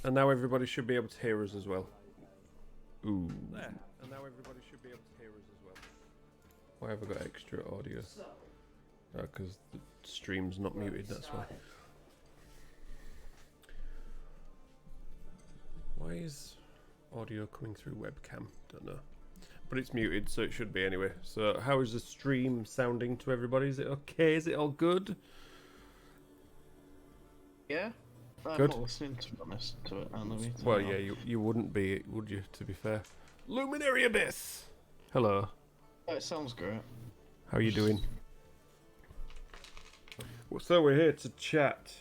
And now everybody should be able to hear us as well. Ooh. There. And now everybody should be able to hear us as well. Why have I got extra audio? Because the stream's not muted, that's why. Why is audio coming through webcam? Don't know. But it's muted, so it should be anyway. So how is the stream sounding to everybody? Is it okay? Is it all good? Yeah. I'm Good. not listening, to be honest, to it. Well, yeah, you wouldn't be, would you, to be fair? Luminary Abyss! Hello. Oh, it sounds great. How are you doing? Well, so we're here to chat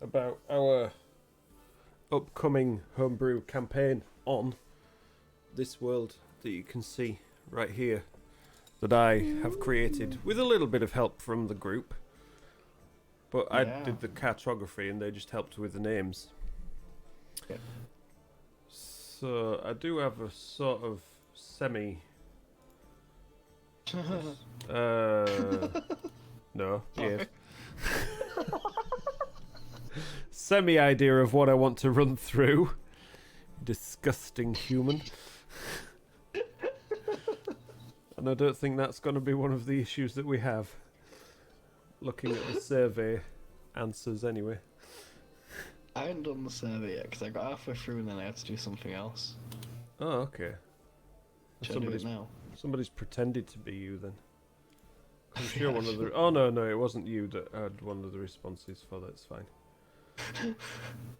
about our upcoming homebrew campaign on this world that you can see right here that I have created with a little bit of help from the group. But I did the cartography and they just helped with the names. Yeah. So I do have a sort of semi... no, yeah. Semi idea of what I want to run through. Disgusting human. And I don't think that's going to be one of the issues that we have. Looking at the survey answers anyway. I haven't done the survey yet because I got halfway through and then I had to do something else. Oh, okay. Should I do it now? Somebody's pretended to be you then. I'm sure one of the... Oh, no, it wasn't you that had one of the responses for that. It's fine.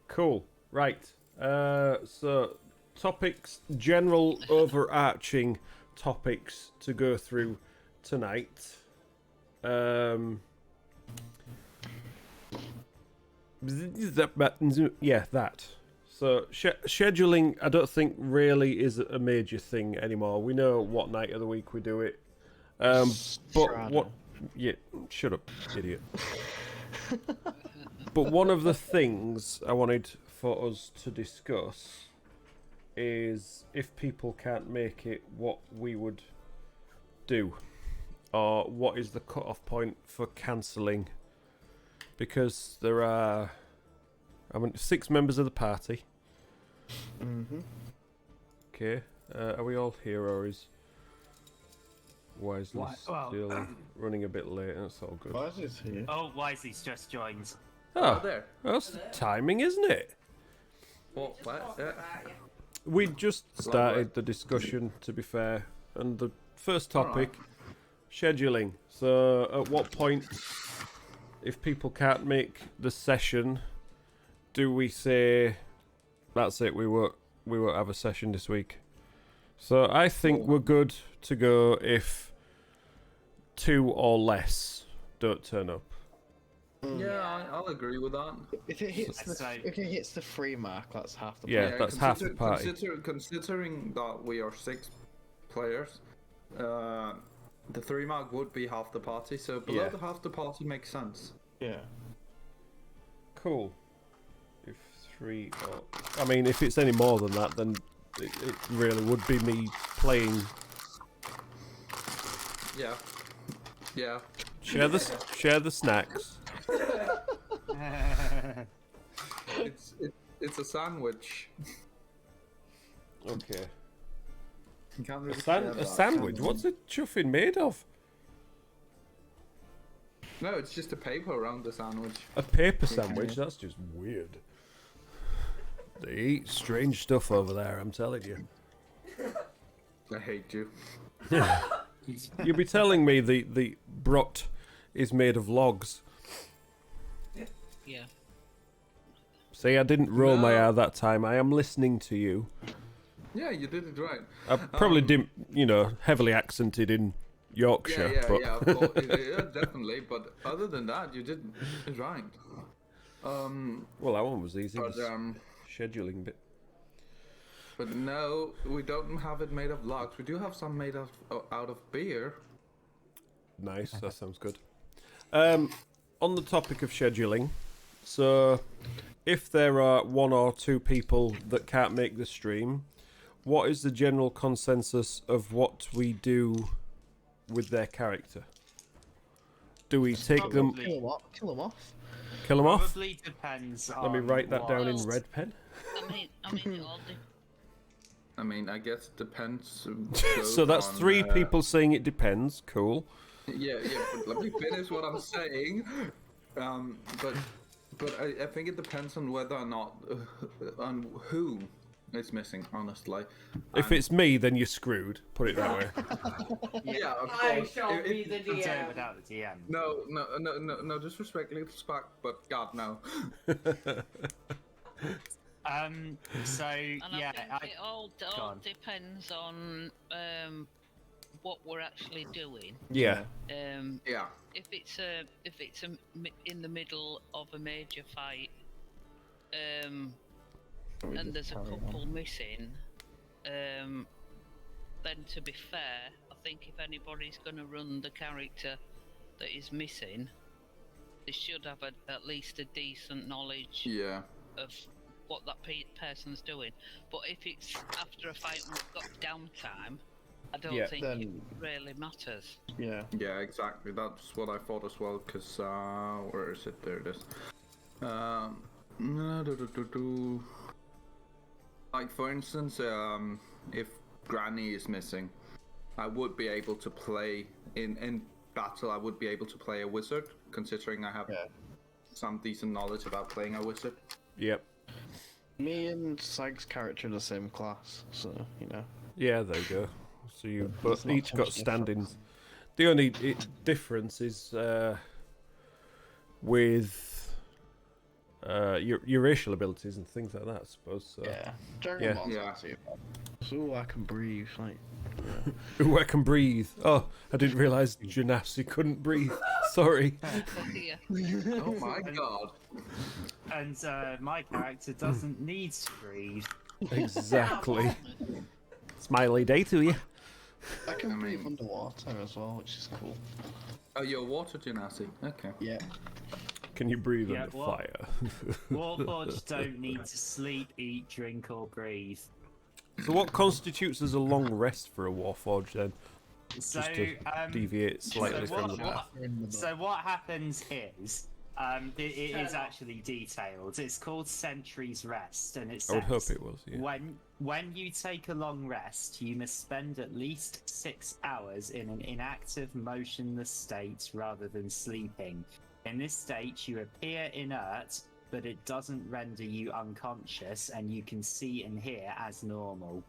Cool. Right. So, topics, general overarching topics to go through tonight. Yeah, that. So, scheduling, I don't think really is a major thing anymore. We know what night of the week we do it. But what... Yeah, shut up, idiot. But one of the things I wanted for us to discuss is if people can't make it, what we would do. Or what is the cut-off point for cancelling. Because there are... 6 members of the party. Mm-hmm. Okay. Are we all here, or is Wisely still running a bit late? That's all good. Wisely's here. Oh, Wisely's just joined. Oh, there. That's the timing, isn't it? What? Yeah. We just started the discussion, to be fair, and the first topic, scheduling. So, at what point, if people can't make the session, do we say, that's it, we won't have a session this week? So I think we're good to go if 2 or less don't turn up. Yeah, I'll agree with that. If it hits the 3 mark, that's half the Yeah, that's half the party. Considering that we are 6 players, the 3 mark would be half the party, so below the half the party makes sense. Yeah. Cool. If 3 or... I mean, if it's any more than that, then it really would be me playing. Yeah. Yeah. Share the snacks. It's a sandwich. Okay. You can't really A sandwich? What's a chuffing made of? No, it's just a paper around the sandwich. A paper sandwich? That's just weird. They eat strange stuff over there, I'm telling you. I hate you. You'll be telling me the brot is made of logs. Yeah. See, I didn't roll my R that time. I am listening to you. Yeah, you did it right. I probably didn't, heavily accented in Yorkshire. Yeah, of course. Yeah, definitely. But other than that, you did it right. Well, that one was easy. But, scheduling bit. But no, we don't have it made of logs. We do have some made out of beer. Nice, that sounds good. On the topic of scheduling, so if there are 1 or 2 people that can't make the stream, what is the general consensus of what we do with their character? Do we take them... Kill them off. Kill them off? Probably depends on Let me write that down in what- red pen. I mean, it all I mean, I guess it depends. So that's on, three people saying it depends. Cool. Yeah, but let me finish what I'm saying. But I think it depends on whether or not on who is missing. Honestly, If it's me, then you're screwed. Put it that way. yeah, of I course. shall be the Do it DM. without the DM. No, disrespect, little Spark, but God, no. So And yeah, I think it all Go on. depends on what we're actually doing. Yeah. Yeah. If it's in the middle of a major fight, and there's a couple missing, then to be fair, I think if anybody's going to run the character that is missing, they should have at least a decent knowledge Yeah. of what that person's doing. But if it's after a fight and we've got downtime, I don't think it really matters. Yeah. Yeah, exactly. That's what I thought as well. Cause where is it? There it is. Like for instance, if Granny is missing, I would be able to play in battle. I would be able to play a wizard, considering I have some decent knowledge about playing a wizard. Yep. Me and Sag's character are the same class, so you know. Yeah, there you go. So you but There's not each too got much standings. The only difference is with your racial abilities and things like that, I suppose. So. Yeah. Dragon Ball's Yeah. not too bad. So I can breathe, like. Ooh, I can breathe. Oh, I didn't realise Genasi couldn't breathe. Sorry. Yeah. Oh my God. and my character doesn't need to breathe. Exactly. Smiley day to you. I can I breathe mean- underwater as well, which is cool. Oh, you're a water genasi. Okay. Yeah. Can you breathe Yeah, under what? fire? Warforged don't need to sleep, eat, drink, or breathe. So what constitutes as a long rest for a Warforged then? So, Just to deviate slightly so from what- the path. So what happens is, it is actually detailed. It's called Sentry's Rest, and it I would hope says, it was, yeah. when you take a long rest, you must spend at least 6 hours in an inactive, motionless state rather than sleeping. In this state, you appear inert, but it doesn't render you unconscious, and you can see and hear as normal.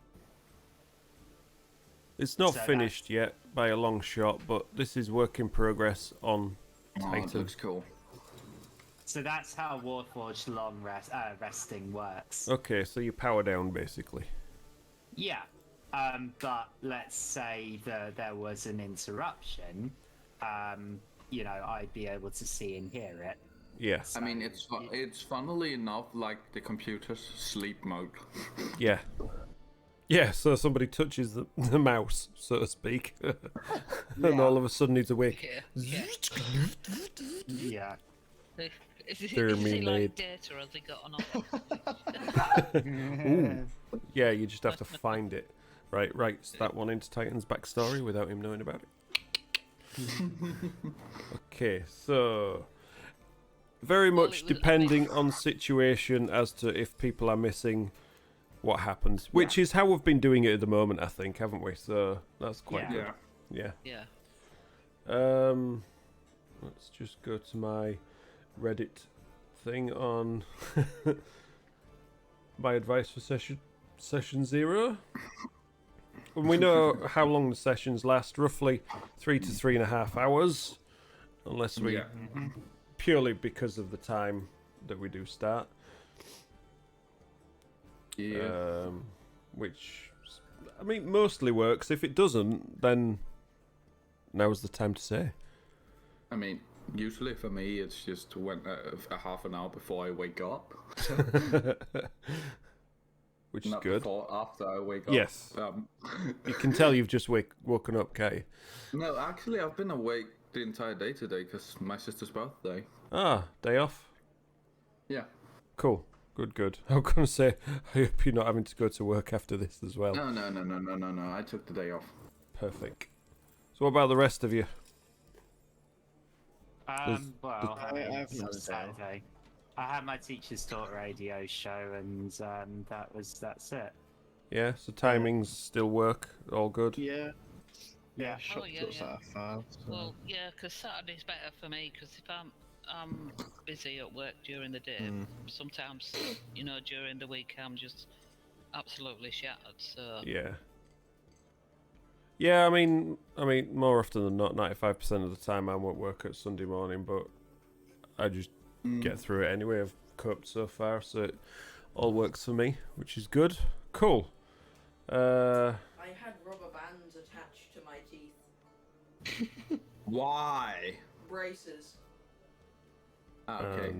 It's not So finished yet by a long shot, but this is work in progress on Oh, it Titan. looks cool. So that's how Warforged long resting works. Okay, so you power down basically. Yeah, but let's say that there was an interruption. I'd be able to see and hear it. Yeah, I mean, it's funnily enough like the computer's sleep mode. yeah. Yeah, so somebody touches the mouse, so to speak, and all of a sudden he's awake. Yeah. Yeah. Is he Terminated. like data, or has he got an Ooh. Yeah, you just have to find it. Right, writes that one into Titan's backstory without him knowing about it. Okay, so very much it was- depending on situation as to if people are missing, what happens, which is how we've been doing it at the moment, I think, haven't we? So that's quite Yeah. good. Yeah. Yeah. Let's just go to my Reddit thing on my advice for session 0. And we know how long the sessions last, roughly 3 to 3.5 hours, unless we purely because of the time that we do start. Yeah. Which, I mean, mostly works. If it doesn't, then now's the time to say. I mean, usually for me, it's just a half an hour before I wake up. Which is Not good. before, after I wake up. Yes. You can tell you've just woken up, can't you? No, actually, I've been awake the entire day today because my sister's birthday. Ah, day off. Yeah. Cool. Good. I was going to say, I hope you're not having to go to work after this as well. No. I took the day off. Perfect. So what about the rest of you? Well, I have it's no Saturday. I had my teacher's taught radio show, and that's it. Yeah, so timings still work, all good. Yeah. Yeah. Shop yeah, shuts yeah. at 5. So. Well, yeah, because Saturday's better for me because if I'm busy at work during the day, sometimes during the week I'm just absolutely shattered. So Yeah. Yeah, I mean, more often than not, 95% of the time I'm at work at Sunday morning, but I just get through it anyway. I've coped so far, so it all works for me, which is good. Cool. I had rubber bands attached to my teeth. Why? Braces. Okay.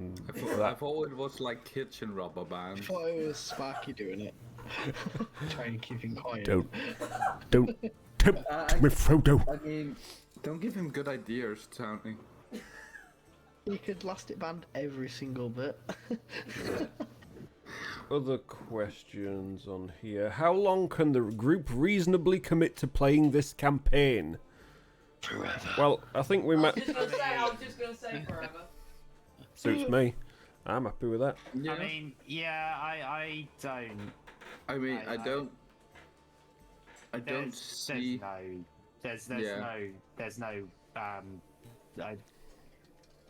I thought it was like kitchen rubber I band. thought it was Sparky doing it. Trying to keep him quiet. Don't tempt me, Frodo. I mean, don't give him good ideas, Tony. You could elastic band every single bit. Other questions on here. How long can the group reasonably commit to playing this campaign? Forever. Well, I think we might... I was just gonna say forever. Suits me. I'm happy with that. Yeah. I mean, yeah, I don't. I mean, I don't There's see. there's Yeah. no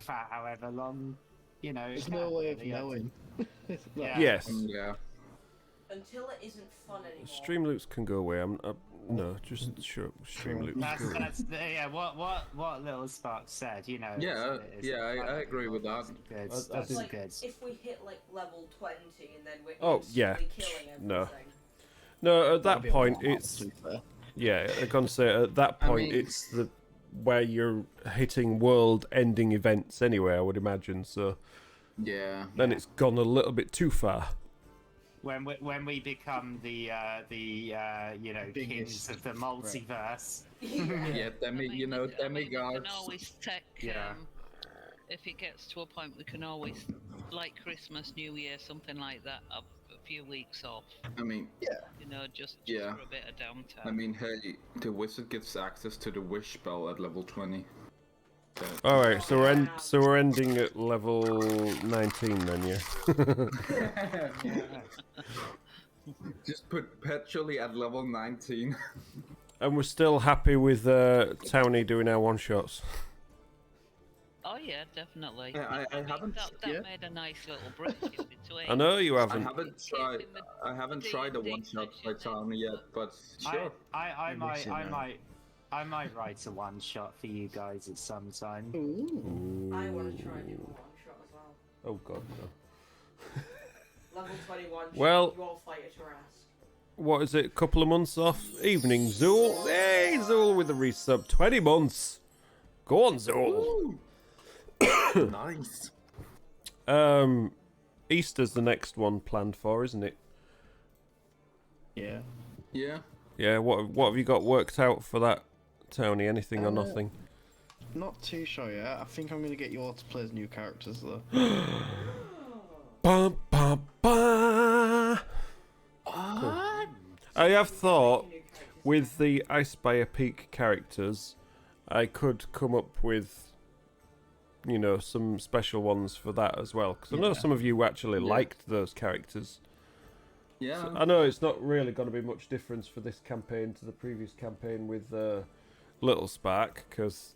for however long, There's no way of knowing. Yeah. Yes. Yeah. Until it isn't fun anymore. Stream loops can go away. No, just sure. Stream loops. Yeah. What little Spark said, Yeah, it's I agree with that. That's did- Like, good. if we hit like level 20 and then we're Oh, yeah. instantly killing everything. No. No, at that That'd be a point, warm-up, it's to be fair. yeah. I can say at that I point, mean- it's the where you're hitting world-ending events anyway. I would imagine. So Yeah. then it's gone a little bit too far. When we become the kings Biggest of the multiverse. Yeah, demigod. We can always take. Yeah. If it gets to a point, we can always, like Christmas, New Year, something like that, a few weeks off. I mean, Just Yeah. for a bit of downtime. I mean, hey, the wizard gets access to the wish spell at level 20. So, All right, so we're ending at level 19 then, yeah. just perpetually at level 19. And we're still happy with Townie doing our one shots. Oh yeah, definitely. I haven't. That yeah. made a nice little break in between. I know you I haven't. haven't tried a one shot by Tony yet, but sure. I missing out. might write a one shot for you guys at some time. Ooh. I want to try and do a one shot as well. Oh god, no. Level 21. Well- You all fight at your ass. What is it? Couple of months off? Evening, Zool. Hey, Zool with the resub. 20 months. Go on, Zool. Nice. Easter's the next one planned for, isn't it? Yeah. Yeah. Yeah. What have you got worked out for that, Tony? Anything or nothing? Not too sure yet. I think I'm going to get you all to play as new characters, though. Bum, bum, bum. Cool. I have thought with the Ice Spire Peak characters, I could come up with, some special ones for that as well. Because I know some of you actually liked those characters. Yeah. So I know it's not really going to be much difference for this campaign to the previous campaign with Little Spark, because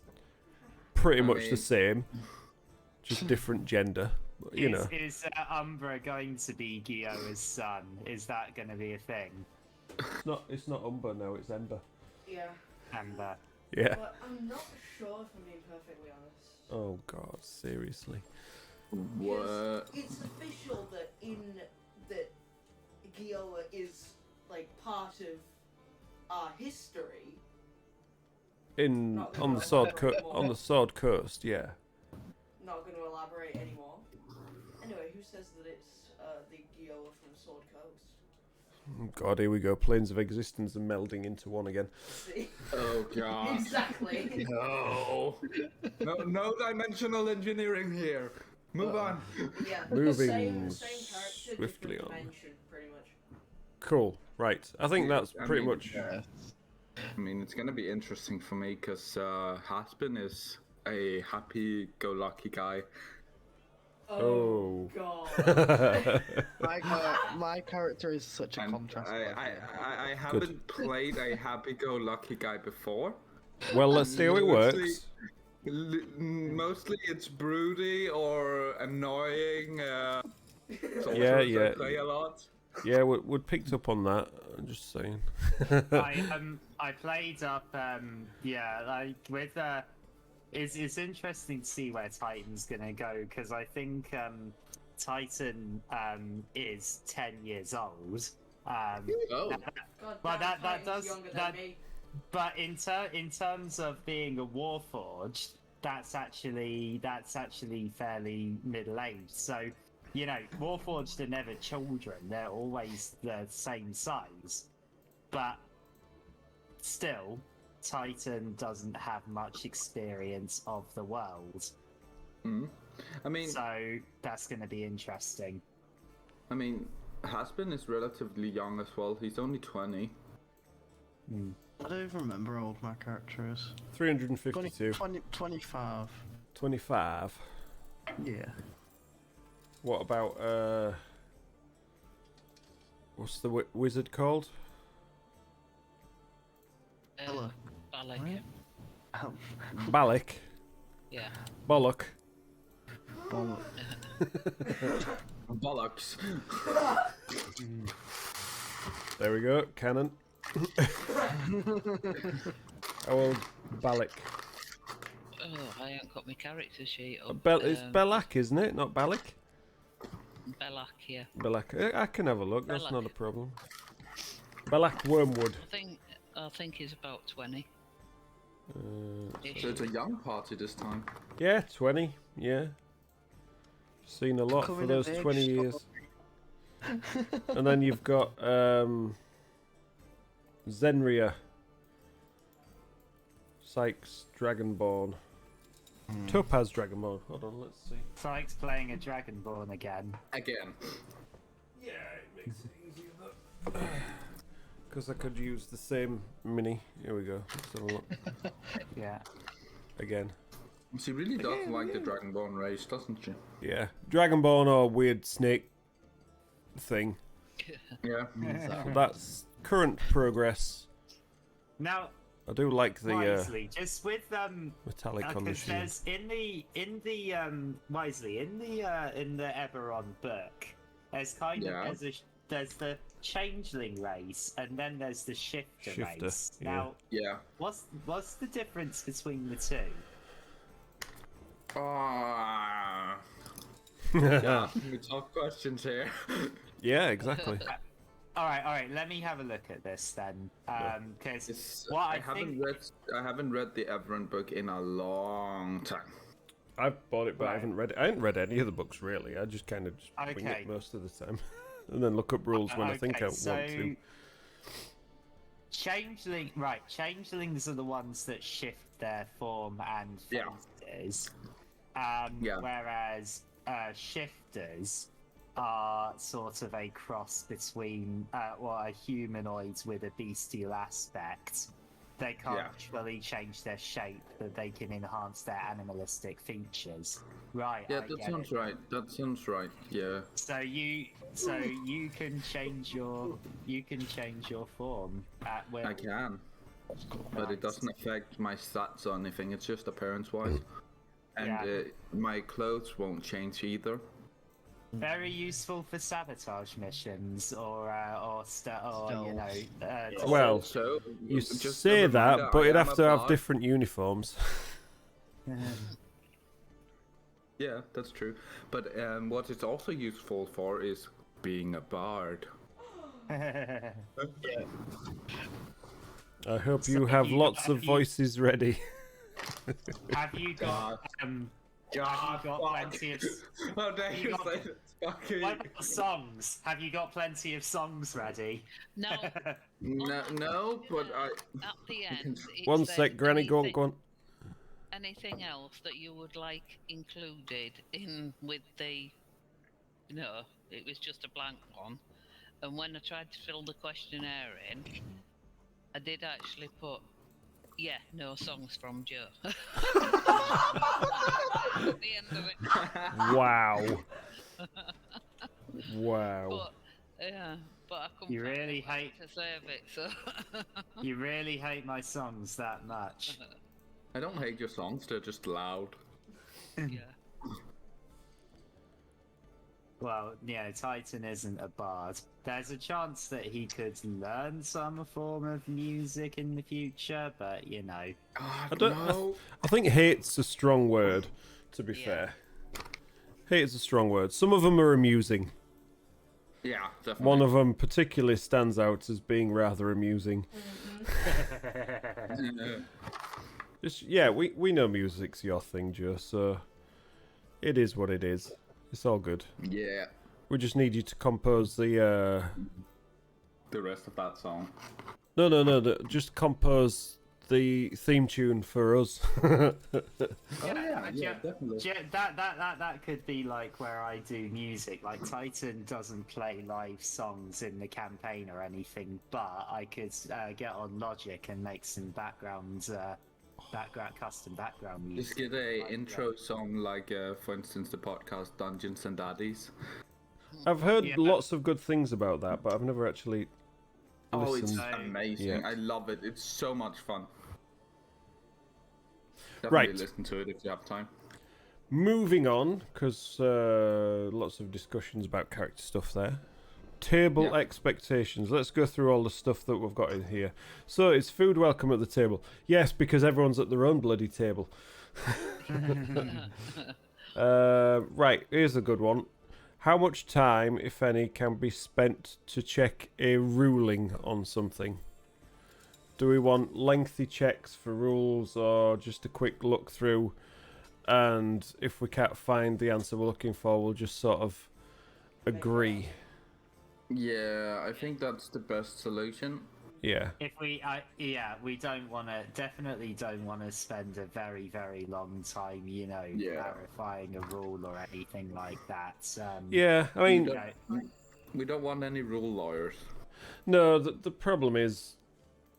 pretty much the mean- same, just different gender. But, Is Umbra going to be Gioa's son? Is that going to be a thing? It's not Umber now, it's Ember. Yeah. Amber. Yeah. But I'm not sure if I'm being perfectly honest. Oh god, seriously. What? It's official that that Gioa is like part of our history. On the Sword Coast, yeah. Not going to elaborate anymore. Anyway, who says that it's the Gioa from Sword Coast? God, here we go. Planes of existence and melding into one again. See? Oh god. Exactly. No. No dimensional engineering here. Move on. Yeah. Moving same character, swiftly different on. dimension, pretty much. Cool. Right. I think that's I pretty mean, much. Yeah. I mean, it's gonna be interesting for me because Haspin is a happy-go-lucky guy. Oh. God. My character is such a And contrast. I haven't played a happy-go-lucky guy before. Well, let's see how it Mostly- works. Mostly it's broody or annoying. Yeah, sorcerers I play a lot. Yeah, we picked up on that. I'm just saying. I played up like with it's interesting to see where Titan's gonna go, because I think Titan is 10 years old. Oh, God Well, damn, that Titan's does- younger that- than me. But in terms of being a warforged, that's actually fairly middle aged. So, you know, warforged are never children; they're always the same size. But still, Titan doesn't have much experience of the world, I mean, so that's going to be interesting. Hasbin is relatively young as well. He's only 20. I don't even remember how old my character is. 352. 25. 25. Yeah. What about what's the wizard called? Hello. Balak. Right. Balak. Yeah. Bollock. Bollocks. There we go. Cannon. How old Balak? Oh, I haven't got my character sheet up. It's Belak, isn't it? Not Balak? Belak, yeah. Belak. I can have a look. That's Belak. not a problem. Belak Wormwood. I think he's about 20. So it's a young party this time. Yeah, 20. Yeah. Seen a lot for Coming those of age, 20 years. And then you've got Zenria. Sykes Dragonborn. Topaz Dragonborn. Hold on, let's see. Sykes playing a Dragonborn again. Again. Yeah, it makes it easier though. Because I could use the same mini. Here we go. Let's have a look. Yeah. Again. She really does like the Dragonborn race, doesn't she? Yeah. Dragonborn or weird snake thing. Yeah. So that's current progress. Now, I do like the Wisely, just with metallic on the because shield. there's in the Wisely in the Eberron book, there's kind Yeah. of there's the changeling race, and then there's the shifter race. yeah. Now, Yeah. what's the difference between the two? Yeah. We talk questions here. Yeah, exactly. All right. Let me have a look at this then, because what I think. I haven't read the Everon book in a long time. I've bought it, but I Right. haven't read it. I haven't read any of the books really. I just kind of just wing Okay. it most of the time, and then look up rules when I think I want to. Changelings are the ones that shift their form and Yeah. faces. Yeah. Whereas shifters are sort of a cross between a humanoids with a bestial aspect. They can't fully change their shape, but they can enhance their animalistic features. Right. Yeah, I that get sounds it. right. That sounds right. Yeah. So you can change your form at will. I can. But it doesn't affect my stats or anything. It's just appearance-wise. And Yeah. my clothes won't change either. Very useful for sabotage missions or you know. Well, So You just a say that, reminder, but I you'd am have a to have bard. different uniforms. Yeah, that's true. But what it's also useful for is being a bard. I hope So you have you- lots of you- voices ready. Have you got plenty of? How dare you you got- say that, Sparky? What about songs? Have you got plenty of songs ready? No, No, but I. at the end. it One said sec, Granny, go on, anything- go on. Anything else that you would like included in with the. No, it was just a blank one. And when I tried to fill the questionnaire in, I did actually put Yeah, no songs from Joe. At the end of it. Wow. Wow. But but I couldn't You find really anywhere hate- to save it, so You really hate my songs that much. I don't hate your songs, they're just loud. yeah. Well, Titan isn't a bard. There's a chance that he could learn some form of music in the future, but I think hate's a strong word, to be fair. Hate is a strong word. Some of them are amusing. Yeah, definitely. One of them particularly stands out as being rather amusing. We know music's your thing, Joe, so it is what it is. It's all good. Yeah. We just need you to compose the rest of that song. No, just compose the theme tune for us. Definitely. That could be like where I do music. Like Titan doesn't play live songs in the campaign or anything, but I could get on Logic and make some custom background music. Just get a intro song like, for instance, the podcast Dungeons and Daddies. I've heard lots of good things about that, but I've never actually listened. It's amazing. Yeah. I love it. It's so much fun. Definitely Right. listen to it if you have time. Moving on, because lots of discussions about character stuff there. Table expectations. Let's go through all the stuff that we've got in here. So, is food welcome at the table? Yes, because everyone's at their own bloody table. Right, here's a good one. How much time, if any, can be spent to check a ruling on something? Do we want lengthy checks for rules or just a quick look through? And if we can't find the answer we're looking for, we'll just sort of agree. Yeah, I think that's the best solution. Yeah. If we definitely don't want to spend a very, very long time, clarifying a rule or anything like that. Yeah, I mean, We don't want any rule lawyers. no, the problem is,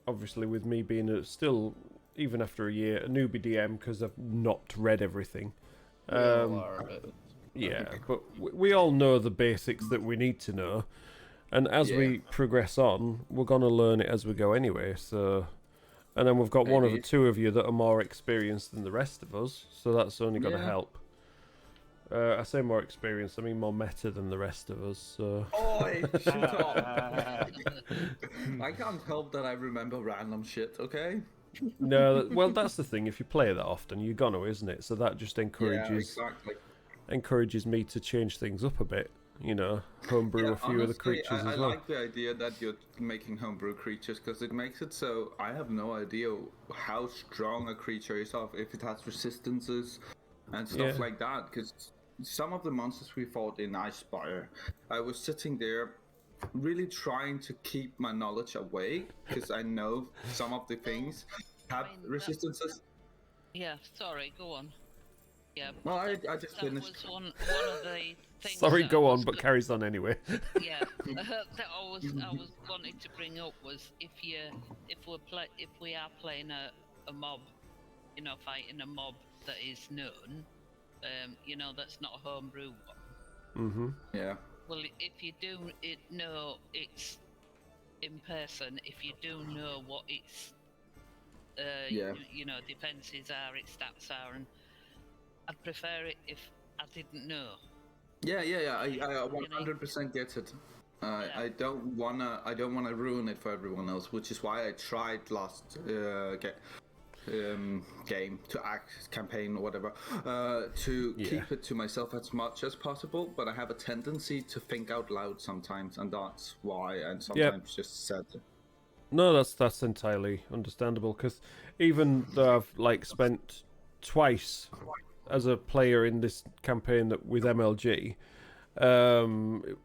obviously, with me being still, even after a year, a newbie DM because I've not read everything. Yeah, but we all know the basics that we need to know. And as we progress on, we're going to learn it as we go anyway. So, and then we've got one of the two of you that are more experienced than the rest of us. So that's only going to help. I say more experienced, I mean more meta than the rest of us. So. Oi, shut up. I can't help that I remember random shit, okay? No, well, that's the thing. If you play that often, you're going to, isn't it? So that just encourages me to change things up a bit. Homebrew a few of the creatures as well. I like the idea that you're making homebrew creatures because it makes it so I have no idea how strong a creature is if it has resistances and stuff like that. Because some of the monsters we fought in Icespire, I was sitting there really trying to keep my knowledge away because I know some of the things have resistances. Yeah, sorry, go on. Yeah. Well, I just that finished. was one of the things. Sorry, that go I on, was but carries on anyway. Yeah, that I was wanting to bring up was if we are playing a mob, fighting a mob that is known, that's not a homebrew one. Mm-hmm. Yeah. Well, if you do know it's in person, if you do know what its defenses are, its stats are, and I'd prefer it if I didn't know. Yeah. I 100% get it. I don't wanna ruin it for everyone else, which is why I tried last game to campaign or whatever to keep it to myself as much as possible. But I have a tendency to think out loud sometimes, and that's why. And sometimes just said it. No, that's entirely understandable. Because even though I've spent twice as a player in this campaign with MLG,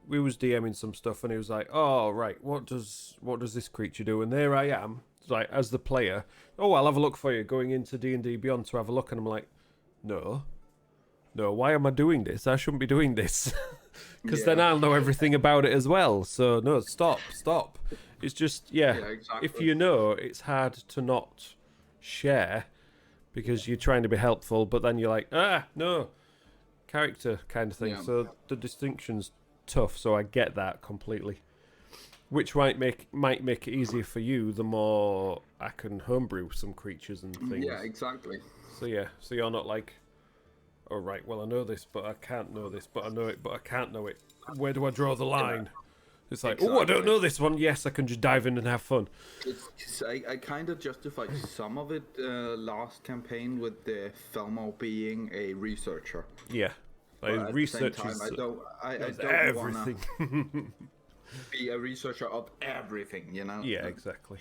we was DMing some stuff, and he was like, "Oh right, what does this creature do?" And there I am, as the player. Oh, I'll have a look for you. Going into D&D Beyond to have a look, and I'm like, no, why am I doing this? I shouldn't be doing this, because then I'll know everything about it as well. So no, stop. It's just exactly. If you know, it's hard to not share because you're trying to be helpful, but then you're like, no, character kind of thing. Yeah. So the distinction's tough. So I get that completely. Which might make it easier for you the more I can homebrew some creatures and things. Yeah, exactly. So yeah, so you're not like, oh right, well I know this, but I can't know this, but I know it, but I can't know it. Where do I draw the line? It's like, oh, I don't know this one. Yes, I can just dive in and have fun. I kind of justified some of it last campaign with the Thelmo being a researcher. Yeah, like But at research the same time, I is don't everything. wanna be a researcher of everything, you know? Yeah, exactly.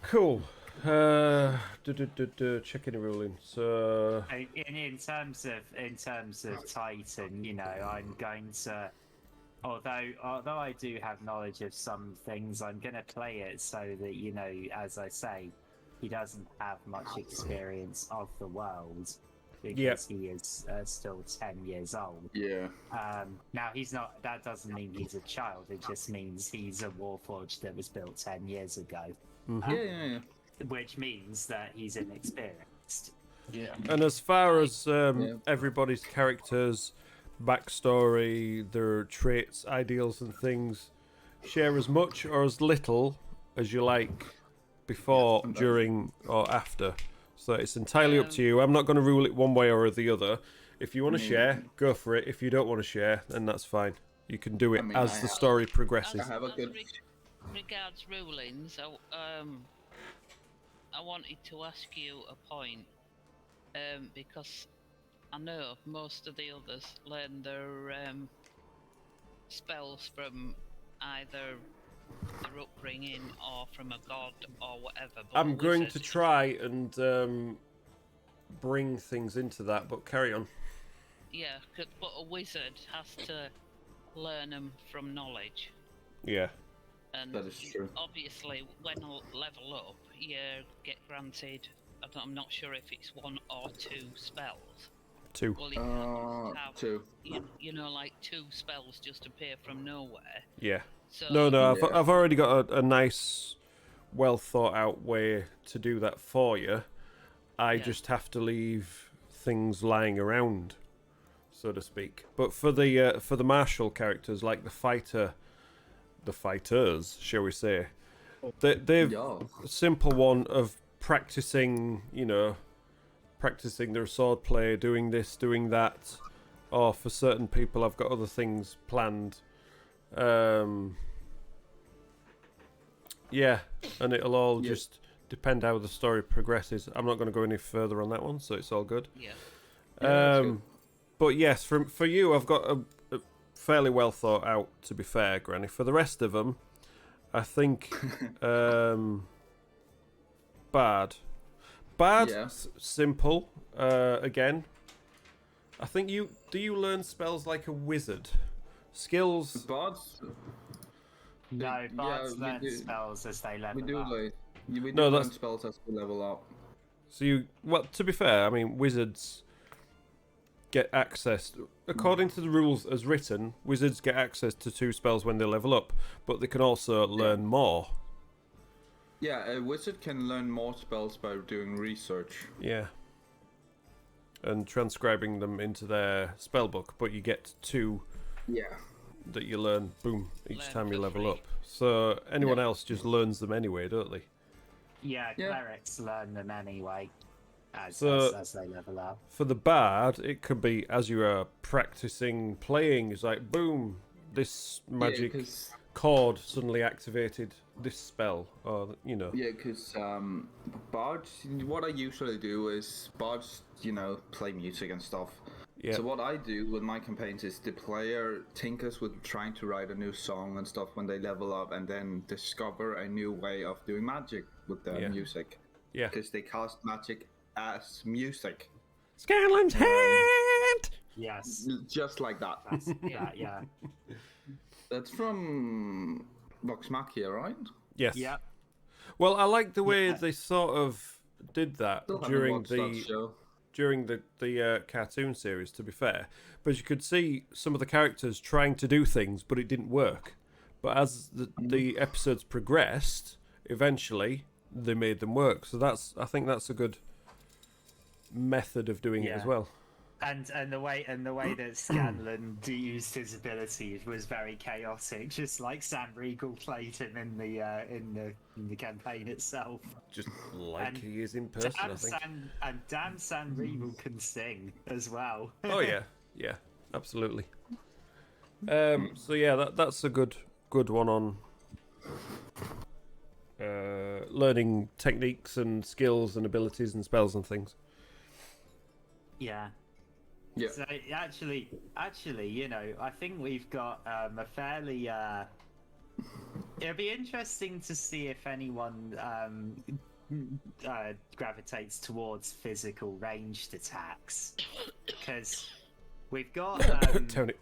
Cool. Checking the ruling. So In terms of Titan, you know, I'm going to, although I do have knowledge of some things, I'm going to play it so that, you know, as I say, he doesn't have much experience of the world because he is still 10 years old. Yeah. Now he's not. That doesn't mean he's a child. It just means he's a warforged that was built 10 years ago. Yeah. Which means that he's inexperienced. Yeah. and as far as everybody's characters, backstory, their traits, ideals, and things, share as much or as little as you like before, during, or after. So it's entirely up to you. I'm not going to rule it one way or the other. If you want to share, go for it. If you don't want to share, then that's fine. You can do it as the story progresses. I have a good. Regards rulings, I wanted to ask you a point, because I know most of the others learn their spells from either their upbringing or from a god or whatever. But I'm going wizards- to try and bring things into that, but carry on. Yeah, but a wizard has to learn them from knowledge. Yeah. And That is true. obviously, when you level up, you get granted. I'm not sure if it's 1 or 2 spells. 2. Well, you can't have 2. you know, like 2 spells just appear from nowhere. Yeah. So No, Yeah. I've already got a nice, well thought out way to do that for you. I Yeah. just have to leave things lying around, so to speak. But for the martial characters, like the fighters, shall we say, they've Yeah. a simple one of practicing, practicing their swordplay, doing this, doing that. Or for certain people, I've got other things planned. Yeah, and it'll all just depend how the story progresses. I'm not going to go any further on that one, so it's all good. yeah, that's good. But yes, for you, I've got a fairly well thought out, to be fair, Granny. For the rest of them, I think Bard, Yeah. simple. Again, I think you learn spells like a wizard. Skills, Bards. No, bards we learn do. spells as they level We do up. learn. No, learn that's- spells as we level up. so to be fair, I mean, wizards get access, according to the rules as written, wizards get access to 2 spells when they level up, but they can also learn more. Yeah, a wizard can learn more spells by doing research. Yeah. And transcribing them into their spellbook, but you get 2 Yeah. that you learn, boom, each Learn time you for level free. up. So anyone Yeah. else just learns them anyway, don't they? Yeah, Yeah. clerics learn them anyway as they level up. For the bard, it could be as you are practicing playing, it's like, boom, this magic Yeah, because chord suddenly activated this spell, or, bards. What I usually do is bards, play music and stuff. Yeah. So what I do with my campaigns is the player tinkers with trying to write a new song and stuff when they level up, and then discover a new way of doing magic with their Yeah. music. Yeah. Because they cast magic as music, Scanlan's hand! Yes. just like that. That's, yeah. That's from Vox Machina, right? Yes. Yeah. Well, I like the way Yeah. they sort of did that Still haven't during watched that show. the cartoon series, to be fair. But you could see some of the characters trying to do things, but it didn't work. But as the episodes progressed, eventually they made them work. So I think that's a good method of doing it as well. And the way that Scanlan used his abilities was very chaotic, just like Sam Riegel played him in the campaign itself. Just like he is in person, I think. And damn, Sam Riegel can sing as well. Oh yeah, absolutely. So yeah, that's a good one on learning techniques and skills and abilities and spells and things. Yeah. Yeah. So actually, I think we've got a fairly. It'll be interesting to see if anyone gravitates towards physical ranged attacks, because we've got Tony.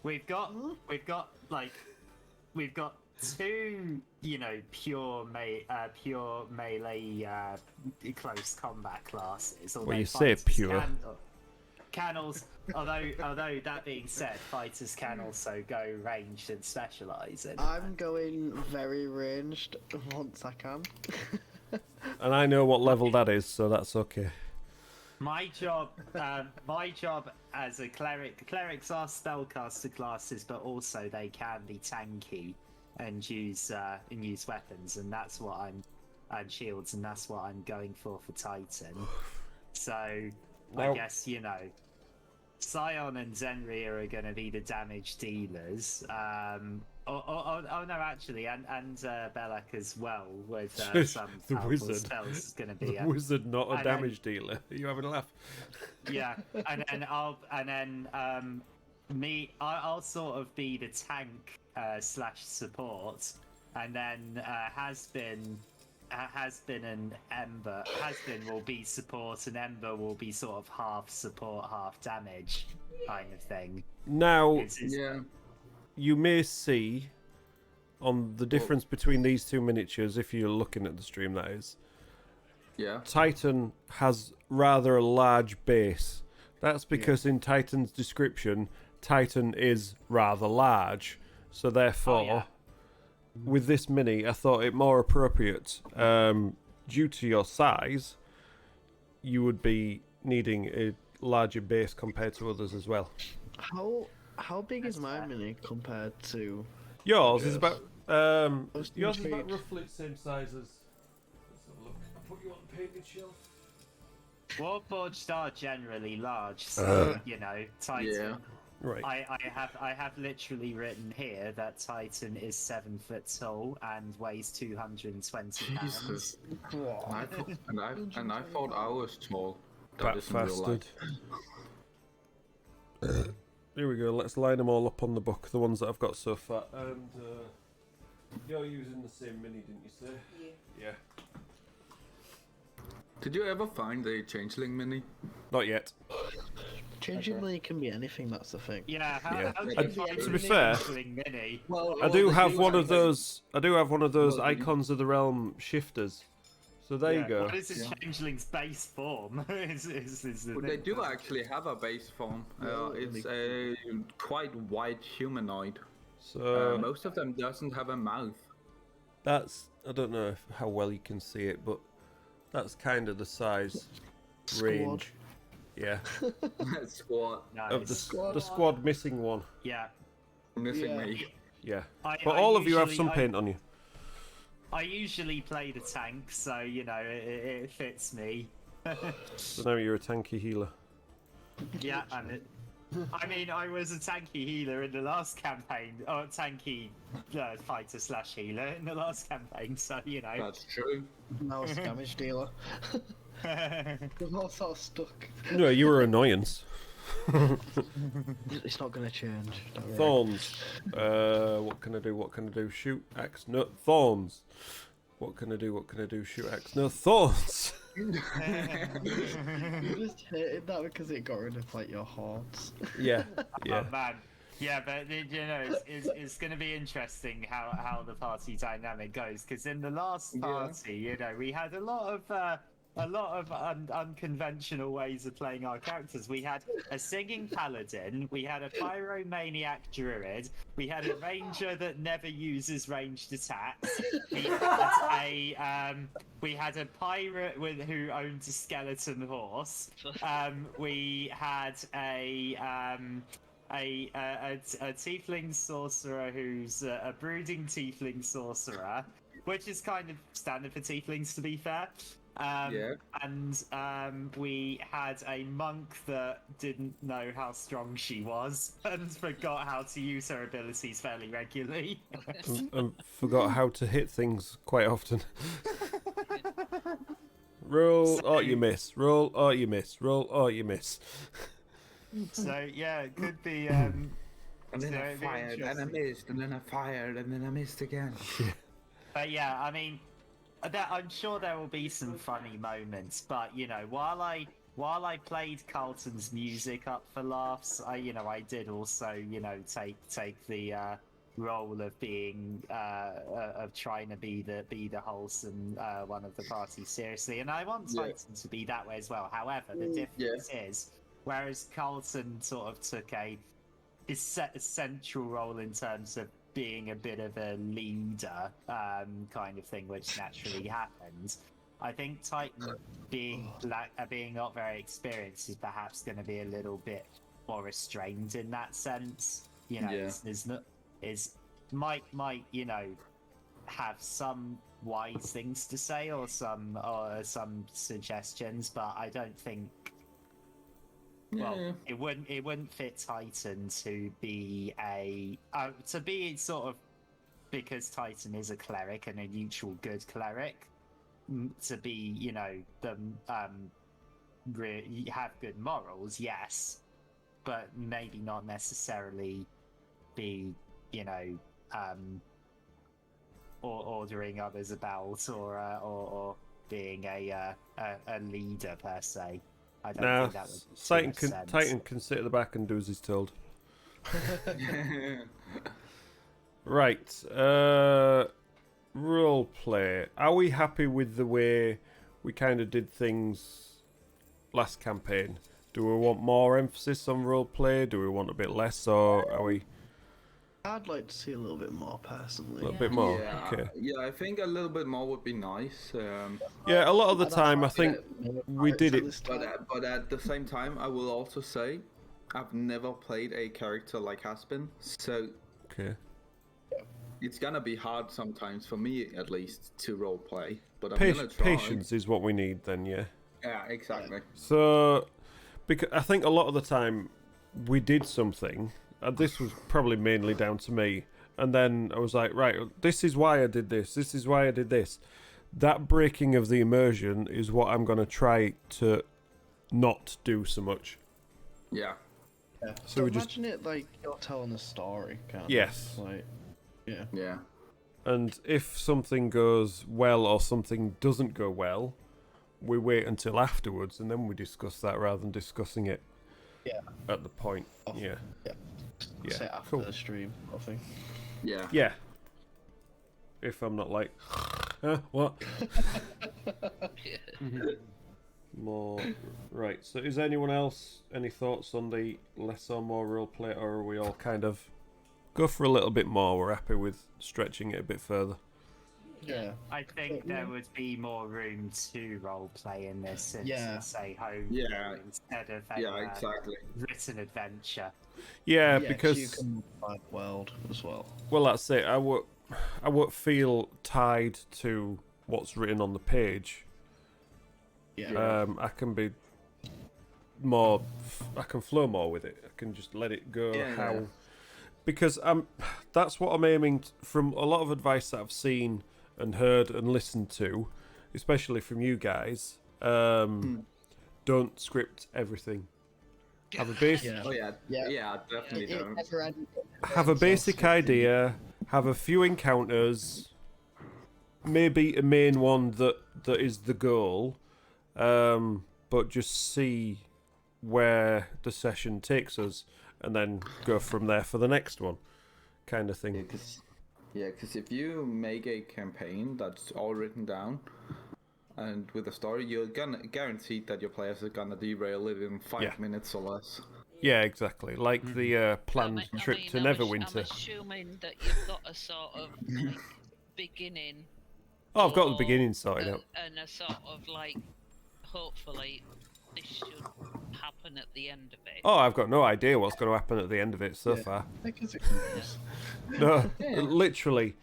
we've got two, pure melee close combat classes. Well, you say pure. Although that being said, fighters can also go ranged and specialise in. I'm going very ranged once I can. And I know what level that is, so that's okay. My job as a cleric. Clerics are spellcaster classes, but also they can be tanky and use weapons, and that's what and shields, and that's what I'm going for Titan. So I guess Scion and Zenria are going to be the damage dealers. Oh no, actually, and Belak as well with some the powerful wizard. spells is going to be The wizard, not a and damage dealer. Are you having a laugh? Yeah, I'll sort of be the tank / support, and then has been an Ember. Has been will be support, and Ember will be sort of half support, half damage kind of thing. Now, Yeah. you may see on the difference between these two miniatures, if you're looking at the stream, that is. Yeah. Titan has rather a large base. That's because in Titan's description, Titan is rather large. So therefore, with this mini, I thought it more appropriate, due to your size, you would be needing a larger base compared to others as well. How big is my mini compared to Yours is about Most yours is about intrigued. roughly the same size as. Let's have a look. I'll put you on the painted shelf. Warforged are generally large, so Titan. Yeah. Right. I have literally written here that Titan is 7 foot tall and weighs 220 pounds. Jesus. And I thought I was tall. That Fat isn't real life. bastard. Here we go. Let's line them all up on the book. The ones that I've got so far. And you're using the same mini, didn't you say? Yeah. Yeah. Did you ever find the Changeling Mini? Not yet. Changeling Mini can be anything. That's the thing. Yeah, Yeah. how And do you find to the be fair, Changeling Mini? Well, I do they have do one have of the- those. I do have one of those Well, they do- icons of the realm shifters. So there you go. What is a Changeling's base form? is the Well, they thing. do actually have a base form. It's a quite white humanoid. So Most of them doesn't have a mouth. that's, I don't know how well you can see it, but that's kind of the size range. Yeah. Squad Of the Nice. the squad missing one. Yeah. missing Yeah. me. Yeah. I But all of you have usually- some paint on you. I usually play the tank, so it fits me. So now you're a tanky healer. Yeah, I mean, I was a tanky healer in the last campaign, or tanky fighter / healer in the last campaign, so That's true. Now it's a damage dealer. We're all sort of stuck. No, you were annoyance. It's not going to change. Don't worry. Thorns. What can I do? What can I do? Shoot, axe, no thorns. What can I do? What can I do? Shoot, axe, no thorns. You just hated that because it got rid of like your hordes. Yeah, yeah. Oh man, yeah, but it's going to be interesting how the party dynamic goes, because in the last party, we had a lot of a lot of unconventional ways of playing our characters. We had a singing paladin, we had a pyromaniac druid, we had a ranger that never uses ranged attacks. We had a pirate who owned a skeleton horse. We had a tiefling sorcerer who's a brooding tiefling sorcerer, which is kind of standard for tieflings, to be fair. And we had a monk that didn't know how strong she was and forgot how to use her abilities fairly regularly. and forgot how to hit things quite often. Roll, or you miss. Roll, or you miss. Roll, or you miss. So yeah, it could be. And then I fired, and I missed, and then I fired, and then I missed again. But yeah, I mean, I'm sure there will be some funny moments. But you know, while I played Carlton's music up for laughs, I did also take the role of being of trying to be the wholesome one of the party seriously, and I want Titan to be that way as well. However, the difference is, whereas Carlton sort of took a central role in terms of being a bit of a leader kind of thing, which naturally happens. I think Titan being not very experienced is perhaps going to be a little bit more restrained in that sense. You know, might have some wise things to say or some suggestions, but I don't think. Well, it wouldn't fit Titan to be sort of, because Titan is a cleric and a neutral good cleric, to be have good morals, yes, but maybe not necessarily be ordering others about or being a leader per se. I don't think that would Titan can sit at the back and do as he's told. Right. Role play. Are we happy with the way we kind of did things last campaign? Do we want more emphasis on role play? Do we want a bit less, or are we? I'd like to see a little bit more, personally. A little bit more. Yeah, Okay. Yeah, I think a little bit more would be nice. Yeah, a lot of the time I think we did it. But at the same time, I will also say, I've never played a character like Haspin, so Okay. it's gonna be hard sometimes for me, at least, to role play. But I'm gonna try. Patience is what we need, then. Yeah. Yeah, exactly. So, because I think a lot of the time we did something, and this was probably mainly down to me, and then I was like, right, this is why I did this, this is why I did this. That breaking of the immersion is what I'm going to try to not do so much. Yeah. So imagine it like you're telling a story, kind of. Yes. Like, yeah. Yeah. And if something goes well or something doesn't go well, we wait until afterwards, and then we discuss that rather than discussing it at the point. Yeah. Say after the stream, I think. Yeah. Yeah. If I'm not like, what? More. Right, so is anyone else, any thoughts on the less or more roleplay, or are we all kind of go for a little bit more? We're happy with stretching it a bit further. Yeah. I think there would be more room to roleplay in this since it's a home instead of a exactly. written adventure. Yeah, Yeah, because you can find world as well. well, that's it. I would feel tied to what's written on the page. Yeah. I can be more. I can flow more with it. I can just let it go how. Because that's what I'm aiming from a lot of advice that I've seen and heard and listened to, especially from you guys. Don't script everything. Have a base. Definitely don't. Have a basic idea. Have a few encounters. Maybe a main one that is the goal. But just see where the session takes us, and then go from there for the next one, kind of thing. Because if you make a campaign that's all written down, And with a story, you're gonna guaranteed that your players are gonna derail it in 5 minutes or less. Yeah, exactly. Like the planned trip to Neverwinter. I'm assuming that you've got a sort of like beginning. Oh, I've got the beginning sorted out. And a sort of like, hopefully, this should happen at the end of it. Oh, I've got no idea what's going to happen at the end of it so far. Because it goes. No, literally,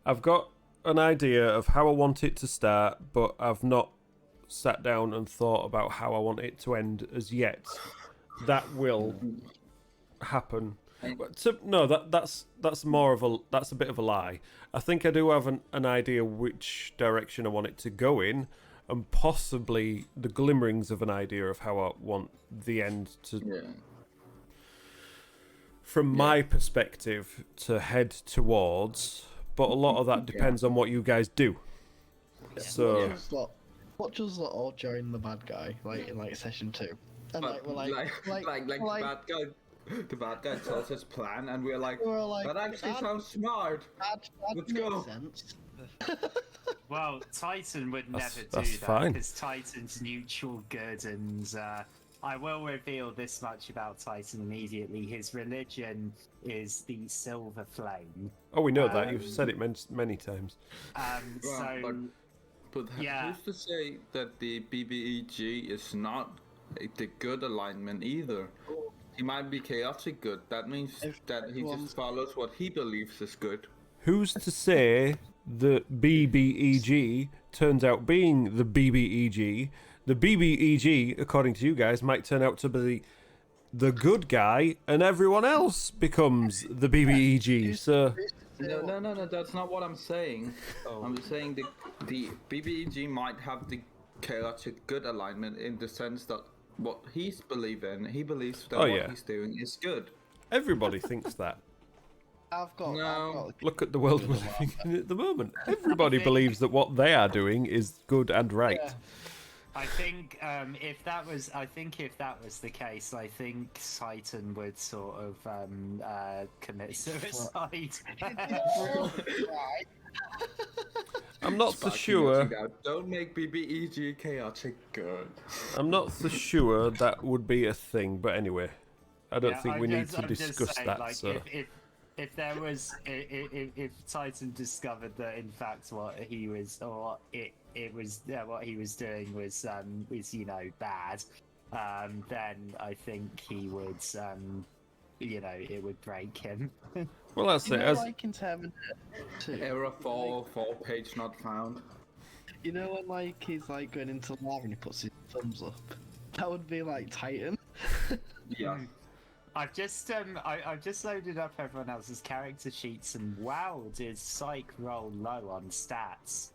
I've got an idea of how I want it to start, but I've not sat down and thought about how I want it to end as yet. That will happen. But that's more of that's a bit of a lie. I think I do have an idea which direction I want it to go in, and possibly the glimmerings of an idea of how I want the end to, from my perspective, to head towards. But a lot of that depends on what you guys do. So. What does the all join the bad guy like in like session 2? And But we're like the bad guy tells his plan, and we're like that actually sounds smart. That Let's makes go. sense. Well, Titan would That's never do that fine. because Titan's neutral good, and I will reveal this much about Titan immediately. His religion is the Silver Flame. Oh, we know that. You've said it many times. But who's to say that the BBEG is not the good alignment either? He might be chaotic good. That means that he just follows what he believes is good. Who's to say the BBEG turns out being the BBEG? The BBEG, according to you guys, might turn out to be the good guy, and everyone else becomes the BBEG. So No, that's not what I'm saying. I'm saying the BBEG might have the chaotic good alignment in the sense that what he's believing, he believes that what he's doing is good. everybody thinks that. I've got Look at the world we're living in at the moment. Everybody believes that what they are doing is good and right. Yeah. I think if that was the case, I think Titan would sort of commit suicide. I'm not so Sparky sure. noting down, don't make BBEG chaotic good. I'm not so sure that would be a thing. But anyway, I don't think we need to discuss that. Like, So. If there was, if Titan discovered that in fact what he was, or it was what he was doing was bad, then I think he would, it would break him. Well, that's it. Like in Terminator 2, Error 4 page not found. you know when like he's like going into lava and he puts his thumbs up? That would be like Titan. Yeah. I've just loaded up everyone else's character sheets, and wow, did Psych roll low on stats.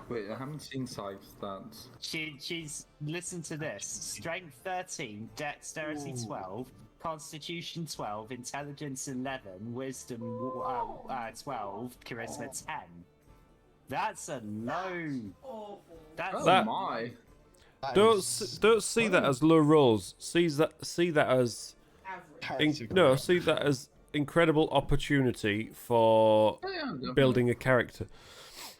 Wait, I haven't seen side stats. She's listen to this: Strength 13, Dexterity 12, Constitution 12, Intelligence 11, Wisdom 12, Charisma 10. That's a low. That's My. Don't see that as low rolls. See that as see that as incredible opportunity for building a character.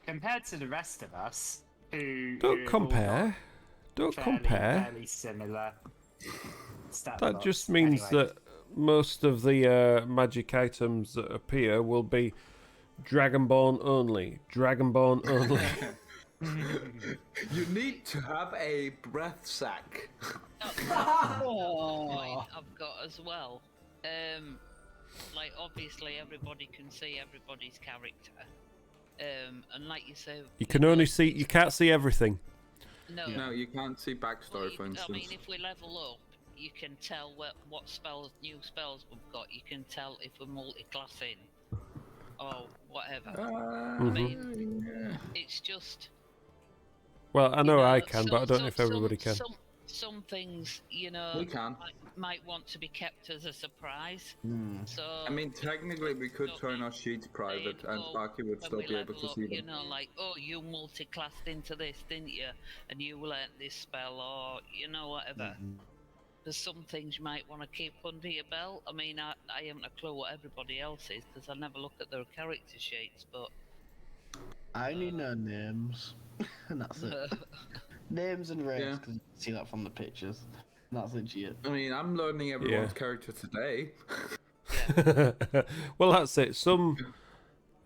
compared to the rest of us, who Don't compare. fairly similar. Stat That blocks. just means Anyway. that most of the magic items that appear will be Dragonborn only. Dragonborn only. You need to have a breath sack. Point I've got as well. Like obviously everybody can see everybody's character. And like you say, You can only see. You can't see everything. No, you can't see backstory, for instance. I mean, if we level up, you can tell what spells, new spells we've got. You can tell if we're multi-classing or whatever. I mean, it's just. Well, I know I can, some- but I don't know if some- everybody can. Some things, We can. might want to be kept as a surprise. So. I mean, technically, we could turn our sheets private, and Sparky would still be able to see You them. know, like, oh, you multi-classed into this, didn't you? And you learnt this spell, or whatever. There's some things you might want to keep under your belt. I mean, I haven't a clue what everybody else is because I never look at their character sheets, but I only know names, and that's it. Names and race, Yeah. because you can see that from the pictures. And that's legit. I mean, I'm learning everyone's character today. Well, that's it. Some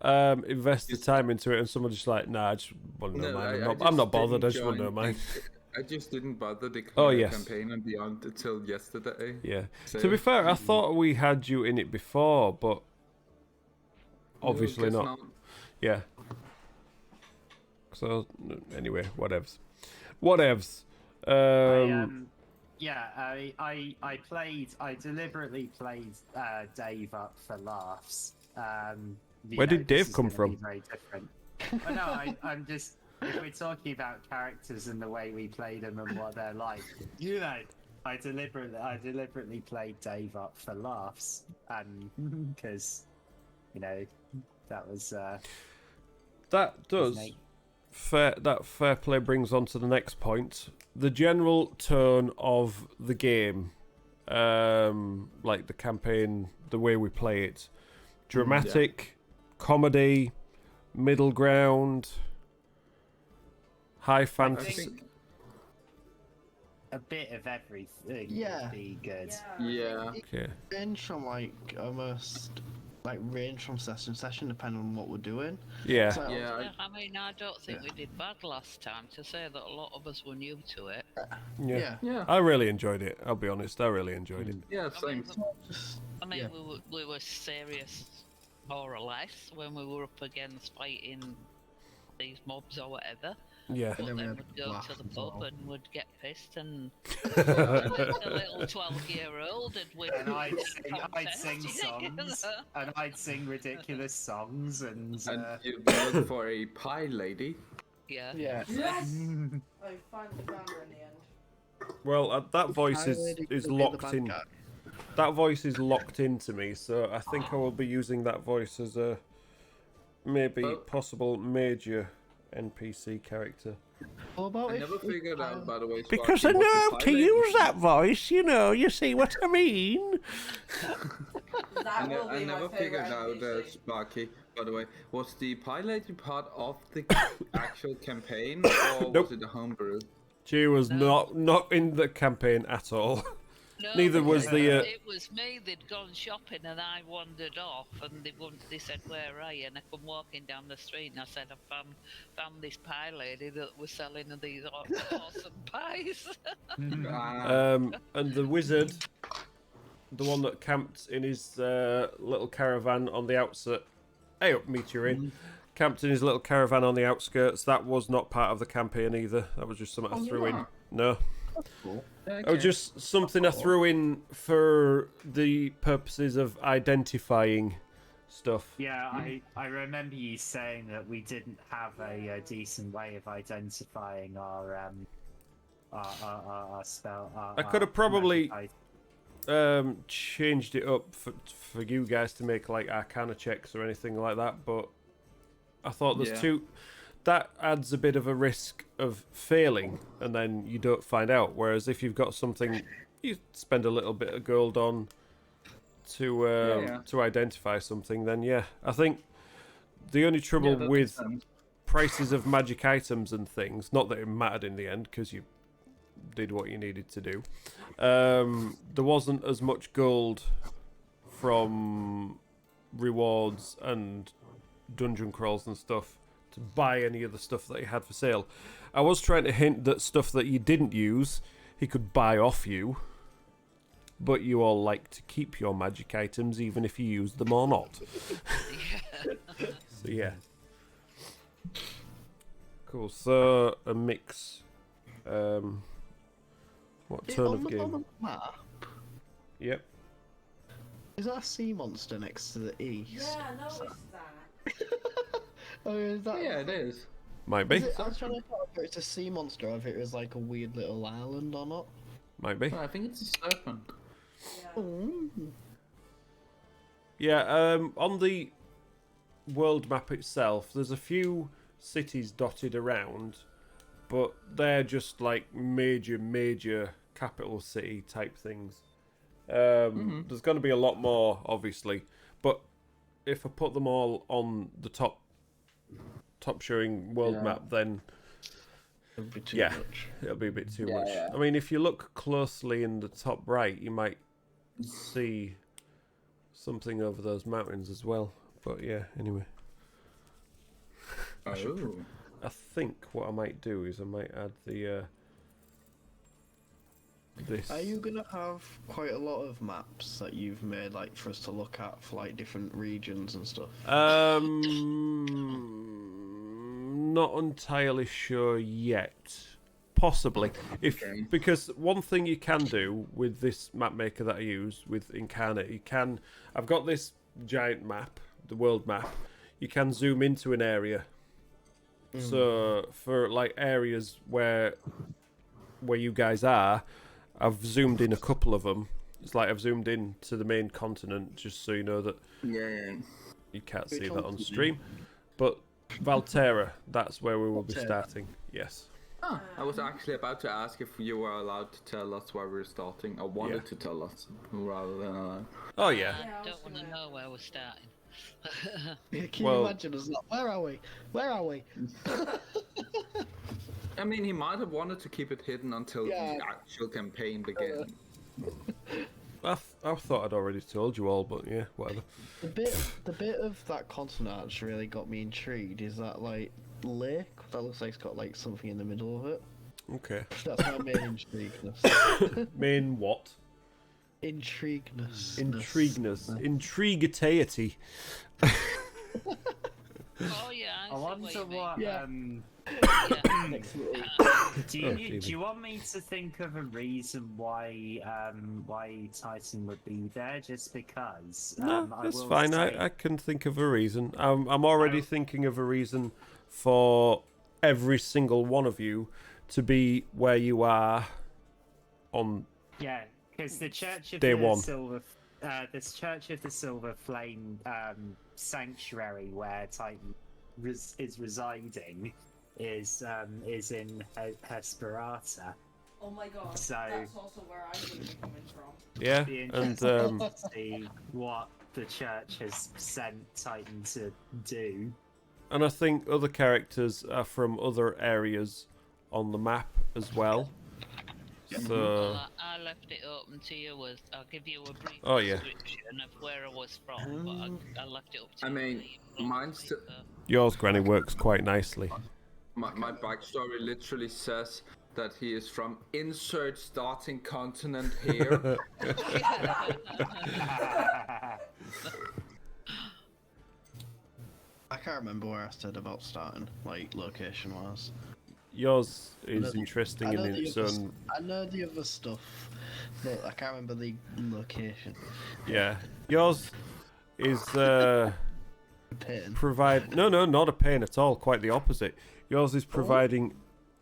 invest the time into it, and some are just like, nah, I just want to know mine. I'm not bothered. I just want to know mine. I just didn't bother the yes. campaign and beyond until yesterday. Yeah. So, To be fair, I thought we had you in it before, but obviously guess not. Yeah. So anyway, whatevs. I deliberately played Dave up for laughs. Where did Dave this is come gonna from? be very different. But no, I'm just, if we're talking about characters and the way we played them and what they're like, I deliberately played Dave up for laughs, because that was That does. Snake. Fair play brings on to the next point. The general tone of the game, like the campaign, the way we play it, dramatic, comedy, middle ground, high fantasy. A bit of everything Yeah. would be good. Yeah. Okay. Range from almost range from session to session, depending on what we're doing. Yeah. So, Yeah. I mean, I don't think we did bad last time. To say that a lot of us were new to it. Yeah. Yeah. I really enjoyed it. I'll be honest. I really enjoyed it. Yeah, same. I mean, Yeah. we were serious, more or less, when we were up against fighting these mobs or whatever. Yeah. But then we then had we'd go laugh to the as pub well. and would get pissed and a little 12-year-old and we'd And I'd contest, sing you songs, know. and I'd sing ridiculous songs, and And you'd look for a pie lady. Yeah. Yeah. Yes! I finally found her in the end. Well, that voice Hi, lady, is could be the locked bad in. guy. That voice is locked into me, so I think I will be using that voice as a possible major NPC character. What about I if never figured out, by the way, Because Sparky, I what know the how pie to lady- use that voice, you see what I mean? That will I be my never favorite figured out, NPC. Sparky, by the way, was the pie lady part of the actual campaign, or Nope. was it a homebrew? She was No. not in the campaign at all. No, Neither was because the, It was me. They'd gone shopping and I wandered off, and they said, "Where are you?" And I come walking down the street, and I said, "I found this pie lady that was selling these awesome pies." And the wizard, the one that camped in his little caravan on the outskirts. Hey up, Meteorine. Camped in his little caravan on the outskirts. That was not part of the campaign either. That was just something I threw in. No. Cool. It was just something I threw in for the purposes of identifying stuff. yeah, I remember you saying that we didn't have a decent way of identifying our spell. I could have probably magic changed it up for you guys to make like Arcana checks or anything like that, but I thought there's that adds a bit of a risk of failing and then you don't find out, whereas if you've got something you spend a little bit of gold on to identify something, then I think the only trouble with prices of magic items and things, not that it mattered in the end because you did what you needed to do, there wasn't as much gold from rewards and dungeon crawls and stuff to buy any of the stuff that he had for sale. I was trying to hint that stuff that you didn't use he could buy off you, but you all like to keep your magic items even if you use them or not. So yeah, cool. So a mix. What turn on of the game? bottom map, Yep. is that a sea monster next to the east? Yeah, I noticed that. Oh, is that? Yeah, it is. Might be. I was trying to figure out if it's a sea monster or if it was like a weird little island or not. Might be. I think it's a serpent. Yeah. Yeah, on the world map itself, there's a few cities dotted around, but they're just like major capital city type things. There's going to be a lot more, obviously, but if I put them all on the top top showing world map, then It'd be too yeah, much. it'll be a bit too Yeah, much. yeah. I mean, if you look closely in the top right, you might see something over those mountains as well. But yeah, anyway. Oh. I think what I might do is I might add the this. Are you gonna have quite a lot of maps that you've made, like, for us to look at for like different regions and stuff? Not entirely sure yet. Possibly, Okay. because one thing you can do with this map maker that I use with Incarnate, I've got this giant map, the world map. You can zoom into an area. So for like areas where you guys are, I've zoomed in a couple of them. It's like I've zoomed in to the main continent, just so you know that Yeah. you can't Which see that on one's stream. But Valterra, that's where we will be Valterra. starting. Yes. Oh, I was actually about to ask if you were allowed to tell us where we're starting, or wanted Yeah. to tell us, rather than allowed. Oh yeah. Yeah, I I was don't want to gonna- know where we're starting. Yeah, can Well- you imagine us like, where are we? Where are we? I mean, he might have wanted to keep it hidden until Yeah. the actual campaign began. I thought I'd already told you all, but yeah, whatever. The bit of that continent that's really got me intrigued is that like lake that looks like it's got like something in the middle of it. Okay. That's my main intrigueness. Main what? Intrigueness. Intrigueity. Oh yeah, I I see wonder what you mean. what. Yeah. Yeah. Next little- Do Oh, you, dear do you want me to think of a reason why Titan would be there? Just because? No, I that's will fine. say- I can think of a reason. I'm already thinking of a reason for every single one of you to be where you are on. Yeah, because the Church of Day the one. Silver, this Church of the Silver Flame sanctuary where Titan is residing is in Hesperata. Oh my god, So- that's also where I'm going to be coming from. Yeah, Be and interesting to see what the Church has sent Titan to do. and I think other characters are from other areas on the map as well. So Well, I left it open to you. I'll give you a brief Oh, yeah. description of where I was from, but I left it up to I you. mean, where you're from, mine's so- yours, Granny, works quite nicely. My backstory literally says that he is from insert starting continent here. I can't remember where I said about starting, like location wise. Yours is Another- interesting I in know the its others- own. I know the other stuff, but I can't remember the location. Yeah, yours is Pain. provide. No, not a pain at all. Quite the opposite. Yours is providing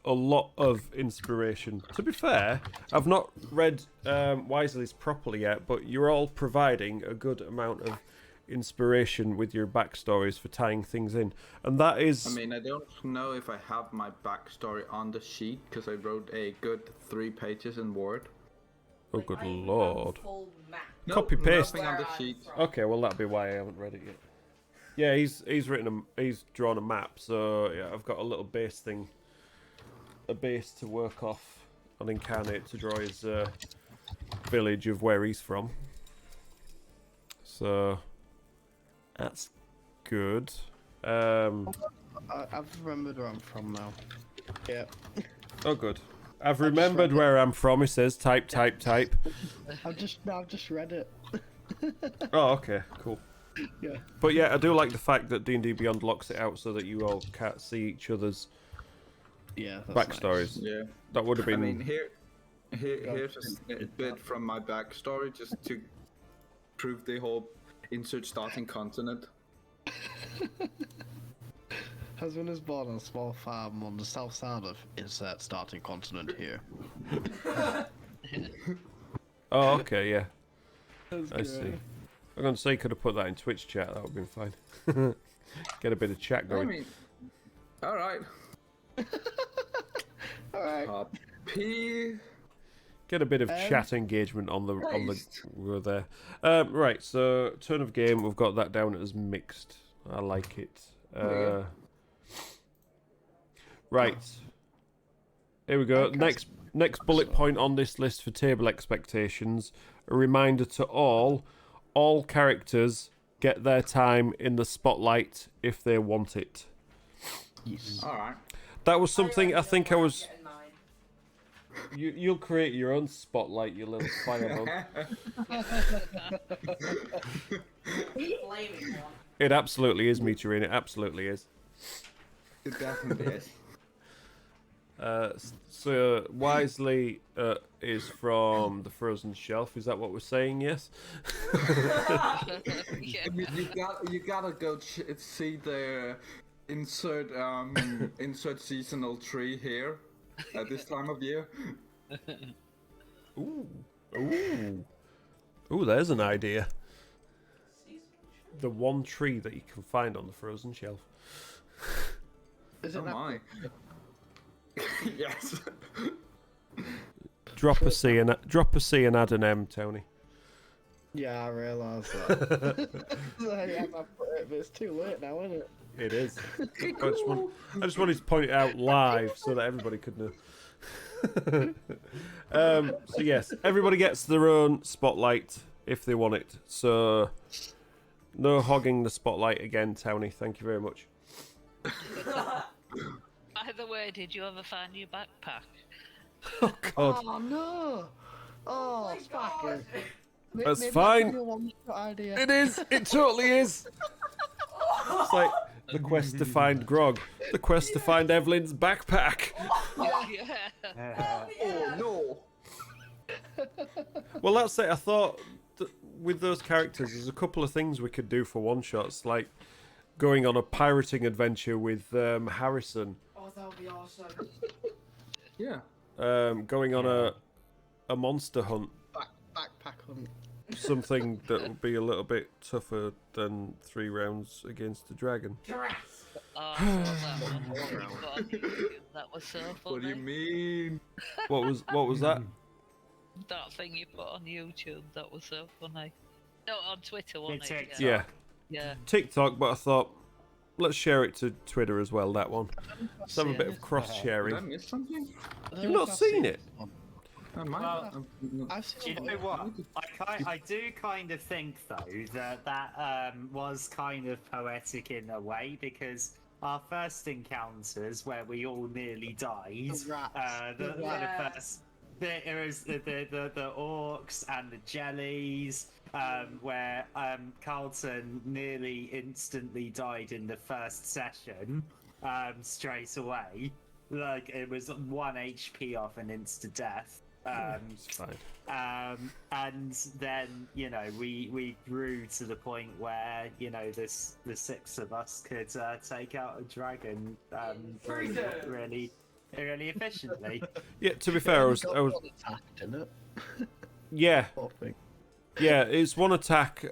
a lot of inspiration. To be fair, I've not read Wisely's properly yet, but you're all providing a good amount of inspiration with your backstories for tying things in, and that is. I mean, I don't know if I have my backstory on the sheet because I wrote a good 3 pages in Word. Oh, Like, good I even have lord. a full map. No, Copy paste. Nothing on the Where I'm sheet. from. Okay, well that'd be why I haven't read it yet. Yeah, he's drawn a map, so yeah, I've got a little base thing, a base to work off on Incarnate to draw his village of where he's from. So that's good. I've remembered where I'm from now. Yeah. Oh, good. I've remembered where I'm from. It says type. I've just read it. Oh, okay, cool. Yeah. But yeah, I do like the fact that D&D Beyond locks it out so that you all can't see each other's Yeah. That's backstories. Yeah. That would have been. I mean, here's a bit from my backstory just to prove the whole insert starting continent. Husband is born on a small farm on the south side of insert starting continent here. Oh, okay, yeah. That's I see. I'm going to say you could have put that in Twitch chat. That would have been fine. Get a bit of chat I going. mean, all right. Alright. Copy. Get a bit of chat engagement on the Christ. we're there. Right, so turn of game. We've got that down as mixed. I like it. There you Right. Here we go. Next bullet point on this list for table expectations. A reminder to all characters get their time in the spotlight if they want it. Yes. All right. That was something I think I was... Getting mine. You'll create your own spotlight, you little firebug. Flaming one. It absolutely is, Meteorine. It absolutely is. It definitely is. So Wisely is from the Frozen Shelf. Is that what we're saying? Yes. Yeah. You gotta go see the insert seasonal tree here at this time of year. Ooh. There's an idea. The one tree that you can find on the Frozen Shelf. Is it Oh my. Yes. Drop a C and add an M, Tony. Yeah, I realise that. But it's too late now, isn't it? It is. I just wanted to point it out live so that everybody could know. So yes, everybody gets their own spotlight if they want it. So no hogging the spotlight again, Tony. Thank you very much. By the way, did you ever find your backpack? Oh God. Oh no! Oh, Sparky. That's Maybe fine. that's a one-shot idea. It is. It totally is. It's like the quest to find Grog, the quest to find Evelyn's backpack. Yeah. Oh no. Well, that's it. I thought that with those characters, there's a couple of things we could do for one-shots, like going on a pirating adventure with Harrison. Oh, that would be awesome. Yeah. Going on a monster hunt. Backpack hunt. Something that would be a little bit tougher than 3 rounds against a dragon. Oh, I saw that one. That you put on YouTube. That was so funny. What do you mean? What was that? That thing you put on YouTube, that was so funny. No, on Twitter, wasn't It's it? Yeah, Yeah. TikTok, but I thought let's share it to Twitter as well. That one. Let's have a bit of cross Did I sharing. miss something? You've not seen it? I might. Well, I've Do seen you know what? I do kind of think though that was kind of poetic in a way, because our first encounters where we all nearly died, The rats. Yeah. it was the orcs and the jellies, where Carlton nearly instantly died in the first session, straight away. Like it was 1 HP off an insta death. It's fine. And then we grew to the point where the 6 of us could take out a dragon really efficiently. Yeah, to be fair, I was attacked, didn't it? yeah, Poor thing. yeah. It's one attack,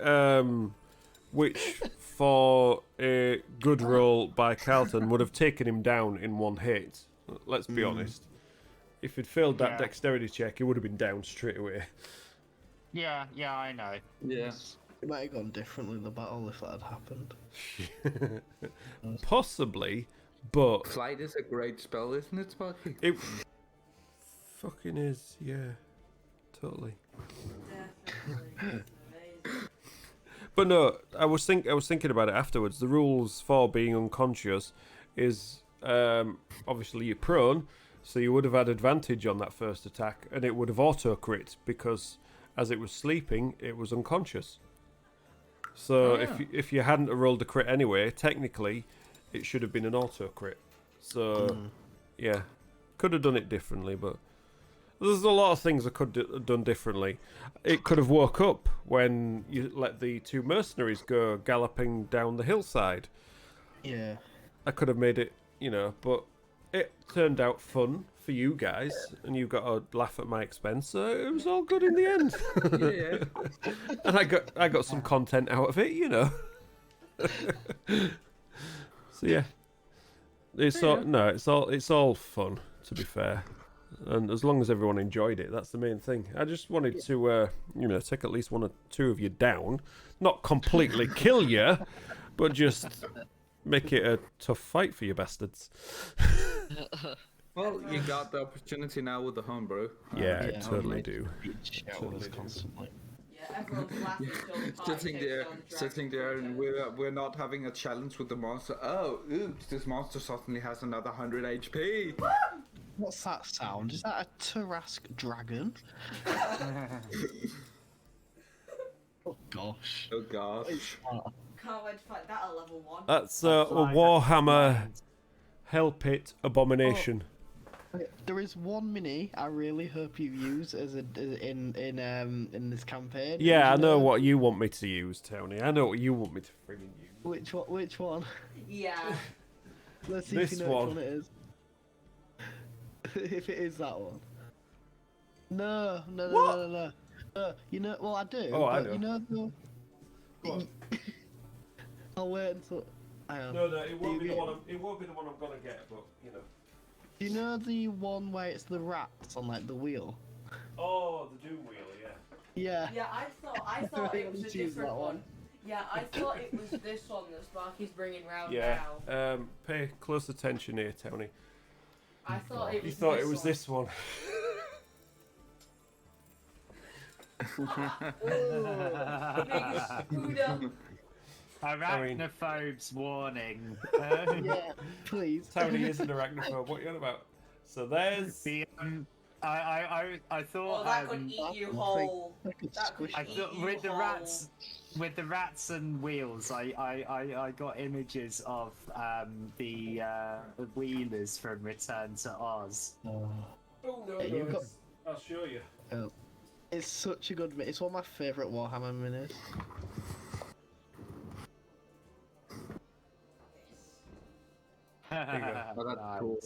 which for a good roll by Carlton would have taken him down in 1 hit. Let's be honest. If he'd failed that Yeah. dexterity check, he would have been down straight away. Yeah, I know. Yeah. It might have gone differently in the battle if that had happened. Possibly, but Flight is a great spell, isn't it, Sparky? it fucking is. Yeah, totally. Definitely. Amazing. But no, I was thinking about it afterwards. The rules for being unconscious is obviously you're prone, so you would have had advantage on that first attack, and it would have auto crit because as it was sleeping, it was unconscious. So if you hadn't rolled a crit anyway, technically, it should have been an auto crit. So yeah, could have done it differently, but there's a lot of things I could have done differently. It could have woke up when you let the 2 mercenaries go galloping down the hillside. Yeah. I could have made it, but it turned out fun for you guys, and you got to laugh at my expense, so it was all good in the end. Yeah. And I got some content out of it, So yeah, it's all fun, to be fair, and as long as everyone enjoyed it, that's the main thing. I just wanted to take at least 1 or 2 of you down, not completely kill you, but just make it a tough fight for you bastards. Well, you got the opportunity now with the homebrew. Yeah, I Yeah, totally mate. do. Shout us constantly. Yeah, everyone's laughing till the party Sitting takes there, on sitting Dragon there, and we're not having a challenge with the monster. Oh, oops! This monster suddenly has another 100 HP. What's that sound? Is that a Tarask dragon? Oh gosh. Oh gosh. Can't wait to fight that at level 1. That's a Warhammer Hell Pit Abomination. There is one mini I really hope you use in this campaign. Yeah, I Do you know what you want me to use, Tony. I know what you want me to friggin' use. Which one? Which one? Yeah. Let's see This if you know one. which one it is. If it is that one. No. No, you know, well I do. Oh, I but you know the. I'll wait until. Hang on. No, it won't be Do the you one. It won't be the one I'm gonna get, but you know. Do you know the one where it's the rats on like the wheel? Oh, the Doom Wheel, yeah. Yeah. Yeah, I thought it was a Choose different that one. one. Yeah, I thought it was this one that Sparky's bringing round Yeah. now. Pay close attention here, Tony. I thought it was You thought this it was one. this one. Buddha. Arachnophobes warning. Yeah. Please. Tony is an arachnophobe. What are you on about? So there's. I thought Oh, that could eat you whole. Like a That could squish. I eat thought you with the whole. rats and wheels, I got images of the wheelers from Return to Oz. Oh no, Yeah, you've got- I'll show you. It's such a good mini. It's one of my favourite Warhammer minis. Oh, that's cool.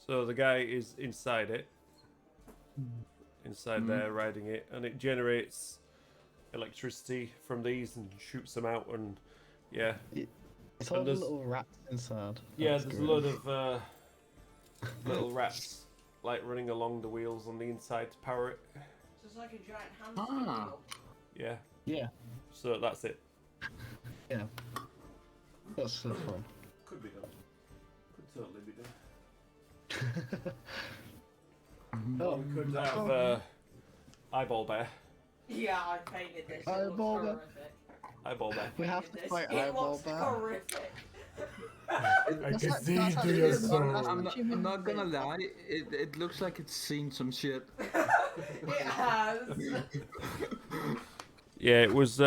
So the guy is inside it, inside there, riding it, and it generates electricity from these and shoots them out, and yeah, It's all And the there's- little rats inside. yeah. That's There's a great. load of little rats like running along the wheels on the inside to power it. So it's like a giant hamster Ah. wheel. Yeah. Yeah. So that's it. Yeah. That's so fun. Could be done. Could totally be done. Oh, We could have eyeball bear. Yeah, I painted this. It Eyeball looks bear. horrific. Eyeball bear. we have to This- fight It eyeball looks bear. horrific. I can see through your soul. I'm not gonna lie, it looks like it's seen some shit. It has. Yeah, it was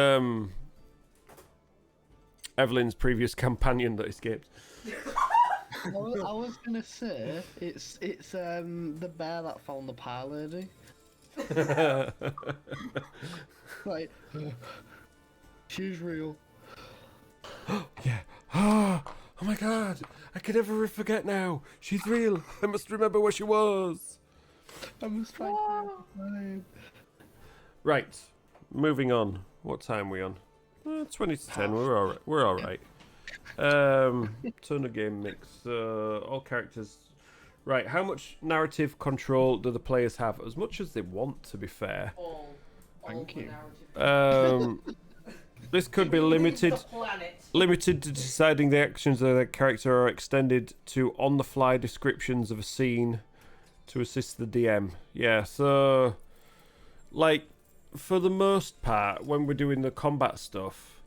Evelyn's previous companion that escaped. I was gonna say it's the bear that found the pie lady. Like she's real. Yeah. Oh my god! I can never forget now. She's real. I must remember where she was. I must find her. Right. Moving on. What time are we on? 20 to 10. We're all right. We're all right. Turn of game mix. All characters. Right. How much narrative control do the players have? As much as they want, to be fair. All Thank the you. narrative. This could be Who leads limited. the planet? Limited to deciding the actions of the character, or extended to on-the-fly descriptions of a scene to assist the DM. Yeah, so like for the most part, when we're doing the combat stuff,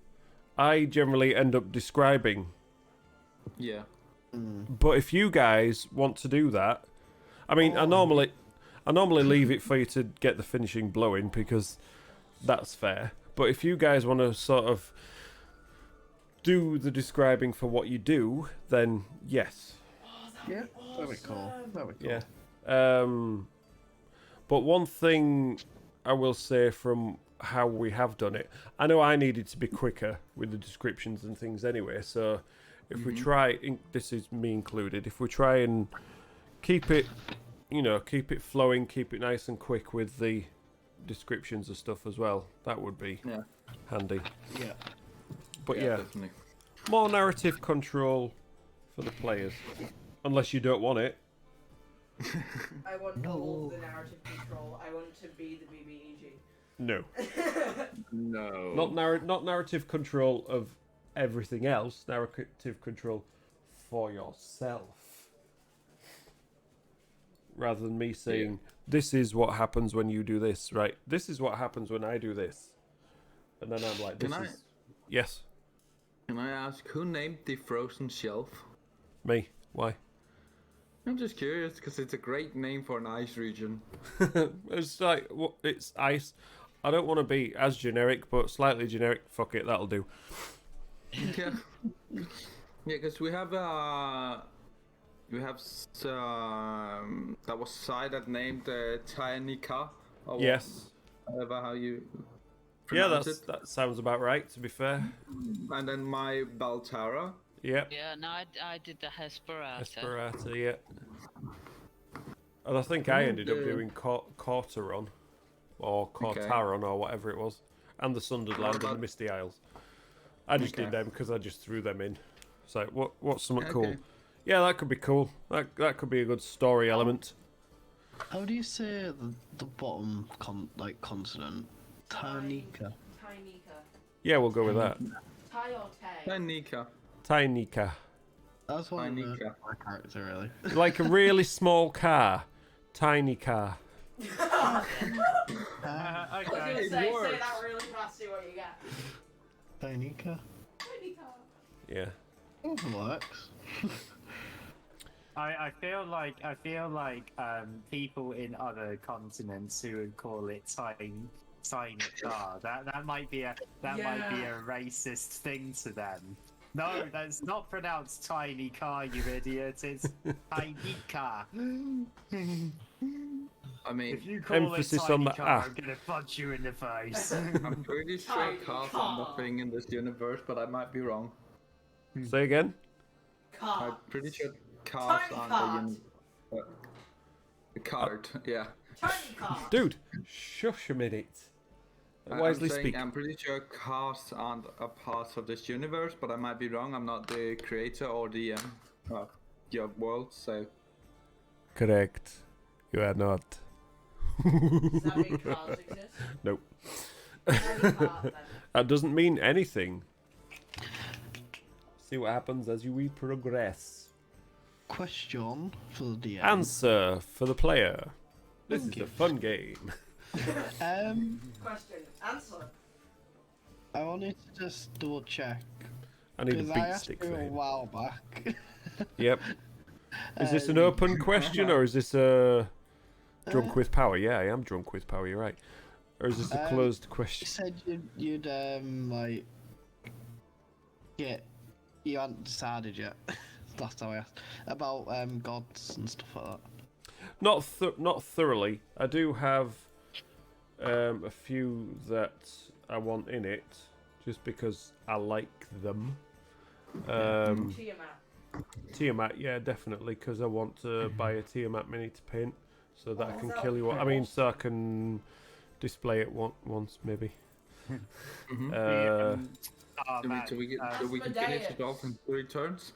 I generally end up describing. Yeah. But if you guys want to do that, I mean, I normally leave it for you to get the finishing blow in because that's fair. But if you guys want to sort of do the describing for what you do, then yes. Yeah, very cool. Very cool. Yeah. But one thing I will say from how we have done it, I know I needed to be quicker with the descriptions and things anyway, so if we try, this is me included, if we try and keep it, keep it flowing, keep it nice and quick with the descriptions of stuff as well, that would be handy. Yeah. But yeah, Definitely. more narrative control for the players, unless you don't want it. I want all of the narrative control. I want to be the BBEG. No. No. Not narrative control of everything else. Narrative control for yourself. Rather than me saying, this is what happens when you do this, right? This is what happens when I do this. And then I'm like, Yes. Can I ask, who named the frozen shelf? Me. Why? I'm just curious, because it's a great name for an ice region. It's like, it's ice. I don't want to be as generic, but slightly generic. Fuck it, that'll do. Yeah. Yeah, because we have that was cited named Tyanika. Yes. Whatever how you Yeah, pronounce it. that sounds about right, to be fair. And then my Baltara. Yep. Yeah, no, I did the Hesperata. Esperata, yeah. And I think I ended up doing Cortaron, or Cortaron, or whatever it was, and the Sundered Land and the Misty Isles. I just did them because I just threw them in. So what's something cool? Yeah, that could be cool. That could be a good story element. How do you say the bottom consonant? Tanika. Tainika. Yeah, we'll go with that. Tai or Tay? Tyanika. Tainika. That's one of Tanika. my character, really. Like a really small car. Tiny car. I was Okay. gonna It say works. that really fast, see what you get. Tanika. Tainika. Yeah. Works. I feel like people in other continents who would call it tiny car. That might be a racist thing to them. No, that's not pronounced tiny car, you idiot. It's tiny car. I mean, If you call Emphasis it tiny on the car, ah. I'm gonna punch you in the face. I'm pretty sure Tiny cars car. are nothing in this universe, but I might be wrong. Say again? I'm Car. pretty sure cars Tiny aren't cart. a cart, yeah. Tiny car. Dude, shush a minute. I'm Wisely saying speak. I'm pretty sure cars aren't a part of this universe, but I might be wrong. I'm not the creator or the your world, so Correct. You are not. Does that mean cars exist? Nope. Tiny car, then. That doesn't mean anything. See what happens as we progress. Question for the DM. Answer for the player. This Thank is you. a fun game. Question. Answer. I wanted to just double check I need a because I beat asked stick you for a him. while back. Yep. Is this an open question or is this a drunk with power? Yeah, I am drunk with power. You're right. Or is this a closed You question? said you'd like you hadn't decided yet. Last time I asked about gods and stuff like that. Not thoroughly. I do have a few that I want in it, just because I like them. Tiamat. Tiamat, yeah, definitely, because I want to buy a Tiamat Mini to paint, so that I Oh, can that kill would you. be I mean, so I can display it once, maybe. do we can finish it off in 3 turns?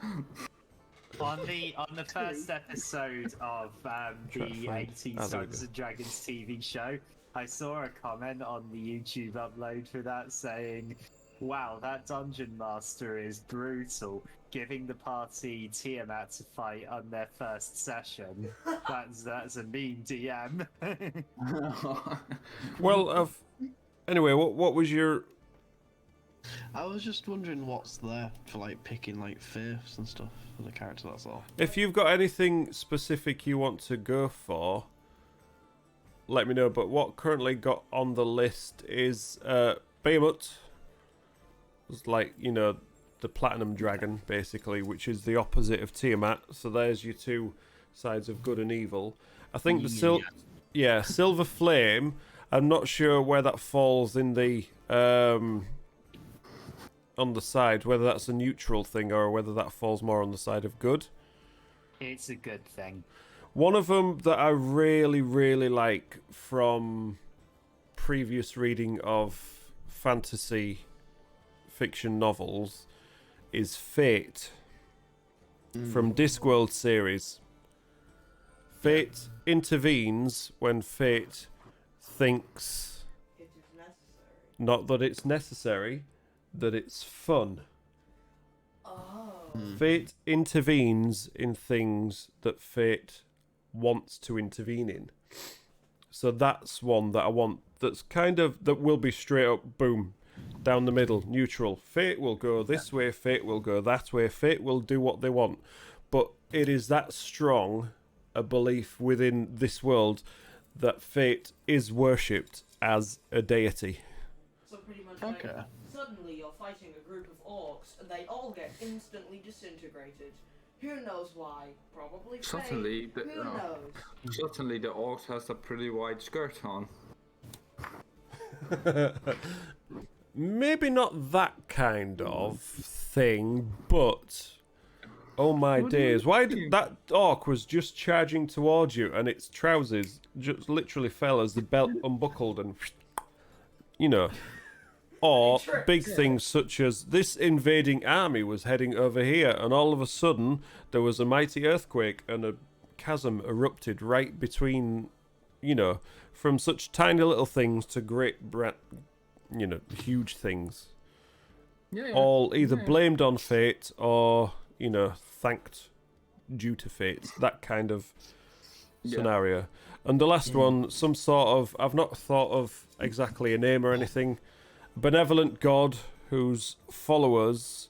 On the first episode of the Try to find- 80s there we Dungeons go. and Dragons TV show, I saw a comment on the YouTube upload for that saying, "Wow, that dungeon master is brutal, giving the party Tiamat to fight on their first session." That's a mean DM. Well, anyway, what was your? I was just wondering what's there for like picking like faiths and stuff for the character. That's all. If you've got anything specific you want to go for, let me know. But what currently got on the list is Behemoth. It's like, you know, the Platinum Dragon, basically, which is the opposite of Tiamat. So there's your two sides of good and evil. I think the Silver Flame, I'm not sure where that falls in the on the side, whether that's a neutral thing or whether that falls more on the side of good. It's a good thing. One of them that I really, really like from previous reading of fantasy fiction novels is Fate from Discworld series. Fate intervenes when Fate thinks It is necessary. not that it's necessary, that it's fun. Oh. Fate intervenes in things that fate wants to intervene in. So that's one that I want. That's kind of that will be straight up boom, down the middle, neutral. Fate will go this way. Fate will go that way. Fate will do what they want. But it is that strong a belief within this world that fate is worshipped as a deity. So pretty much Okay. like, suddenly you're fighting a group of orcs and they all get instantly disintegrated. Who knows why? Probably fate. Certainly, Who knows? certainly the orc has a pretty wide skirt on. Maybe not that kind of thing, but oh my What do you days! Why mean? did that orc was just charging towards you, and its trousers just literally fell as the belt unbuckled, and you know, or big things such as this invading army was heading over here, and all of a sudden there was a mighty earthquake and a chasm erupted right between, you know, from such tiny little things to great, you know, huge things. Yeah. All either blamed on fate or, you know, thanked due to fate. That kind of scenario. And the last one, some sort of, I've not thought of exactly a name or anything, benevolent god whose followers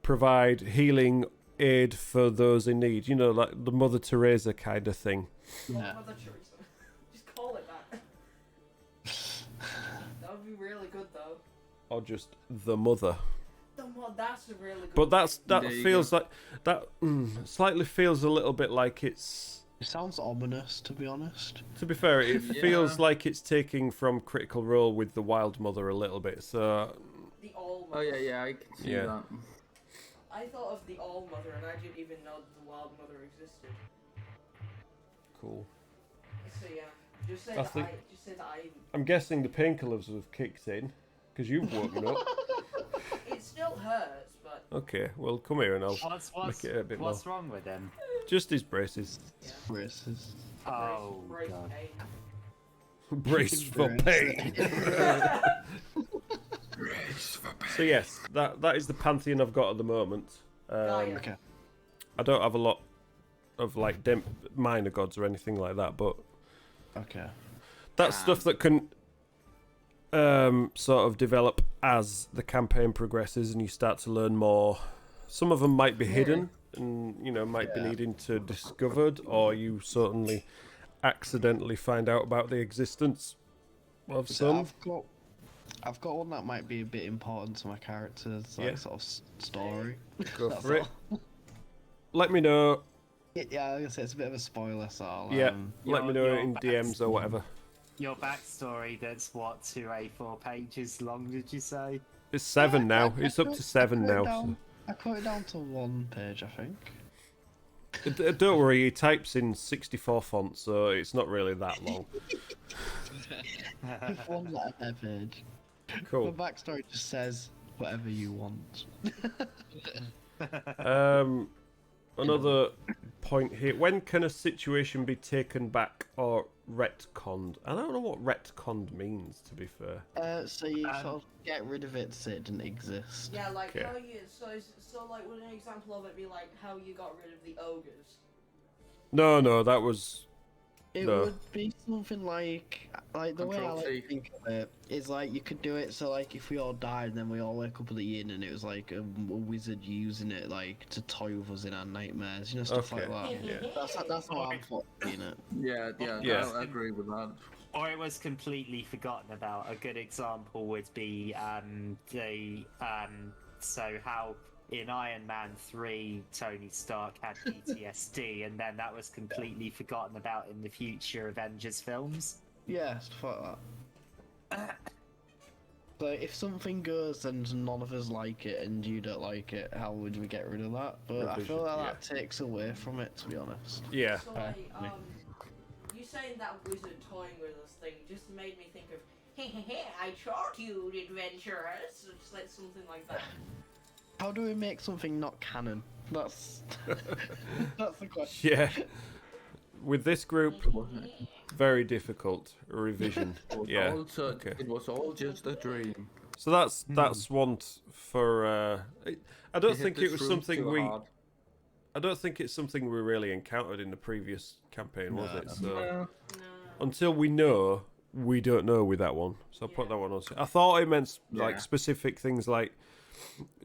provide healing aid for those in need. You know, like the Mother Teresa kind of thing. Yeah. Mother Teresa. Just call it that. That would be really good though. Or just the mother. That's a really good. But that There you feels go. like that slightly feels a little bit like it's. It sounds ominous, to be honest. To be fair, it Yeah. feels like it's taking from Critical Role with the Wild Mother a little bit. So The All Oh Mother. yeah, I can see Yeah. that. I thought of the All Mother and I didn't even know that the Wild Mother existed. cool. So yeah, just say I that think- just say that I. I'm guessing the painkillers have kicked in because you've woken up. It still hurts, but Okay, well come here and I'll What's make it a bit more. what's wrong with him? Just his braces. Braces. Oh brace god. pain. Brace for pain. So yes, that is the pantheon I've got at the moment. yeah. Okay. I don't have a lot of like minor gods or anything like that, but Okay. that's stuff that can sort of develop as the campaign progresses and you start to learn more. Some of them might be hidden and, you know, might be Yeah. needing to discovered, or you certainly accidentally find out about the existence of So some. I've got one that might be a bit important to my character's like Yeah. sort of story. Go That's for it. all. Let me know. Yeah, I was gonna say it's a bit of a spoiler, so I'll, Yeah, let me know your in DMs or whatever. Your backstory that's what, 2 A4 pages long, did you say? It's 7 now. I It's up cut- to 7 I cut it now. down- I cut it down to 1 page, I think. Don't worry, he types in 64 font, so it's not really that long. 1 letter per page. Cool. The backstory just says whatever you want. Another point here. When can a situation be taken back or retconned? I don't know what retconned means, to be fair. So you sort of get rid of it so it didn't exist. Yeah, like Okay. how you so like would an example of it be like how you got rid of the ogres? No, that was... It No. would be something like the way I Control like C. to think of it is like you could do it so like if we all died and then we all wake up at the inn and it was like a wizard using it like to toy with us in our nightmares, you know, stuff Okay. like that. Yeah. That's how I'm seeing it. Yeah, Yeah. I agree with that. Or it was completely forgotten about. A good example would be so how in Iron Man 3 Tony Stark had PTSD and then that was completely forgotten about in the future Avengers films. Yeah, stuff like that. So if something goes and none of us like it and you don't like it, how would we get rid of that? But I feel like that takes away from it, to be honest. Yeah. So like you saying that wizard toying with us thing just made me think of hey, I taught you adventurers, or just like something like that. How do we make something not canon? That's that's the question. Yeah. With this group, very difficult revision. It was Yeah. all Okay. It was all just a dream. So that's one for. I don't think it was something we. Hard. I don't think it's something we really encountered in the previous campaign, was it? So No. until we know, we don't know with that one. So I'll put that one on. I thought it meant like specific things, like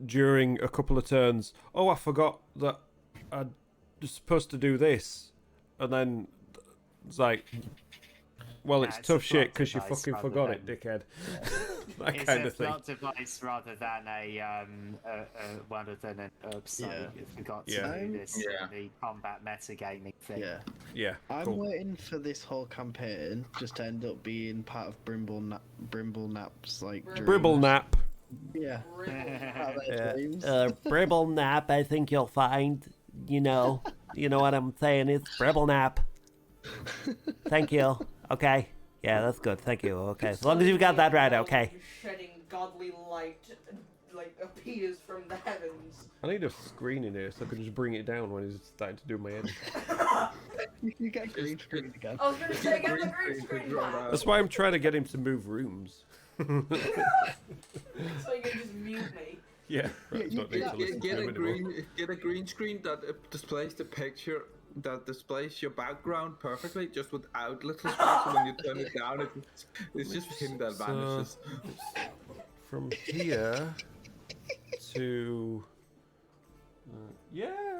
during a couple of turns. Oh, I forgot that I was supposed to do this, and then it's like, well, it's tough shit because you fucking forgot it, dickhead. That it's kind a of thing. plot device rather than rather than an upside. If we got to do this in the combat metagaming thing. Yeah. I'm Cool. waiting for this whole campaign just to end up being part of Brimble Nap's like Bribble nap. Yeah. Part of their dreams. Bribble nap, I think you'll find. You know what I'm saying is Bribble nap. Thank you. Okay. Yeah, that's good. Thank you. Okay. As long as you've got that right, okay. Shedding godly light, like, appears from the heavens. I need a screen in here so I can just bring it down when he's starting to do my edit. You get green screen again. I was gonna say, get the green screen back. That's why I'm trying to get him to move rooms. So you can just mute me. Yeah. Right, don't need to listen to him anymore. Get a green screen that displays the picture, that displays your background perfectly, just without little space. So when you turn it down, it's just him that vanishes. From here to...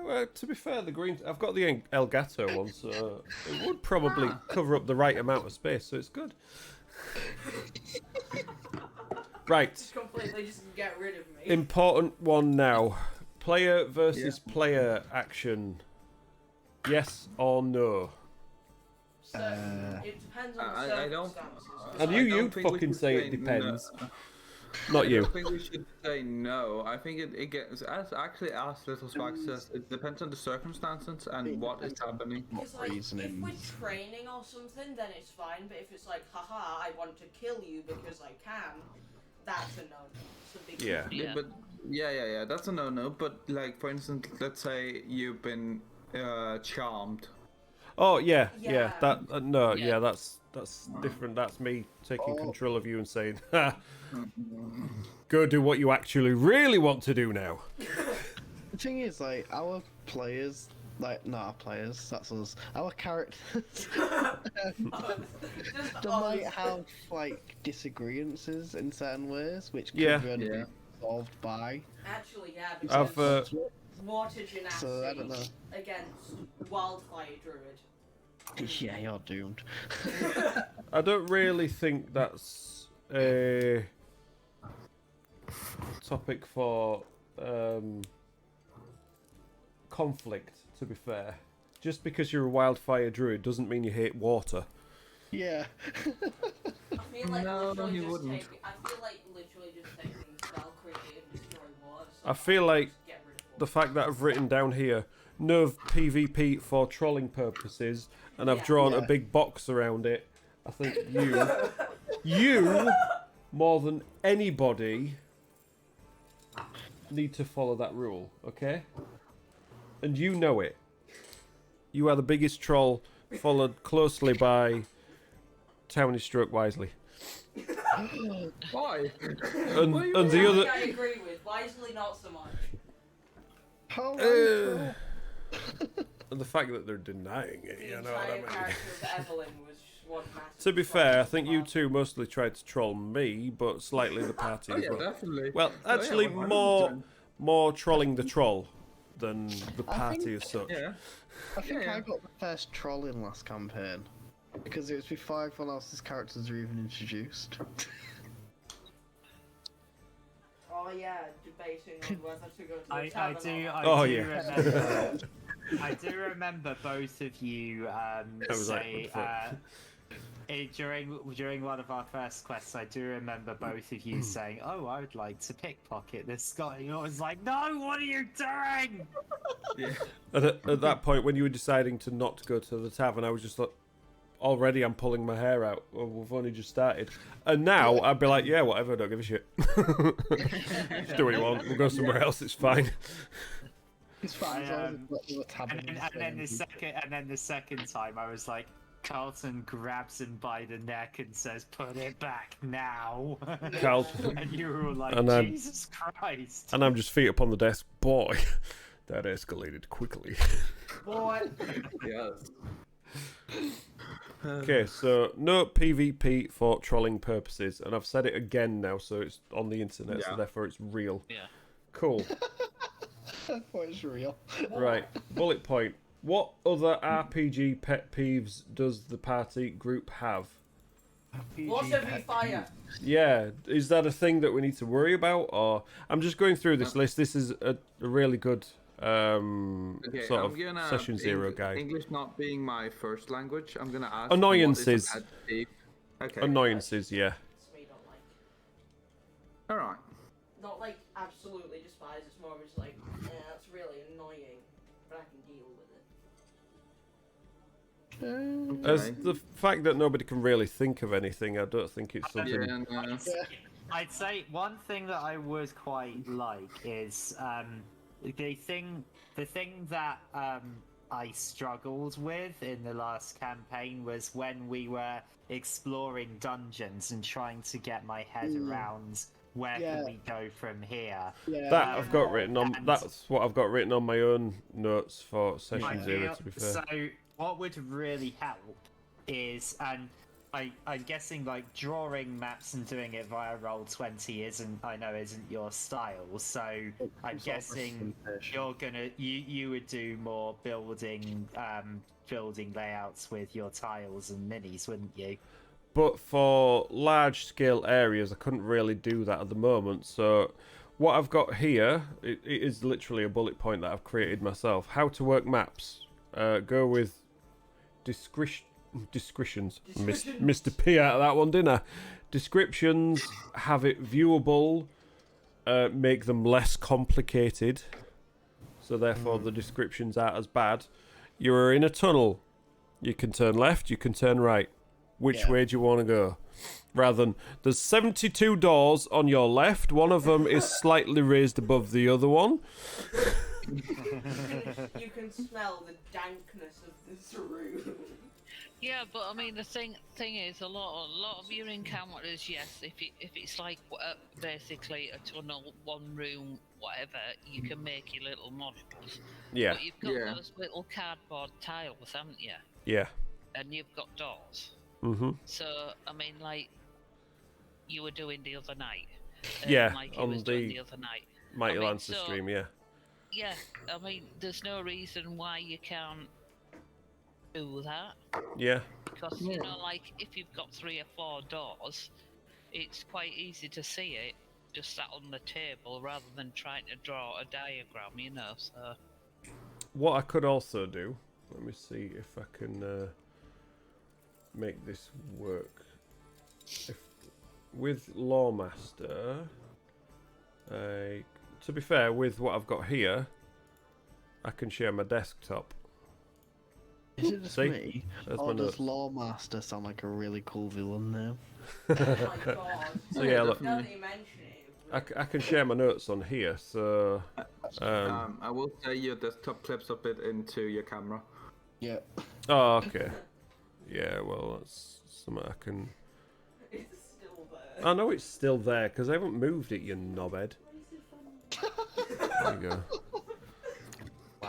well, to be fair, the green... I've got the Elgato one, so it would probably cover up the right amount of space, so it's good. Right. Just completely just get rid of me. Important one now. Player versus player action. Yes or no? So, it depends on the I don't- circumstances. I knew don't you'd think we fucking should say it depends. Not I you. don't think we should say no. I think it gets, as Little Spark says, it depends on the circumstances and what is happening. Because, like, if reasoning. we're training or something, then it's fine. But if it's like, haha, I want to kill you because I can, that's a no. It's a big Yeah. Yeah. But yeah, that's a no. But like, for instance, let's say you've been charmed. Oh yeah. Yeah. That no. Yeah. Yeah. That's different. That's me taking control of you and saying, "Ha, go do what you actually really want to do now." The thing is, like, our players, like, not our players, that's us, our characters, they might have, like, disagreements in certain ways, which could really be solved by. Actually, yeah, I've because water genasi So, I don't know. against wildfire druid. Yeah, you're doomed. I don't really think that's a topic for conflict, to be fair. Just because you're a wildfire druid doesn't mean you hate water. Yeah. I feel like No, literally he just wouldn't. I feel like literally just taking Valkyrie and destroy water. So I feel like just get rid of the fact that I've written down here, no PvP for trolling purposes, and I've drawn a big box around it, I think you, more than anybody, need to follow that rule, okay? And you know it. You are the biggest troll, followed closely by Towny Stroke Wisely. Why? And the other... I agree with. Wisely, not so much. How And the fact that they're denying it, The you know what I entire mean? character of Evelyn was just one massive To be troll. fair, I think you two mostly tried to troll me, but slightly the party Oh as yeah, well. definitely. Well, Oh, yeah, actually, 100%. more trolling the troll than the party think- as such. Yeah. I think Yeah. I got the first troll in last campaign. Because it was before everyone else's characters were even introduced. Oh yeah, debating on whether to go to the I tavern do. or not. I Oh, do yeah. remember. I do remember both of you was like, say what during one of our first quests. I do remember both of you saying, "Oh, I would like to pickpocket this guy." And I was like, "No, what are you doing?" Yeah. At that point, when you were deciding to not go to the tavern, I was just like, already I'm pulling my hair out. Well, we've only just started. And now I'd be like, yeah, whatever, don't give a shit. Just do what you want. We'll go somewhere else, it's fine. It's fine, as long as it's not the tavern. And then the second time, I was like, Carlton grabs him by the neck and says, "Put it back now." Carlton, And you were like, And I'm- "Jesus Christ!" and I'm just feet up on the desk. Boy, that escalated quickly. Boy. Yes. Okay, so no PvP for trolling purposes, and I've said it again now, so it's on the internet, so Yeah. therefore it's real. Yeah. Cool. What is real? Right, bullet point. What other RPG pet peeves does the party group have? What's every fire? Yeah, is that a thing that we need to worry about, or I'm just going through this list. This is a really good Okay, sort I'm of gonna session zero guide. English not being my first language, I'm gonna ask Annoyances. What is a pet peeve? Okay. Annoyances, yeah. It's me don't like. All right. Not like absolutely despise. It's more just like, yeah, that's really annoying, but I can deal with it. As the fact that nobody can really think of anything, I don't think it's something. Yeah, no. I'd say one thing that I would quite like is the thing that I struggled with in the last campaign was when we were exploring dungeons and trying to get my head around where can we go from here. Yeah. That I've got written on. And- That's what I've got written on my own notes for session I zero. feel- To be fair. So what would really help is, and I'm guessing like drawing maps and doing it via Roll20 isn't your style. So I'm guessing you would do more building layouts with your tiles and minis, wouldn't you? But for large scale areas, I couldn't really do that at the moment. So what I've got here, it is literally a bullet point that I've created myself. How to work maps. Go with descriptions. Mr. P out of that one, didn't I? Descriptions, have it viewable, make them less complicated. So therefore the descriptions aren't as bad. You're in a tunnel. You can turn left, you can turn right. Which way do you want to go? Rather than, there's 72 doors on your left. One of them is slightly raised above the other one. You can smell the dankness of this room. Yeah, but I mean the thing is a lot of your encounters, yes, if it's like basically a tunnel, one room, whatever, you can make your little modules. Yeah. But you've got those little cardboard tiles, haven't you? Yeah. And you've got doors. Mm-hmm. So I mean, like you were doing the other night. Yeah, Mikey on was doing the other night. Mighty I mean, Lancer stream, yeah. Yeah, I mean, there's no reason why you can't do that. Yeah. Because, you know, like, if you've got 3 or 4 doors, it's quite easy to see it just sat on the table rather than trying to draw a diagram, you know, so... What I could also do, let me see if I can make this work. With Lawmaster, to be fair, with what I've got here, I can share my desktop. Is it just See? me? There's my Or does notes. Lawmaster sound like a really cool villain name? Oh my god. So yeah, look, Now that you mention it. I can share my notes on here. So I will say your desktop clips a bit into your camera. Yeah. oh, okay. Yeah, well, that's something I can. It's still there. I know it's still there because I haven't moved it, you knobhead. There you go.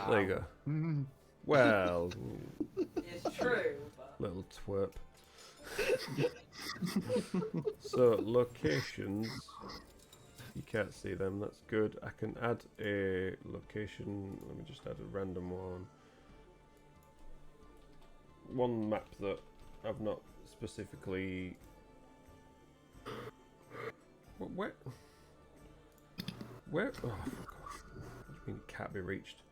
There you go. Well, It's true, but... little twerp. So locations, you can't see them. That's good. I can add a location. Let me just add a random one. One map that I've not specifically. Where? Where? Oh, fuck off. What do you mean it can't be reached?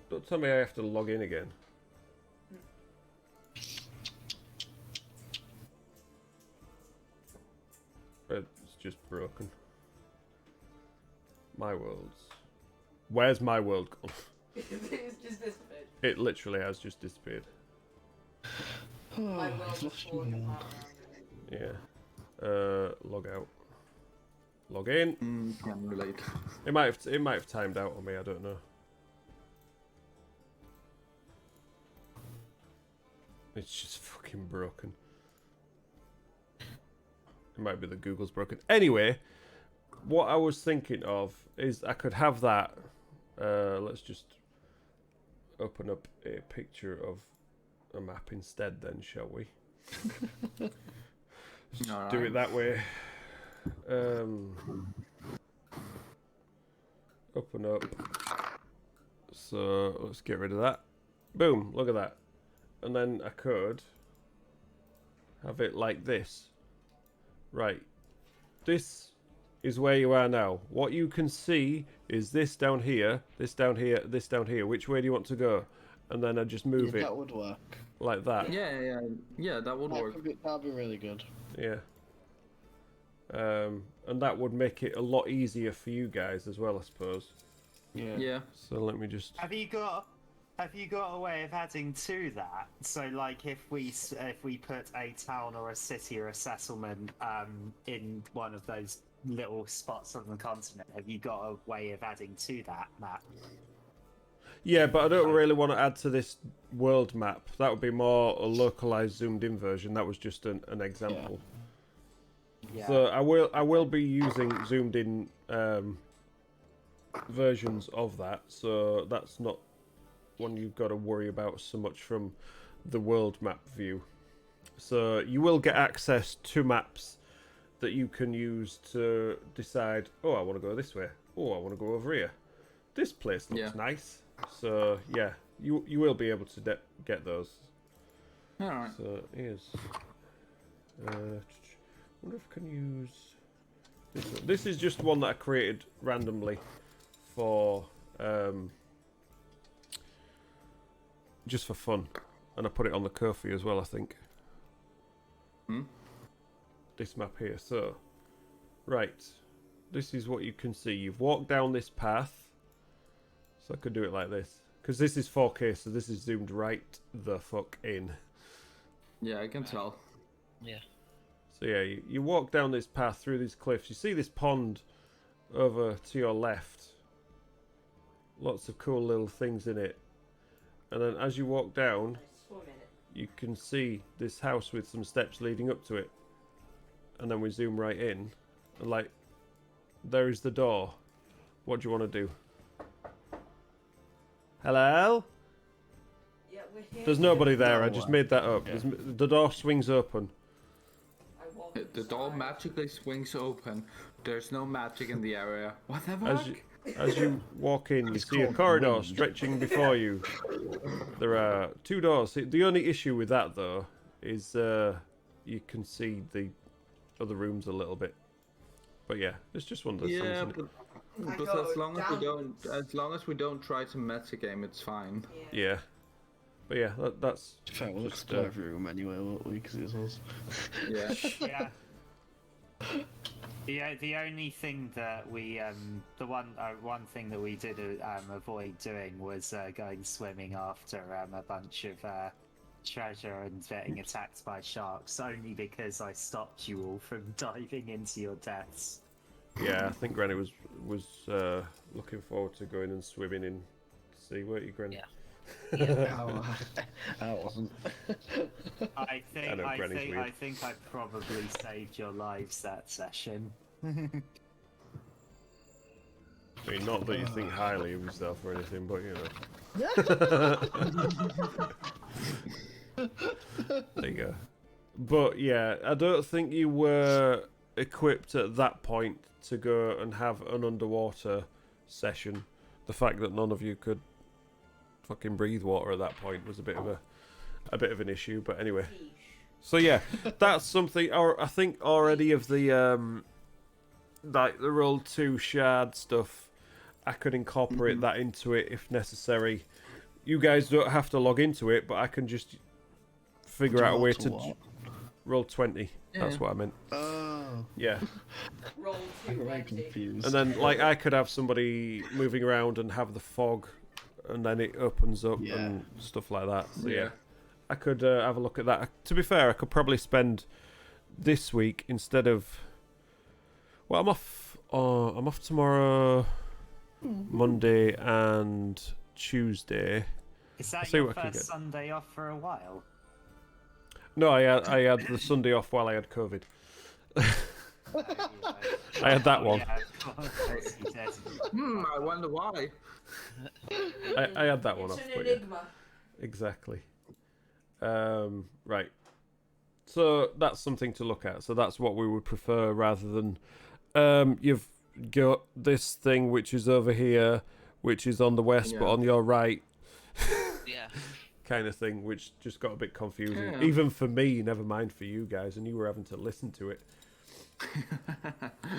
Don't tell me I have to log in again. It's just broken. My worlds. Where's my world gone? It's just disappeared. It literally has just disappeared. My Oh, world I've was lost you falling now. apart around it. Yeah. Log out. Log in. Can relate. It might have timed out on me. I don't know. It's just fucking broken. It might be that Google's broken. Anyway, what I was thinking of is I could have that. Let's just open up a picture of a map instead then, shall we? Do it that way. Open up. So let's get rid of that. Boom, look at that. And then I could have it like this. Right. This is where you are now. What you can see is this down here, this down here, this down here. Which way do you want to go? And then I just move it That would work. like that. Yeah, that would work. That'd be really good. Yeah. And that would make it a lot easier for you guys as well, I suppose. Yeah. So let me just... Have you got a way of adding to that? So, like, if we put a town or a city or a settlement in one of those little spots on the continent, have you got a way of adding to that map? Yeah, but I don't really want to add to this world map. That would be more a localized, zoomed-in version. That was just an example. Yeah. So I will be using zoomed-in versions of that. So that's not one you've got to worry about so much from the world map view. So you will get access to maps that you can use to decide, oh, I want to go this way. Oh, I want to go over here. This place looks nice. So, yeah, you will be able to get those. Alright. So, here's... I wonder if I can use... this one. This is just one that I created randomly for... just for fun. And I put it on the Ko-fi as well, I think. This map here. So, right. This is what you can see. You've walked down this path. So I could do it like this. Because this is 4K, so this is zoomed right the fuck in. Yeah, I can tell. Yeah. So yeah, you walk down this path through these cliffs. You see this pond over to your left. Lots of cool little things in it. And then as you walk down, you can see this house with some steps leading up to it. And then we zoom right in. And like, there is the door. What do you want to do? Hello? Yeah, we're here. There's nobody there. I just made that up. The door swings open. The door magically swings open. There's no magic in the area. What the fuck? As you walk in, you see a corridor stretching before you. There are 2 doors. The only issue with that, though, is you can see the other rooms a little bit. But yeah, it's just one of those things. But as long as we don't try to metagame, it's fine. Yeah. But yeah, that's. Fair, we'll explore every room anyway, won't we? Because it's us. Yeah. Yeah. The only thing that we one thing that we did avoid doing was going swimming after a bunch of treasure and getting attacked by sharks. Only because I stopped you all from diving into your deaths. Yeah, I think Granny was looking forward to going and swimming in the sea, weren't you, Granny? Yeah. I wasn't. I think I probably saved your lives that session. I mean, not that you think highly of yourself or anything, but you know. There you go. But yeah, I don't think you were equipped at that point to go and have an underwater session. The fact that none of you could fucking breathe water at that point was a bit of an issue. But anyway, so yeah, that's something. Or I think already of the like the roll 2 shard stuff, I could incorporate that into it if necessary. You guys don't have to log into it, but I can just figure out a way to roll 20. Yeah. That's what I meant. Oh. Yeah. Roll I'm 2 very confused. And then, like, I could have somebody moving around and have the fog, and then it opens up and stuff like that. So yeah, I could have a look at that. To be fair, I could probably spend this week instead of. Well, I'm off. I'm off tomorrow, Monday, and Tuesday. Is that your first Sunday off for a while? No, I had the Sunday off while I had COVID. I had that one. Yeah, of course you did. I wonder why. I had that one It's off. an But yeah, enigma. exactly. Right. So that's something to look at. So that's what we would prefer rather than you've got this thing which is over here, which is on the west but on your right. Yeah. Kind of thing, which just got a bit confusing. Yeah. Even for me, never mind for you guys, and you were having to listen to it.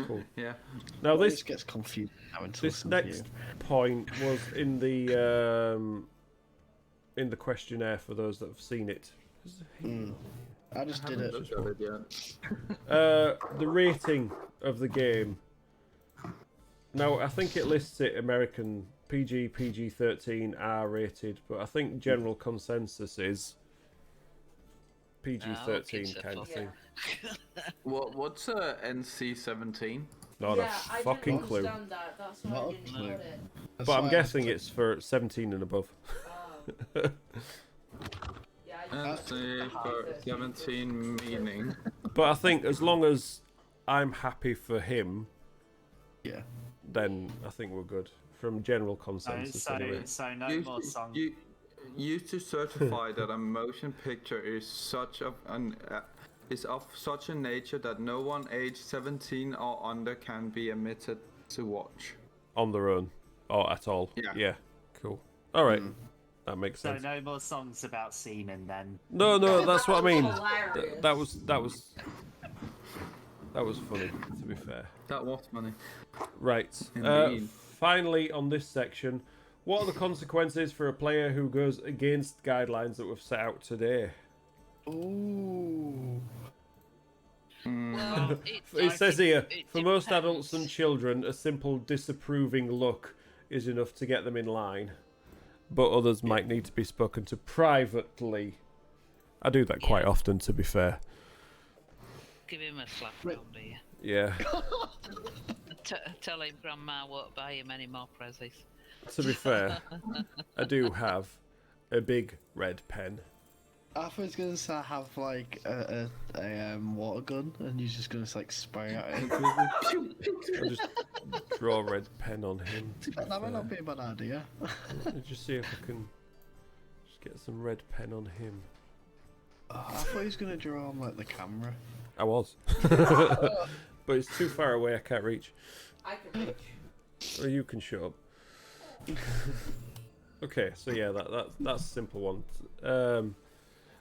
Cool. Yeah. Now This gets confused having to this listen to next you. point was in the questionnaire for those that have seen it. I just did it. Looked at it yet. The rating of the game. Now, I think it lists it American PG, PG-13, R rated, but I think general consensus is PG-13 kind of thing. What's NC-17? Not Yeah, a I fucking didn't clue. understand that. That's why Not I a didn't clue. put it. That's But I'm why I guessing just- it's for 17 and above. Yeah, I NC-17 meaning. But I think as long as I'm happy for him, Yeah. then I think we're good. From general consensus, anyway. So no more songs. You to certify that a motion picture is is of such a nature that no one aged 17 or under can be admitted to watch. On their own, or at all. Yeah. Cool. All right, that makes So sense. no more songs about semen then. No, that's what I mean. Hilarious. That was funny. To be fair. That was funny. Right. Indeed. Finally, on this section, what are the consequences for a player who goes against guidelines that we've set out today? Ooh. Well, It says here, it for most adults and depends. children, a simple disapproving look is enough to get them in line. But others might need to be spoken to privately. I do that quite often, to be fair. Give him a slap round here. Yeah. Tell him Grandma won't buy him any more prezzies. To be fair, I do have a big red pen. I thought he was gonna say have like a water gun, and you're just gonna like spray at it. I'll just draw a red pen on him. That might not be a bad idea. Let me just see if I can just get some red pen on him. I thought he was gonna draw on like the camera. I was. But it's too far away, I can't reach. I can reach. Or you can shut up. Okay, so yeah, that's a simple one.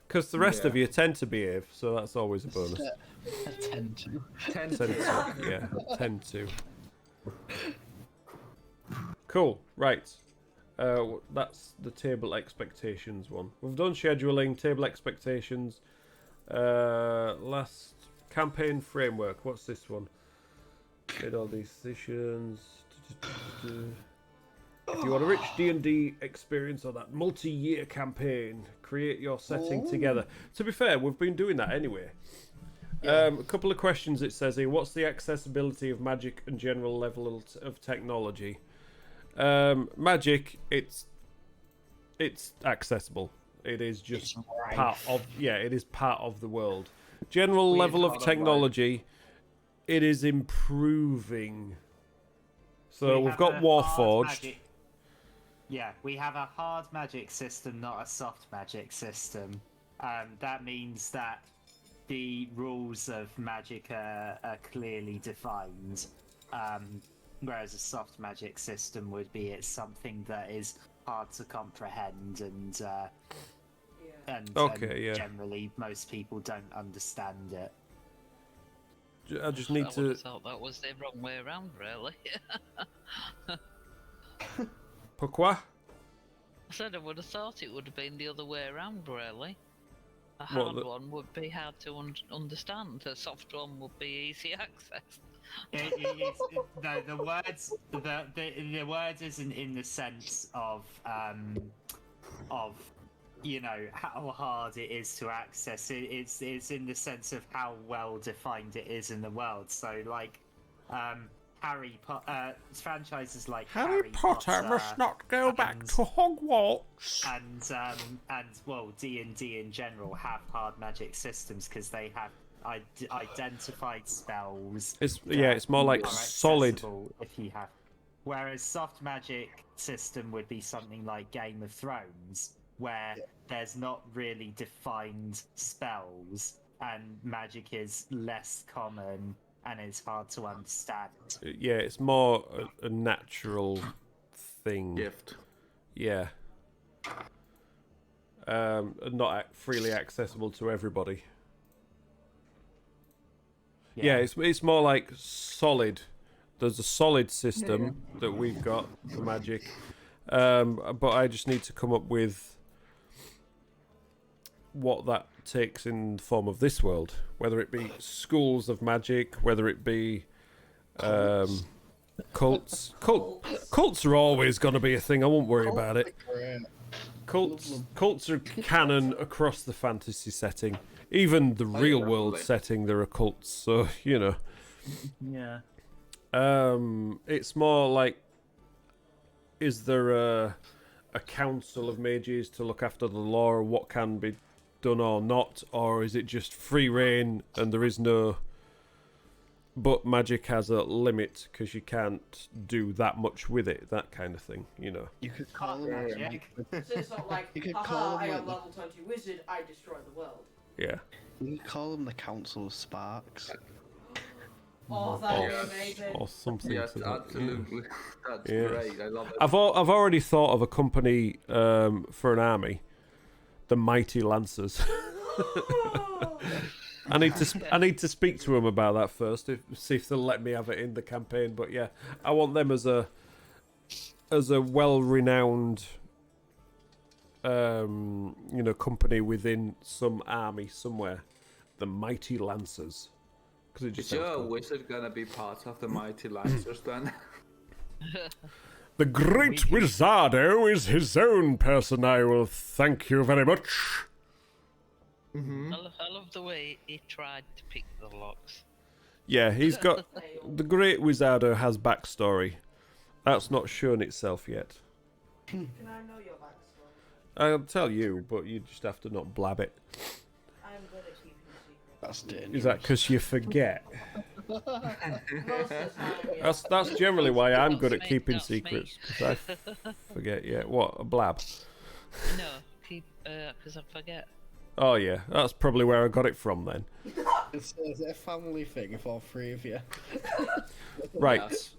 Because the rest of you tend to behave, so that's always a bonus. I tend to. Tend to, yeah, tend to. Cool, right. That's the table expectations one. We've done scheduling, table expectations. Last campaign framework. What's this one? Made all these decisions. If you want a rich D&D experience or that multi-year campaign, create your setting together. To be fair, we've been doing that anyway. A couple of questions it says here. What's the accessibility of magic and general level of technology? Magic, it's accessible. It is just part of it is part of the world. General level of technology, it is improving. So we've got Warforged. Yeah, we have a hard magic system, not a soft magic system. That means that the rules of magic are clearly defined. Whereas a soft magic system would be it's something that is hard to comprehend and generally most people don't understand it. I just need I would to. have thought that was the wrong way around, really. Pourquoi? I said I would have thought it would have been the other way around, really. A hard one would be hard to understand. A soft one would be easy access. The words isn't in the sense of you know how hard it is to access. It's in the sense of how well defined it is in the world. So like Harry Potter franchises like Harry Potter must not go back and- to Hogwarts. and well, D&D in general have hard magic systems because they have identified spells. It's more like are solid. accessible if you have. Whereas soft magic system would be something like Game of Thrones, where there's not really defined spells and magic is less common and it's hard to understand. Yeah, it's more a natural thing. Gift. Yeah. Not freely accessible to everybody. Yeah, it's more like solid. There's a solid system that we've got for magic, but I just need to come up with what that takes in the form of this world. Whether it be schools of magic, whether it be cults. Cults are always going to be a thing. I won't worry about it. Cults are canon across the fantasy setting. Even the real world setting, there are cults. So, you know. Yeah. It's more like, is there a council of mages to look after the law, or what can be done or not, or is it just free reign and there is no... But magic has a limit because you can't do that much with it, that kind of thing, you know. You could call them magic. So it's not like, You could haha, call I them am like- level 20 wizard, I destroy the world. Yeah. You could call them the Council of Sparks. Oh, that would Or- be amazing. Or something. Yes, to that, yeah. absolutely. That's Yeah. great. I love it. I've already thought of a company for an army, the Mighty Lancers. I need to speak to them about that first, see if they'll let me have it in the campaign. But yeah, I want them as a well-renowned company within some army somewhere, the Mighty Lancers. Because it just Is sounds your cool. wizard gonna be part of the Mighty Lancers then? The Great Wizardo is his own person, I will thank you very much. I love the way he tried to pick the locks. Yeah, he's got... The Great Wizardo has backstory. That's not shown itself yet. Can I know your backstory? I'll tell you, but you just have to not blab it. I'm good at keeping secrets. That's dangerous. Is that because you forget? Most of the time, yeah. That's generally why I'm good at That's me, keeping that's me. secrets. Because I forget, yeah. What, a blab? No, keep because I forget. Oh, yeah. That's probably where I got it from then. Is it a family thing for all three of you? Right. Yes.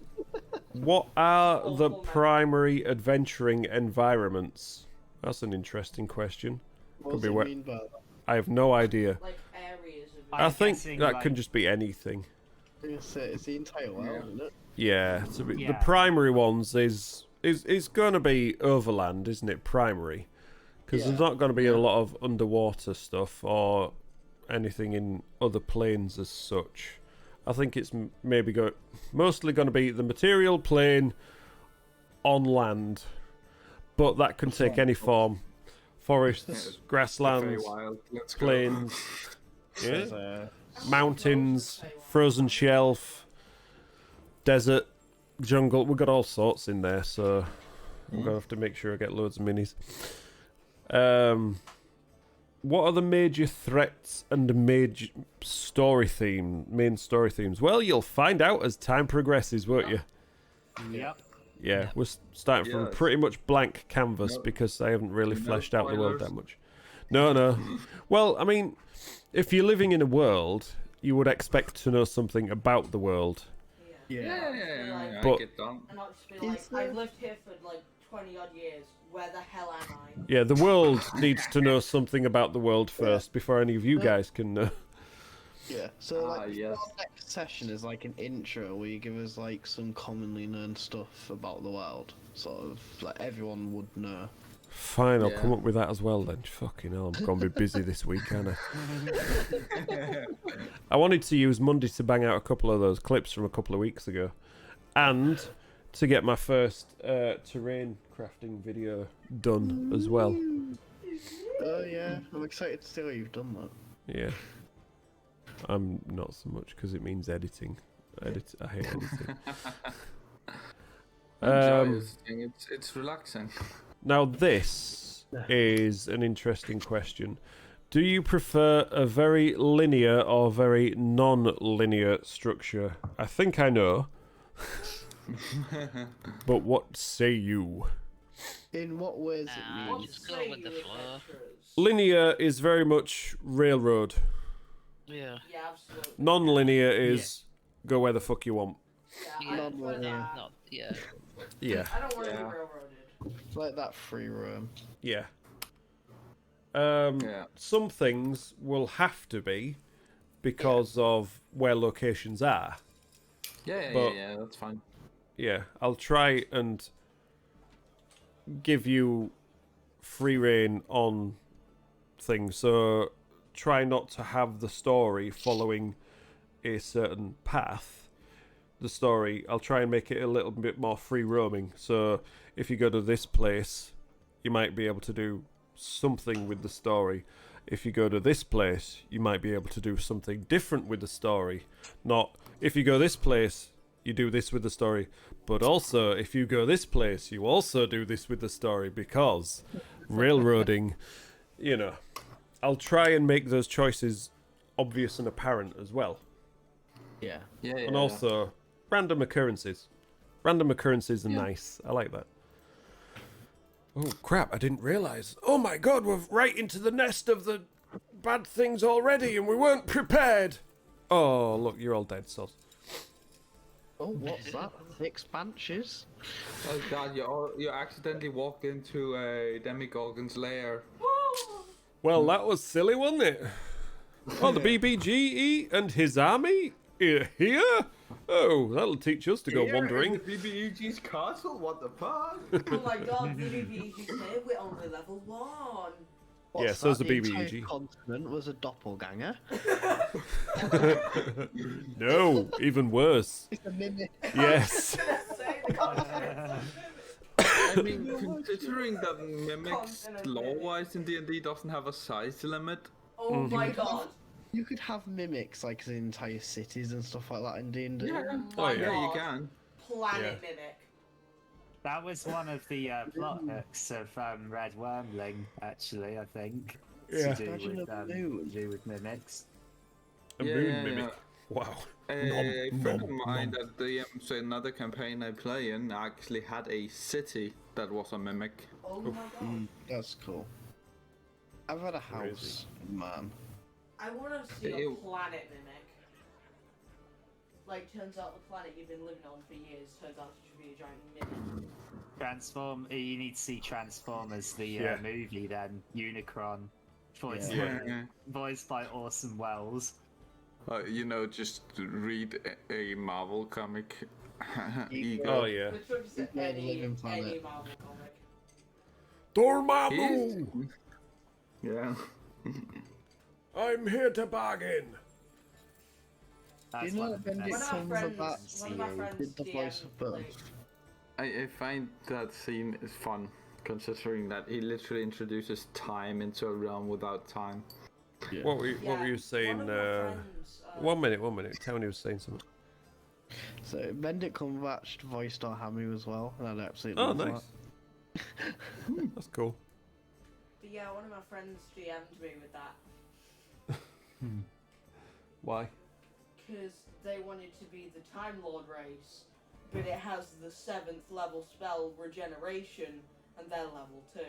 What are the primary adventuring environments? That's an interesting question. What Could does be it where... mean by that? I have no idea. Like areas of I I'm think guessing, that like- can just be anything. It's the entire world, isn't it? Yeah, it's a bit, the Yeah. primary ones is going to be overland, isn't it? Primary, because there's not going to be a lot of underwater stuff or anything in other planes as such. I think it's mostly going to be the material plane on land, but that can take any form: forests, grasslands, Wild. Let's go. plains, yeah, There's, mountains, frozen shelf, desert, jungle. We've got all sorts in there, so I'm gonna have to make sure I get loads of minis. What are the major threats and major main story themes? Well, you'll find out as time progresses, won't you? Yep. Yeah, we're starting from Yes. pretty much blank canvas No- because I haven't really no fleshed out the world spoilers? that much. No. Well, I mean, if you're living in a world, you would expect to know something about the world. Yeah, But- I get that. And not just be like, I've lived here for like 20 odd years. Where the hell am I? Yeah, the world needs to know something about the world first before any of you guys can know. Yeah, so like yes. our next session is like an intro where you give us like some commonly known stuff about the world, sort of like everyone would know. Fine, I'll Yeah. come up with that as well then. Fucking hell, I'm going to be busy this week, aren't I? I wanted to use Monday to bang out a couple of those clips from a couple of weeks ago. And to get my first terrain crafting video done as well. Oh yeah, I'm excited to see how you've done that. Yeah. I'm not so much because it means editing. I hate editing. Enjoy editing. It's relaxing. Now this is an interesting question. Do you prefer a very linear or very non-linear structure? I think I know. But what say you? In what ways it means? Just go with the flow. Linear is very much railroad. Yeah. Yeah, absolutely. Non-linear is go where the fuck you want. Yeah, Non-linear. Yeah. Yeah. I don't want to be railroaded. It's like that free roam. Yeah. Yeah. Some things will have to be because of where locations are. Yeah, that's fine. Yeah, I'll try and give you free reign on things. So try not to have the story following a certain path. The story, I'll try and make it a little bit more free roaming. So if you go to this place, you might be able to do something with the story. If you go to this place, you might be able to do something different with the story. Not, if you go this place, you do this with the story. But also, if you go this place, you also do this with the story, because railroading, you know. I'll try and make those choices obvious and apparent as well. Yeah. And also, random occurrences. Random occurrences are nice. I like that. Oh, crap, I didn't realise. Oh my god, we're right into the nest of the bad things already, and we weren't prepared. Oh, look, you're all dead, soz. Oh, what's that? 6 banshees? Oh god, you accidentally walked into a Demigorgon's lair. Well, that was silly, wasn't it? Oh, the BBGE and his army? Here? Oh, that'll teach us to go wandering. BBEG's castle? What the fuck? Oh my god, BBBG's here, we're only level 1. What's Yeah, so's that? the entire BBEG. continent was a doppelganger. No, even worse. It's a mimic. Yes. I mean, considering that Mimics lore-wise in D&D doesn't have a size limit. Oh my god. You could have mimics like in entire cities and stuff like that in D&D. Yeah, Oh, yeah. yeah, you can. Planet Mimic. That was one of the plot hooks of Red Wormling, actually, I think. Yeah. To Imagine do a with, moon. to do with mimics. A moon mimic. Wow. A friend of mine that DMs another campaign I play in actually had a city that was a mimic. Oh my god. That's cool. I've had a house, man. I want to see a Ew. planet Mimic. Like, turns out the planet you've been living on for years turns out to be a giant mimic. You need to see Transformers, the movie then. Unicron. Voiced by Orson Welles. Just read a Marvel comic. Ego. Oh, yeah. Which one's the any Marvel comic? Dormammu! Yeah. I'm here to bargain. That's You know one of the when best it One of comes my about friends, one of my friends did the voice DM'd, of birth. like, I find that scene is fun, considering that he literally introduces time into a realm without time. Yeah. What were you saying? one of my friends, 1 minute. Tony was saying something. So Benedict Cumberbatch voiced our Hammy as well, and I absolutely Oh, love nice. That's cool. But yeah, one of my friends DM'd me with that. Why? Because they wanted to be the Time Lord race, but it has the 7th level spell Regeneration, and they're level 2.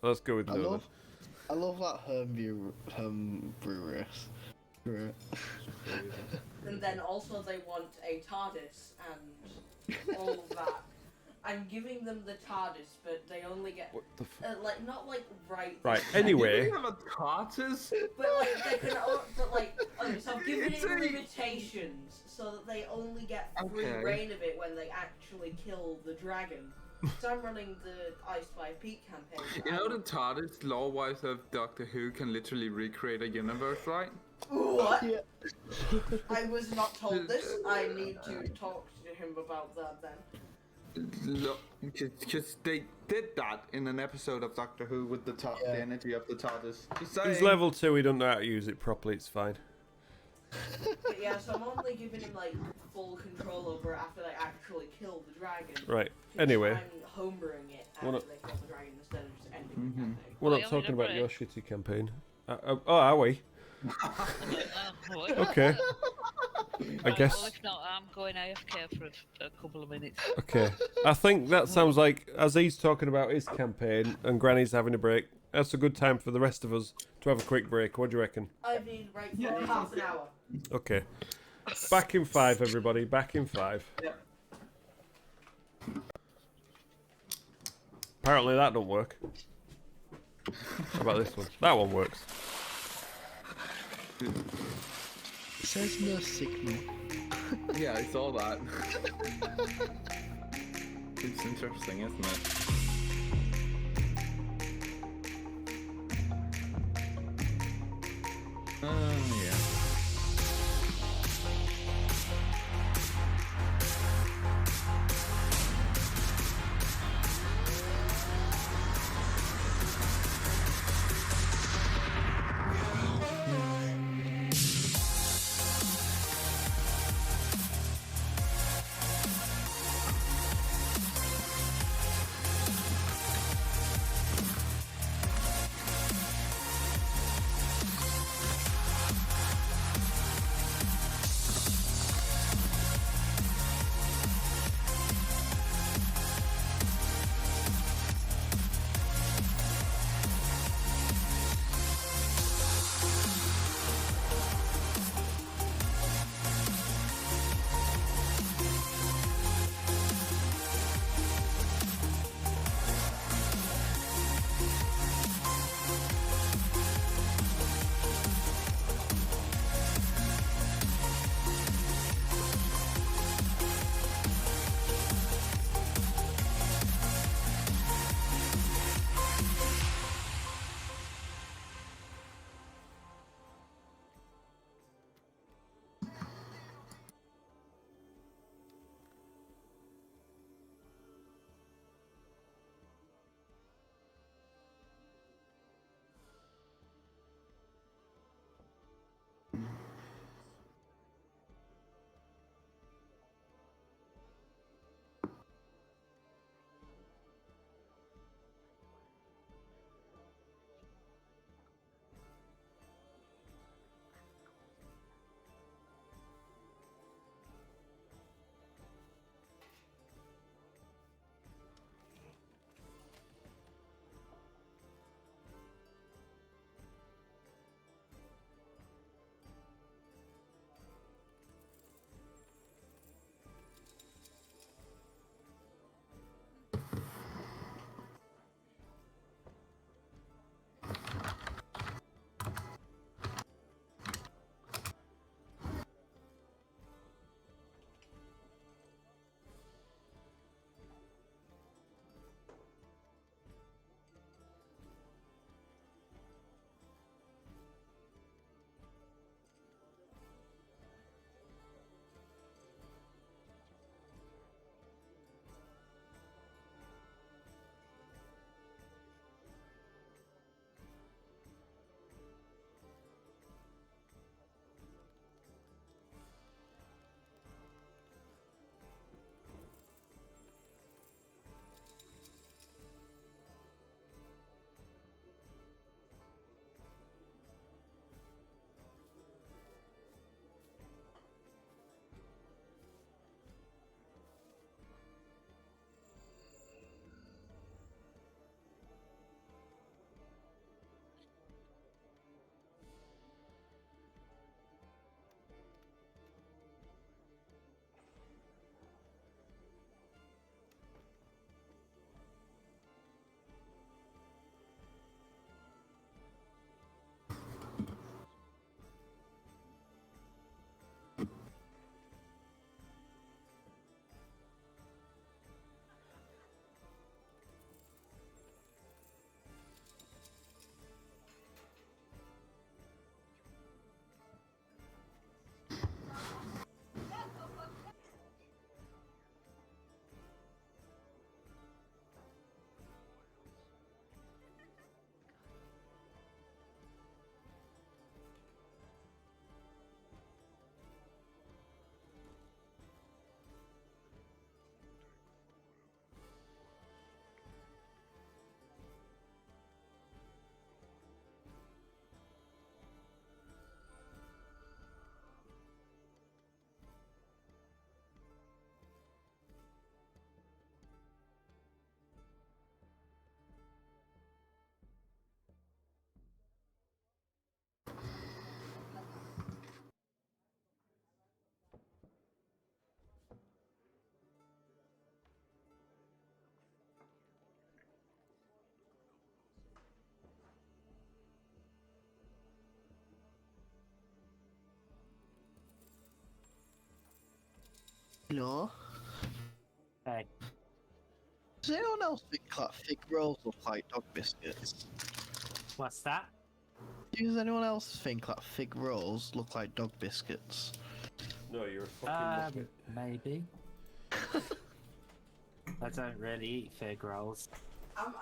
Let's go with that. no. I love that Homebrew race. And then also they want a TARDIS and all of that. I'm giving them the TARDIS, but they only get What the like not like right. Right, this anyway. You have a TARDIS? But like they can, but like okay, so I've given It's it a- limitations so that they only get free Okay. reign of it when they actually kill the dragon. So I'm running the I Spy Pete campaign. You know the TARDIS lore-wise of Doctor Who can literally recreate a universe, right? What? Yeah. I was not told this. I need to talk to him about that then. Because they did that in an episode of Doctor Who with the Yeah. energy of the TARDIS. Just He's saying. level 2, he doesn't know how to use it properly, it's fine. But yeah, so I'm only giving him like full control over it after they actually kill the dragon. Right. 'Cause Anyway. I'm homebrewing it after Wanna- they kill the dragon instead of just ending the campaign. We're Well, not you're talking in a about your break. shitty campaign. Oh, are we? Okay. I guess. Well, if not, I'm going AFK for a couple of minutes. Okay. I think that sounds like, as he's talking about his campaign and Granny's having a break, that's a good time for the rest of us to have a quick break. What do you reckon? I've been right for half an hour. Okay. Back in 5, everybody. Back in 5. Yep. Apparently that don't work. How about this one? That one works. It says no signal. Yeah, I saw that. It's interesting, isn't it? Yeah. You know. Hey. Does anyone else think that fig rolls look like dog biscuits? What's that? Does anyone else think that fig rolls look like dog biscuits? No, you're a fucking muppet. Maybe. I don't really eat fig rolls. I'm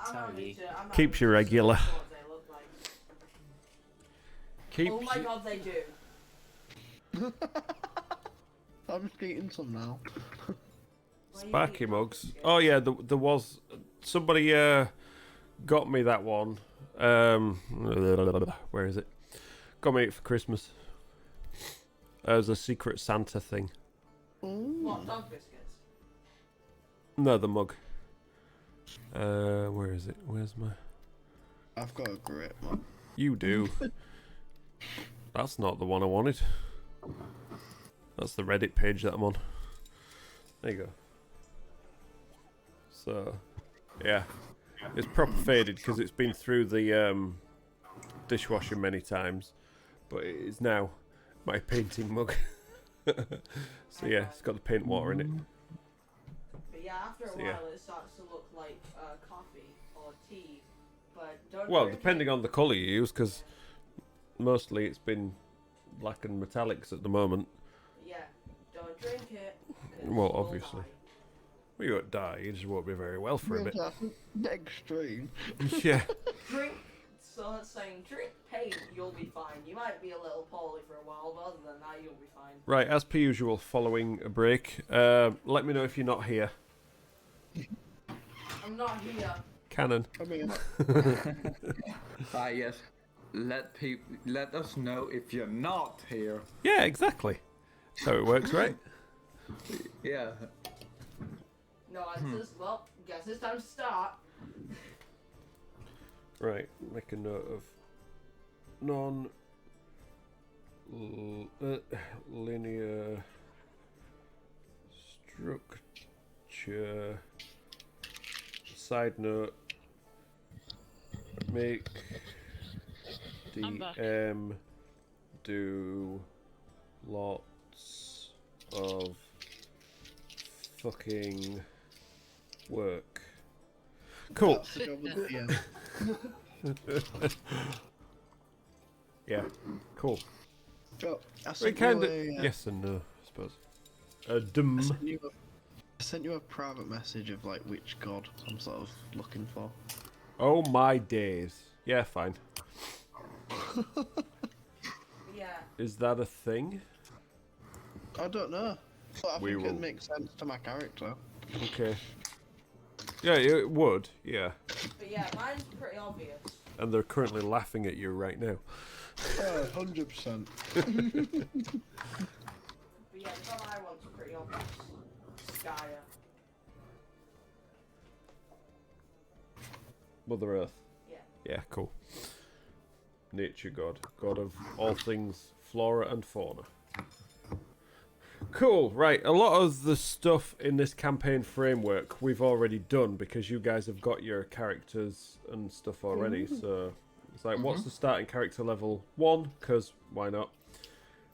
Keeps you regular. What they look like. Keeps Oh my god, they do. I'm just eating some now. Sparky mugs. Oh yeah, there was somebody got me that one. Where is it? Got me it for Christmas. As a secret Santa thing. What, dog biscuits? No, the mug. Where is it? Where's my? I've got a great one. You do. That's not the one I wanted. That's the Reddit page that I'm on. There you go. So, yeah. It's proper faded because it's been through the dishwasher many times. But it is now my painting mug. So yeah, it's got the paint water in it. But yeah, after a while it starts to look like coffee or tea. But don't Well, drink depending on the colour you use, because mostly it's been black and metallics at the moment. Yeah, don't drink it. 'cause Well, you'll obviously. die. Well, you won't die, you just won't be very well for a bit. That's extreme. Yeah. Drink, so it's saying drink paint, you'll be fine. You might be a little poorly for a while, but other than that, you'll be fine. Right, as per usual, following a break, let me know if you're not here. I'm not here. Canon. Yes. Let us know if you're not here. Yeah, exactly. That's how it works, right? Yeah. No, it's just, well, guess it's time to start. Right, make a note of linear structure. Side note, make DM do lots of fucking work. Cool. That's the job of the DM. Yeah, cool. So, I We sent kind you of a, yes and no, I suppose. I sent you a private message of like which god I'm sort of looking for. Oh my days. Yeah, fine. Yeah. Is that a thing? I don't know, but I We think will- it makes sense to my character. Okay. Yeah, it would. Yeah. But yeah, mine's pretty obvious. And they're currently laughing at you right now. 100%. But yeah, the god I want's pretty obvious. Gaia. Mother Earth. Yeah. Yeah, cool. Nature god. God of all things flora and fauna. Cool, right. A lot of the stuff in this campaign framework we've already done because you guys have got your characters and stuff already. So it's like, what's the starting character level? 1, because why not?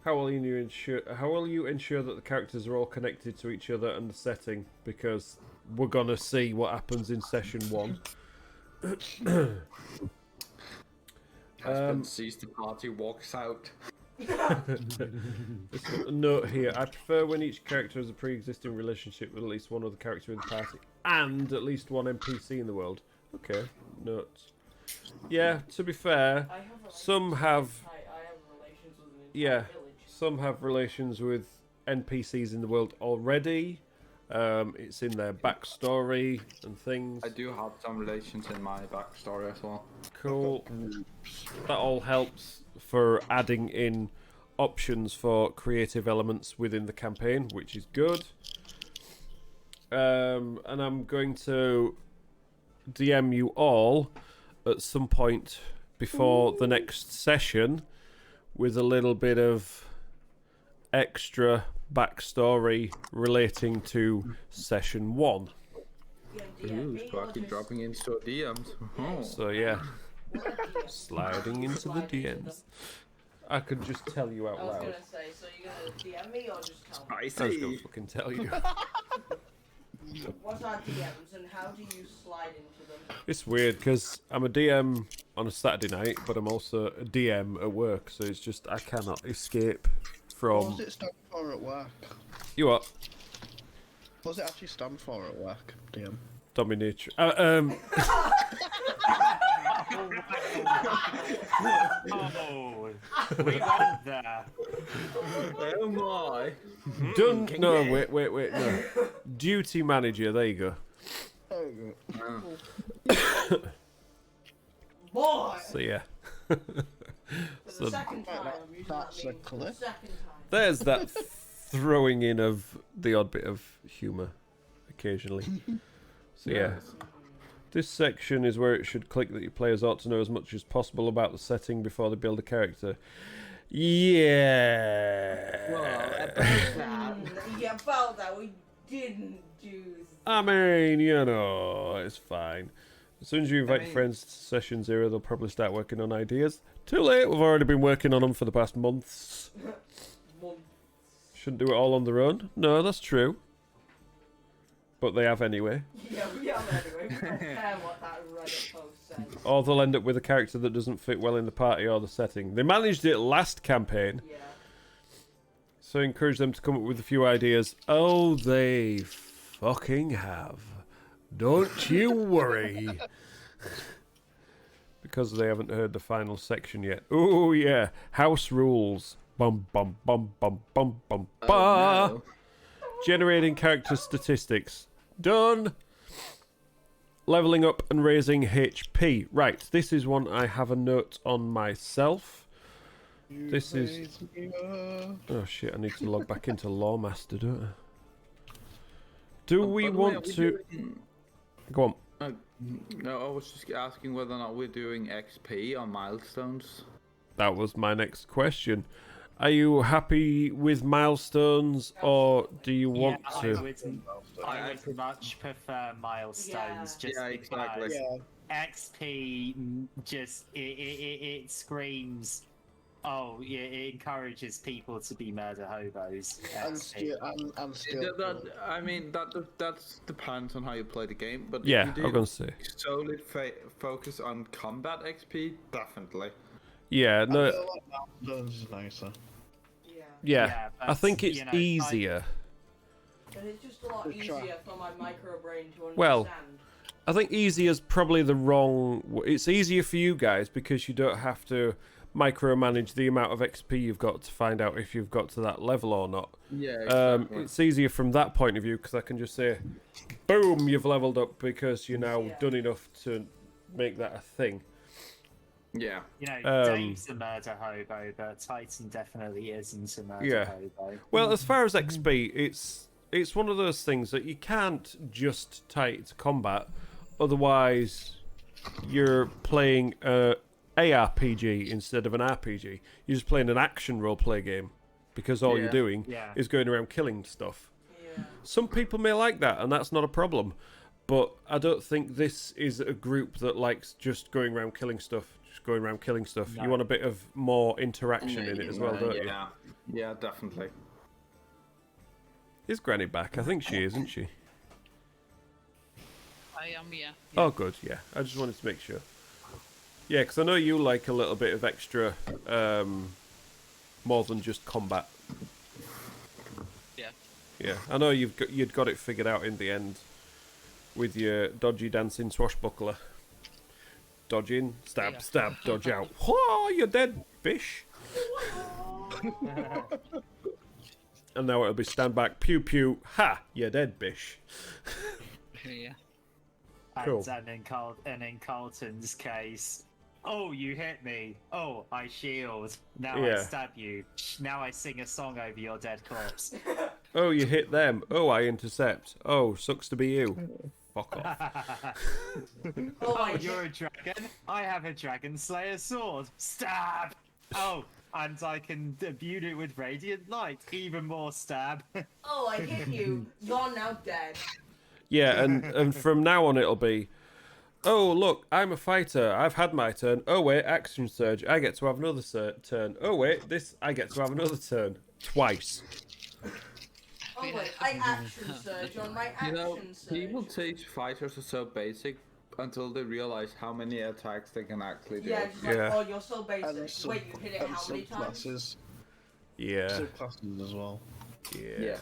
How will you ensure that the characters are all connected to each other and the setting? Because we're gonna see what happens in session 1. Husband sees the party, walks out. Just a note here. I prefer when each character has a pre-existing relationship with at least one other character in the party and at least one NPC in the world. Okay, notes. Yeah, to be fair, I have relations some have. I have relations with an entire Yeah, village. some have relations with NPCs in the world already. It's in their backstory and things. I do have some relations in my backstory as well. Cool. That all helps for adding in options for creative elements within the campaign, which is good. And I'm going to DM you all at some point before the next session with a little bit of extra backstory relating to session 1. Yeah, Ooh, me, Sparky I'll dropping into DMs. Oh. So yeah, just- sliding into the DMs. I could just tell you out I was loud. gonna say, so you're gonna DM me or just tell me? I was gonna fucking tell you. What are DMs and how do you slide into them? It's weird because I'm a DM on a Saturday night, but I'm also a DM at work, so it's just I cannot escape from. What does it stand for at work? You what? What does it actually stand for at work, DM? Dominatrix. Oh, we went there. Oh my. No, wait, no. Duty manager. There you go. Boy! So yeah. For the second time, I'm using That's that a meme. clip. Second time. There's that throwing in of the odd bit of humour occasionally. So yeah. This section is where it should click that your players ought to know as much as possible about the setting before they build a character. Yeah. Yeah, about that, we didn't do I mean, you know, it's fine. As soon as you invite your friends to session 0, they'll probably start working on ideas. Too late, we've already been working on them for the past months. Shouldn't do it all on their own. No, that's true. But they have anyway. Yeah, we have anyway. We don't care what that Reddit post says. Or they'll end up with a character that doesn't fit well in the party or the setting. They managed it last campaign. Yeah. So encourage them to come up with a few ideas. Oh, they fucking have. Don't you worry. Because they haven't heard the final section yet. Oh, yeah. House rules. Bum, bum, bum, bum, bum, bum, ba. No. Generating character statistics. Done. Leveling up and raising HP. Right, this is one I have a note on myself. This is... Oh shit, I need to log back into Lawmaster, don't I? Do we By the way, want are to... doing- Go on. No, I was just asking whether or not we're doing XP on milestones. That was my next question. Are you happy with milestones, or do you want to? I would much prefer milestones, just Yeah, because exactly. XP just it screams. Oh, yeah, it encourages people to be murder hobos. And XP. still. I mean, that depends on how you play the game. But Yeah, if you I'm gonna say. solely focus on combat XP, definitely. Yeah, I no, feel like milestones is nicer. Yeah. yeah. I but, think it's you know, easier. And it's just a lot easier for my micro brain to understand. Well, I think easier is probably the wrong... It's easier for you guys because you don't have to micromanage the amount of XP you've got to find out if you've got to that level or not. Yeah, exactly. It's easier from that point of view because I can just say, boom, you've leveled up because you're now done enough to make that a thing. Yeah. You know, Dave's a murder hobo, but Titan definitely isn't a murder hobo. Well, as far as XP, it's one of those things that you can't just tie it to combat, otherwise you're playing a ARPG instead of an RPG. You're just playing an action role-play game because all you're doing is going around killing stuff. Yeah. Some people may like that, and that's not a problem. But I don't think this is a group that likes just going around killing stuff. Going around killing stuff. No. You want a bit of more interaction in it as well, don't you? Yeah, definitely. Is Granny back? I think she is, isn't she? I am, yeah. Oh, good, yeah. I just wanted to make sure. Yeah, because I know you like a little bit of extra, more than just combat. Yeah. Yeah, I know you'd got it figured out in the end with your dodgy dancing swashbuckler. Dodge in, stab, Yeah. stab, dodge out. Whoa, you're dead, bish. And now it'll be stand back, pew pew, ha, you're dead, bish. Yeah. Cool. And in Carlton's case, oh, you hit me. Oh, I shield. Now Yeah. I stab you. Now I sing a song over your dead corpse. Oh, you hit them. Oh, I intercept. Oh, sucks to be you. Fuck off. Oh, you're a dragon? I have a dragon slayer sword. Stab! Oh, and I can imbue it with radiant light. Even more stab. Oh, I hit you. You're now dead. Yeah, and from now on it'll be, Oh, look, I'm a fighter. I've had my turn. Oh, wait, action surge. I get to have another turn. Oh, wait, I get to have another turn. Twice. Oh wait, I action surge on my action surge. People teach fighters are so basic until they realize how many attacks they can actually do. Yeah, just like, Yeah. oh, you're so basic. And Wait, you hit it how many times? Subclasses. Yeah. Subclasses as well. Yeah.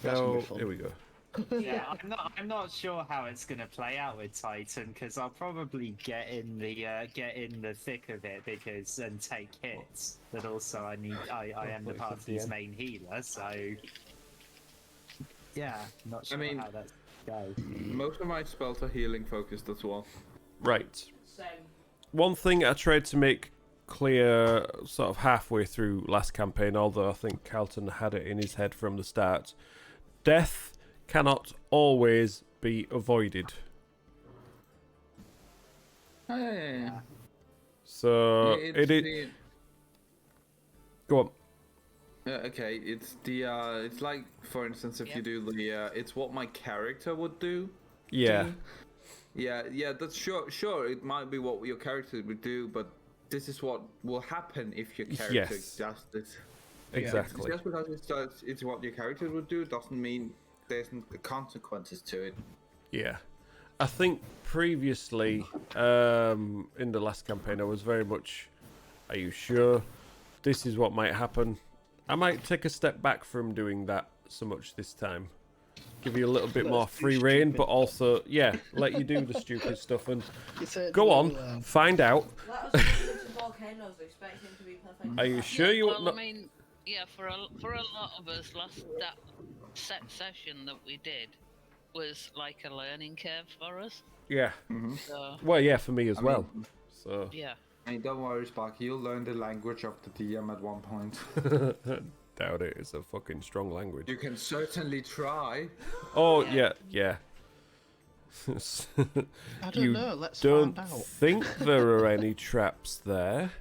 That's gonna Oh, be fun. here we go. Yeah, I'm not sure how it's gonna play out with Titan because I'll probably get in the thick of it and take hits. But also I am the party's main healer, so yeah, not sure how that's go. Most of my spells are healing focused as well. Right. Same. One thing I tried to make clear sort of halfway through last campaign, although I think Carlton had it in his head from the start. Death cannot always be avoided. Oh, yeah. So It's it is. the- Go on. okay, it's the it's like, for instance, if you do the it's what my character would do. Yeah. Yeah, that's sure. It might be what your character would do, but this is what will happen if your character Yes. does this. Exactly. Just because it's what your character would do doesn't mean there's consequences to it. Yeah. I think previously, in the last campaign, I was very much, are you sure this is what might happen? I might take a step back from doing that so much this time. Give you a little bit more free reign, but also, yeah, let you do the stupid stuff and go on, find out. Let us into volcanoes, expect him to be perfect. Are you sure you well, want I mean, yeah, for a lot of us, that set session that we did was like a learning curve for us. Yeah. So Well, yeah, for me as well. So. yeah. I mean, don't worry, Sparky. You'll learn the language of the DM at one point. Doubt it. It's a fucking strong language. You can certainly try. Oh, yeah. I don't You know. Let's Don't find out. think there are any traps there.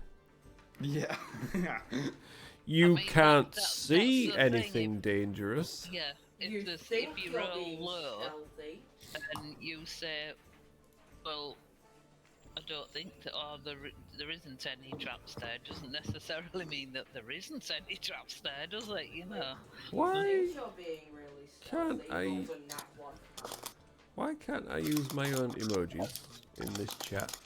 Yeah. You I mean, can't that's see the thing, anything dangerous. Yeah. You If think you you're roll being low stealthy. and you say, well, I don't think that, or there isn't any traps there, doesn't necessarily mean that there isn't any traps there, does it? You know. Why? Think you're being really Can't stealthy. I- Rolled a nat one. Why can't I use my own emojis in this chat?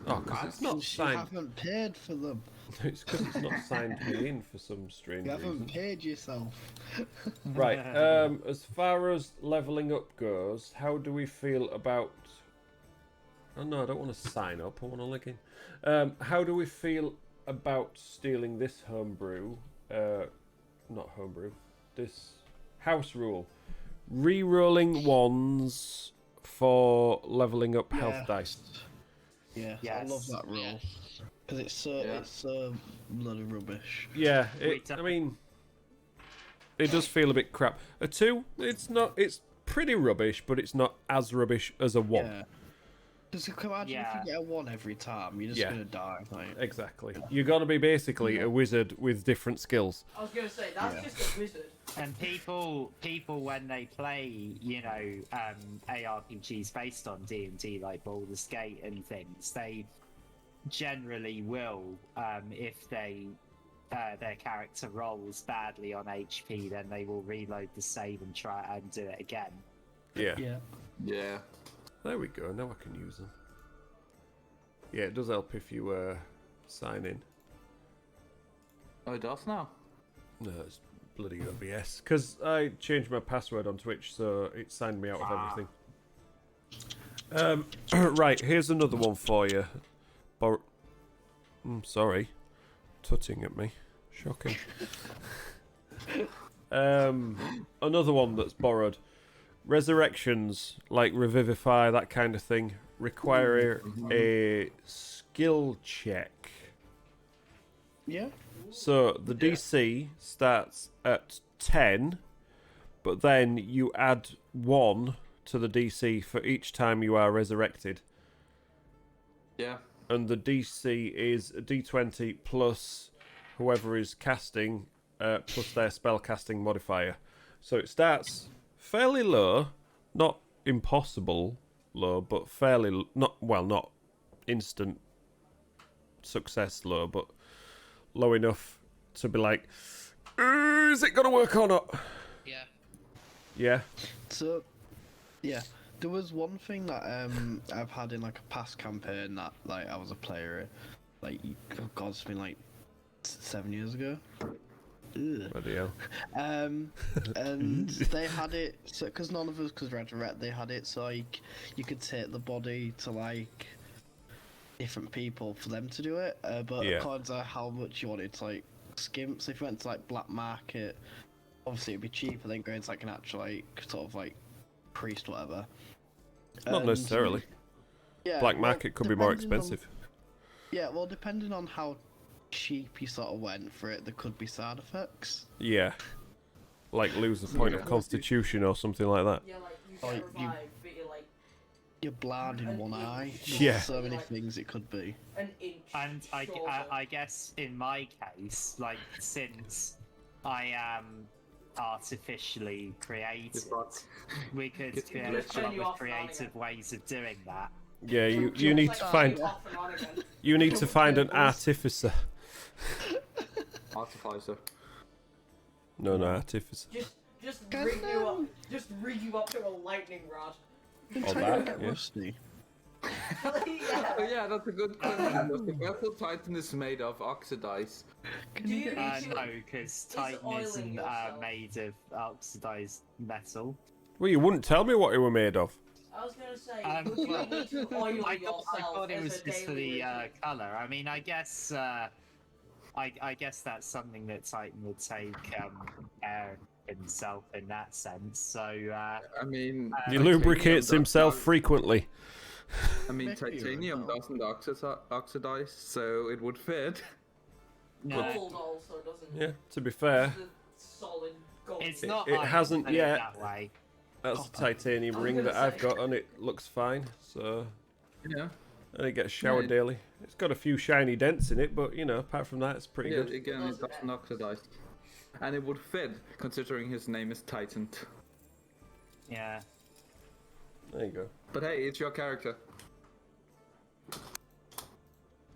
Oh, because it's not You signed. haven't paid for them. It's because it's not signed me in for some strange You haven't reason. paid yourself. Right. As far as leveling up goes, how do we feel about? Oh no, I don't want to sign up. I want to log in. How do we feel about stealing this homebrew? Not homebrew. This house rule. Re-rolling ones for leveling up health dice. Yeah, Yes. I love that rule Yes. because it's so bloody rubbish. Yeah, Wait, I mean, it does feel a bit crap. A 2, it's not. It's pretty rubbish, but it's not as rubbish as a 1. Yeah. Because imagine Yeah. if you get a 1 every time, you're just Yeah. gonna die. Like, Exactly. You're gonna be basically a wizard with different skills. I was gonna say that's just a wizard. And people when they play, you know, ARPGs based on D&D like Baldur's Gate and things, they generally will, if their character rolls badly on HP, then they will reload the save and try and do it again. Yeah. Yeah. There we go. Now I can use them. Yeah, it does help if you sign in. Oh, it does now. No, it's bloody OBS. Because I changed my password on Twitch, so it signed me out of everything. Right, here's another one for you. Sorry. Tutting at me. Shocking. Another one that's borrowed. Resurrections, like Revivify, that kind of thing, require a skill check. yeah. So the DC starts at 10, but then you add 1 to the DC for each time you are resurrected. Yeah. And the DC is a D20 plus whoever is casting, plus their spell casting modifier. So it starts fairly low, not impossible low, but fairly not instant success low, but low enough to be like, is it gonna work or not? Yeah. Yeah. So, yeah, there was one thing that I've had in like a past campaign that like I was a player, like oh God, it's been like 7 years ago. Ugh. Bloody hell. And they had it so because none of us, because Red Red, they had it so like you could take the body to like different people for them to do it, but Yeah. according to how much you wanted to like skimp. So if you went to like black market, obviously it'd be cheaper than going to like an actual like sort of like priest, whatever. Not And, necessarily. Yeah, Black well, market could be more depending on- expensive. yeah, well, depending on how cheap you sort of went for it, there could be side effects. Yeah. Like lose a point of constitution or something like that. Yeah, like you Oh, get you- revived, but you're like You're blind in one eye. There's Yeah. so many things it could be. an inch. And shorter. I guess in my case, like since I am artificially created, we could Get come glitched. up You with off and on creative ways of doing that. Yeah, you Just need like to find off and on again. you need to find an artificer. Artificer. No, artificer. Just rig you up. Just rig you up to a lightning rod. Or Titan that, get yeah. rusty. Yeah. Oh yeah, that's a good question. The metal Titan is made of oxidize. Can you get Dude. No, because Titan oiling isn't yourself. made of oxidized metal. Well, you wouldn't tell me what it were made of. I was gonna say, Um, you well, need to oil I yourself thought it as was a just for daily the routine. color. I mean, I guess I guess that's something that Titan would take care of himself in that sense. So I mean, He titanium lubricates does himself not- frequently. I mean, Maybe, titanium no. doesn't oxidize, so it would fit. no, Gold also doesn't. Yeah, to be fair, It's a solid gold. it's It- not. it iron, hasn't put it yet. that way. that's a titanium I was ring gonna that I've say. got, and it looks fine. So, Yeah. and it gets showered Yeah. daily. It's got a few shiny dents in it, but you know, apart from that, it's pretty Yeah, good. again, it doesn't oxidize. And it would fit, considering his name is Titan. Yeah. There you go. But hey, it's your character.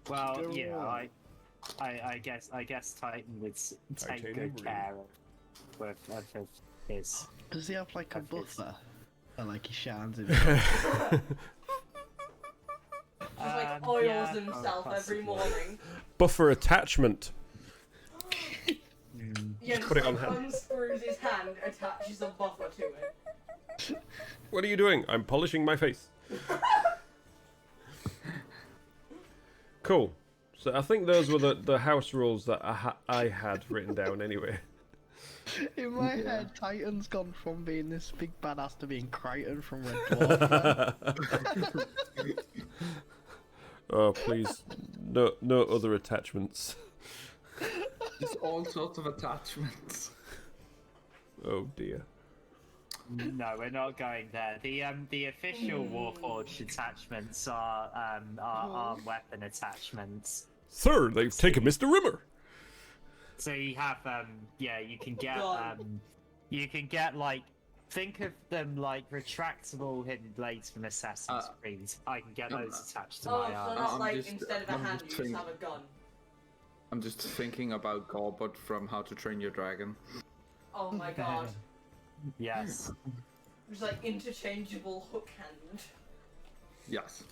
Well, Go you know, on. I guess Titan would take Titanium good ring. care of his. Does he have like a Of his- buffer? And like he shines in Just like oils yeah, himself every possibly. morning. Buffer attachment. Yeah, Put it on like, hand. unscrews his hand, attaches a buffer to it. What are you doing? I'm polishing my face. Cool. So I think those were the house rules that I had written down anyway. In my head, Titan's gone from being this big badass to being Crichton from Red Dwarf. Oh please, no other attachments. There's all sorts of attachments. Oh dear. No, we're not going there. The official Warforged attachments are arm weapon attachments. Sir, they've taken Mr. Rimmer. So you have you Gun. can get like, think of them like retractable hidden blades from Assassin's Creed. I can get those attached to Oh, my so arm. not I'm like just- instead of a I'm hand, just you just saying- have a gun. I'm just thinking about Gorbot from How to Train Your Dragon. Oh my god. Yes. It's like interchangeable hook hand. Yes.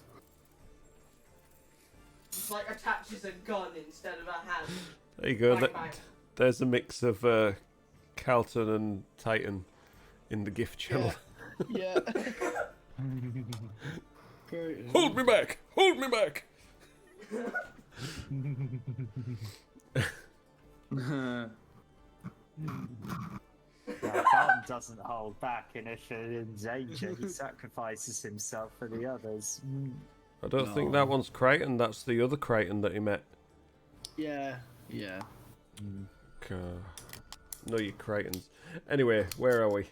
It's like attaches a gun instead of a hand. There you go. Bang, bang. There's a mix of Carlton and Titan in the gift channel. Yeah. Great. Hold me back! Hold me back! Barton doesn't hold back, and if they're in danger, he sacrifices himself for the others. I don't think No. that one's Crichton. That's the other Crichton that he met. Yeah. Yeah. No, you Crichtons. Anyway, where are we?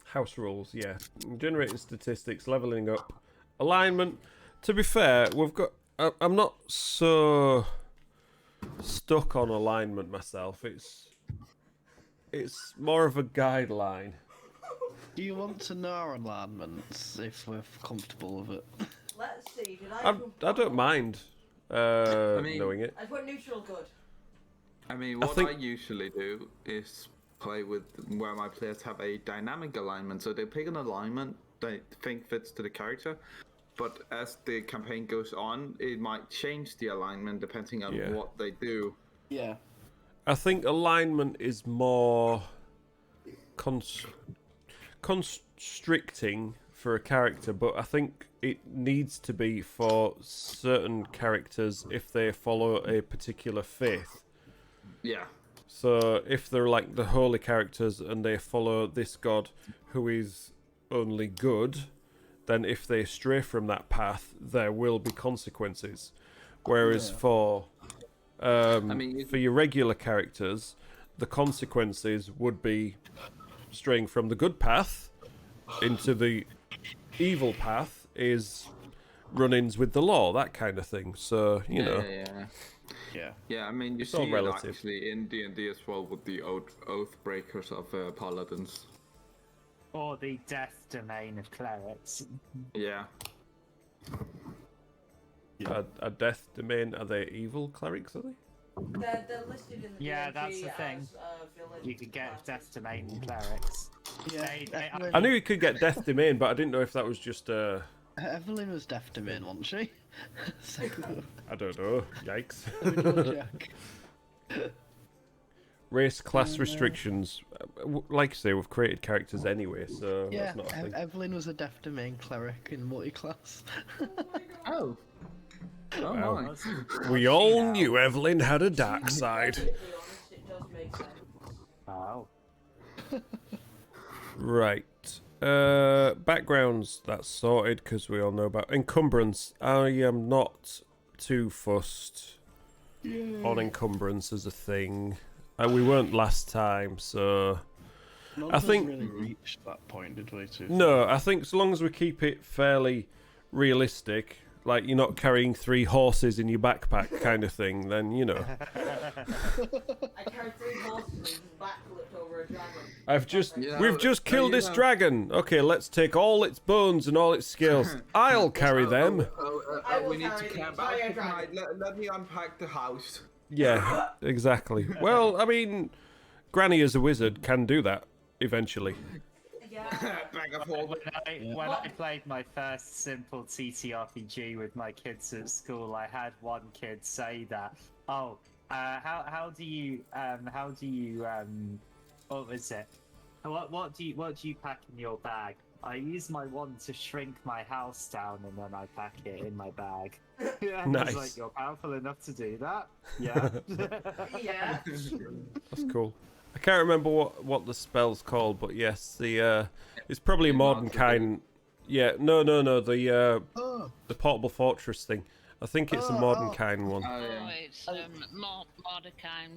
House rules, yeah. Generating statistics, leveling up, alignment. To be fair, we've got. I'm not so stuck on alignment myself. It's more of a guideline. Do you want to know our alignments if we're comfortable with it? Let's see. Did I? I don't mind knowing it. I put neutral good. I mean, what I usually do is play with where my players have a dynamic alignment. So they pick an alignment they think fits to the character, but as the campaign goes on, it might change the alignment depending on what they do. Yeah. I think alignment is more constricting for a character, but I think it needs to be for certain characters if they follow a particular faith. Yeah. So if they're like the holy characters and they follow this god who is only good, then if they stray from that path, there will be consequences. Whereas for for your regular characters, the consequences would be straying from the good path into the evil path is run-ins with the law, that kind of thing. So, you know. Yeah, I mean, you see it actually in D&D as well with the oath breakers of paladins. Or the death domain of clerics. Yeah. A death domain, are they evil clerics, are they? They're listed in the that's the thing. Village You could get death domain clerics. Yeah. I knew you could get death domain, but I didn't know if that was just Evelyn was deaf domain, wasn't she? So... I don't know. Yikes. Jack. Race class restrictions. Like I say, we've created characters anyway, so Yeah, that's not a thing. Evelyn was a deaf domain cleric in multi-class. Oh. Oh Wow. my. We all knew Evelyn had a dark side. To be honest, it does make sense. Wow. Right. Backgrounds, that's sorted because we all know about encumbrance. I am not too fussed on encumbrance as a thing. We weren't last time, so None I of us think really reached that point, did we? no. I think so long as we keep it fairly realistic, like you're not carrying 3 horses in your backpack kind of thing, then you know. I carried 3 horses and backflipped over a dragon. We've just killed this dragon. Okay, let's take all its bones and all its scales. I'll carry them. We need to camp out. Let me unpack the house. Yeah, exactly. Well, I mean, Granny as a wizard can do that eventually. Yeah. When I played my first simple TTRPG with my kids at school, I had one kid say that, "Oh, how do you what was it? What do you pack in your bag?" I use my wand to shrink my house down and then I pack it in my bag. Yeah, Nice. I was like, you're powerful enough to do that? Yeah. Yeah. That's cool. I can't remember what the spell's called, but yes, it's probably a modern kind. Yeah, no, the portable fortress thing. I think it's a modern kind one. It's Mordecai,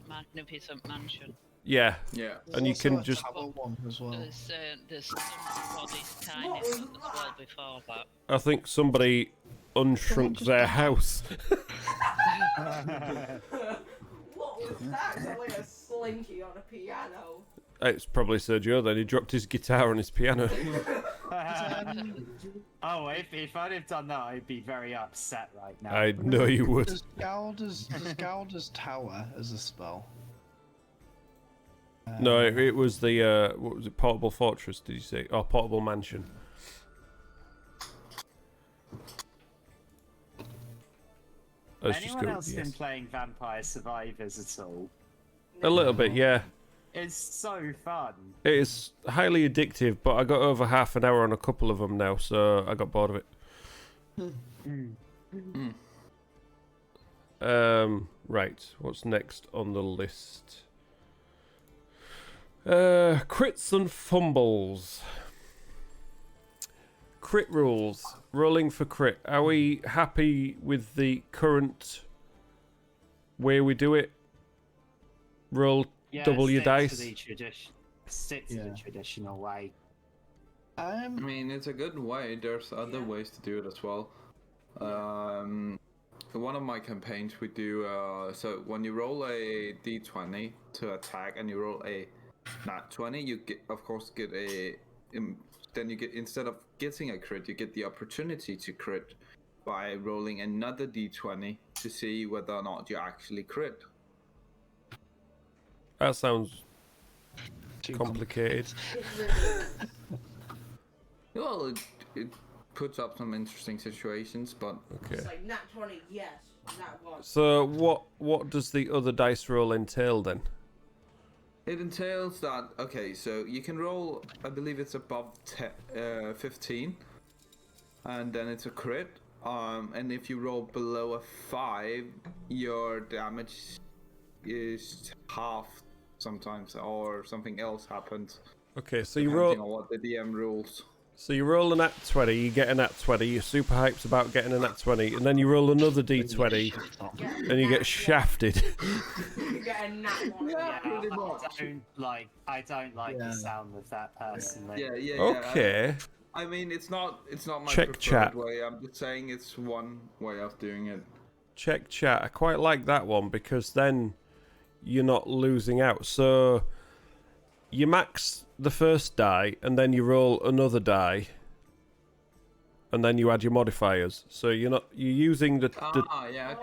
Magnificent Mansion. Yeah. Yeah. And you can just. One as well. There's somebody's tiny one as well before that. I think somebody unshrunk their house. What was that? It's like a slinky on a piano. It's probably Sergio then. He dropped his guitar on his piano. Oh, if I'd have done that, I'd be very upset right now. I know you would. Does Galdur's Tower as a spell? No, it was the what was it? Portable fortress? Did you say? Or portable mansion? Anyone else been playing Vampire Survivors at all? A little bit, yeah. It's so fun. It is highly addictive, but I got over half an hour on a couple of them now, so I got bored of it. Right, what's next on the list? Crits and fumbles. Crit rules. Rolling for crit. Are we happy with the current way we do it? Roll double your dice. Stick to the traditional way. I mean, it's a good way. There's other ways to do it as well. In one of my campaigns, we do so when you roll a d20 to attack and you roll a nat 20, you get, of course, get then you get, instead of getting a crit, you get the opportunity to crit by rolling another d20 to see whether or not you actually crit. That sounds complicated. Well, it puts up some interesting situations, but Okay. It's like nat 20, yes, nat 1. So what does the other dice roll entail then? it entails that, okay, so you can roll, I believe it's above 15, and then it's a crit. And if you roll below a 5, your damage is half sometimes, or something else happens. Okay, so you Depending roll. on what the DM rules. So you roll a nat 20, you get a nat 20, you're super hyped about getting a nat 20, and then you roll another d20, and you get shafted. You get a nat 1. Yeah, pretty much. I don't like the sound of that personally. Yeah. Okay. I mean, it's not my Check preferred chat. way. I'm just saying it's one way of doing it. Check chat. I quite like that one because then you're not losing out. So you max the first die and then you roll another die and then you add your modifiers. So you're using the Yeah, okay. Oh, yeah,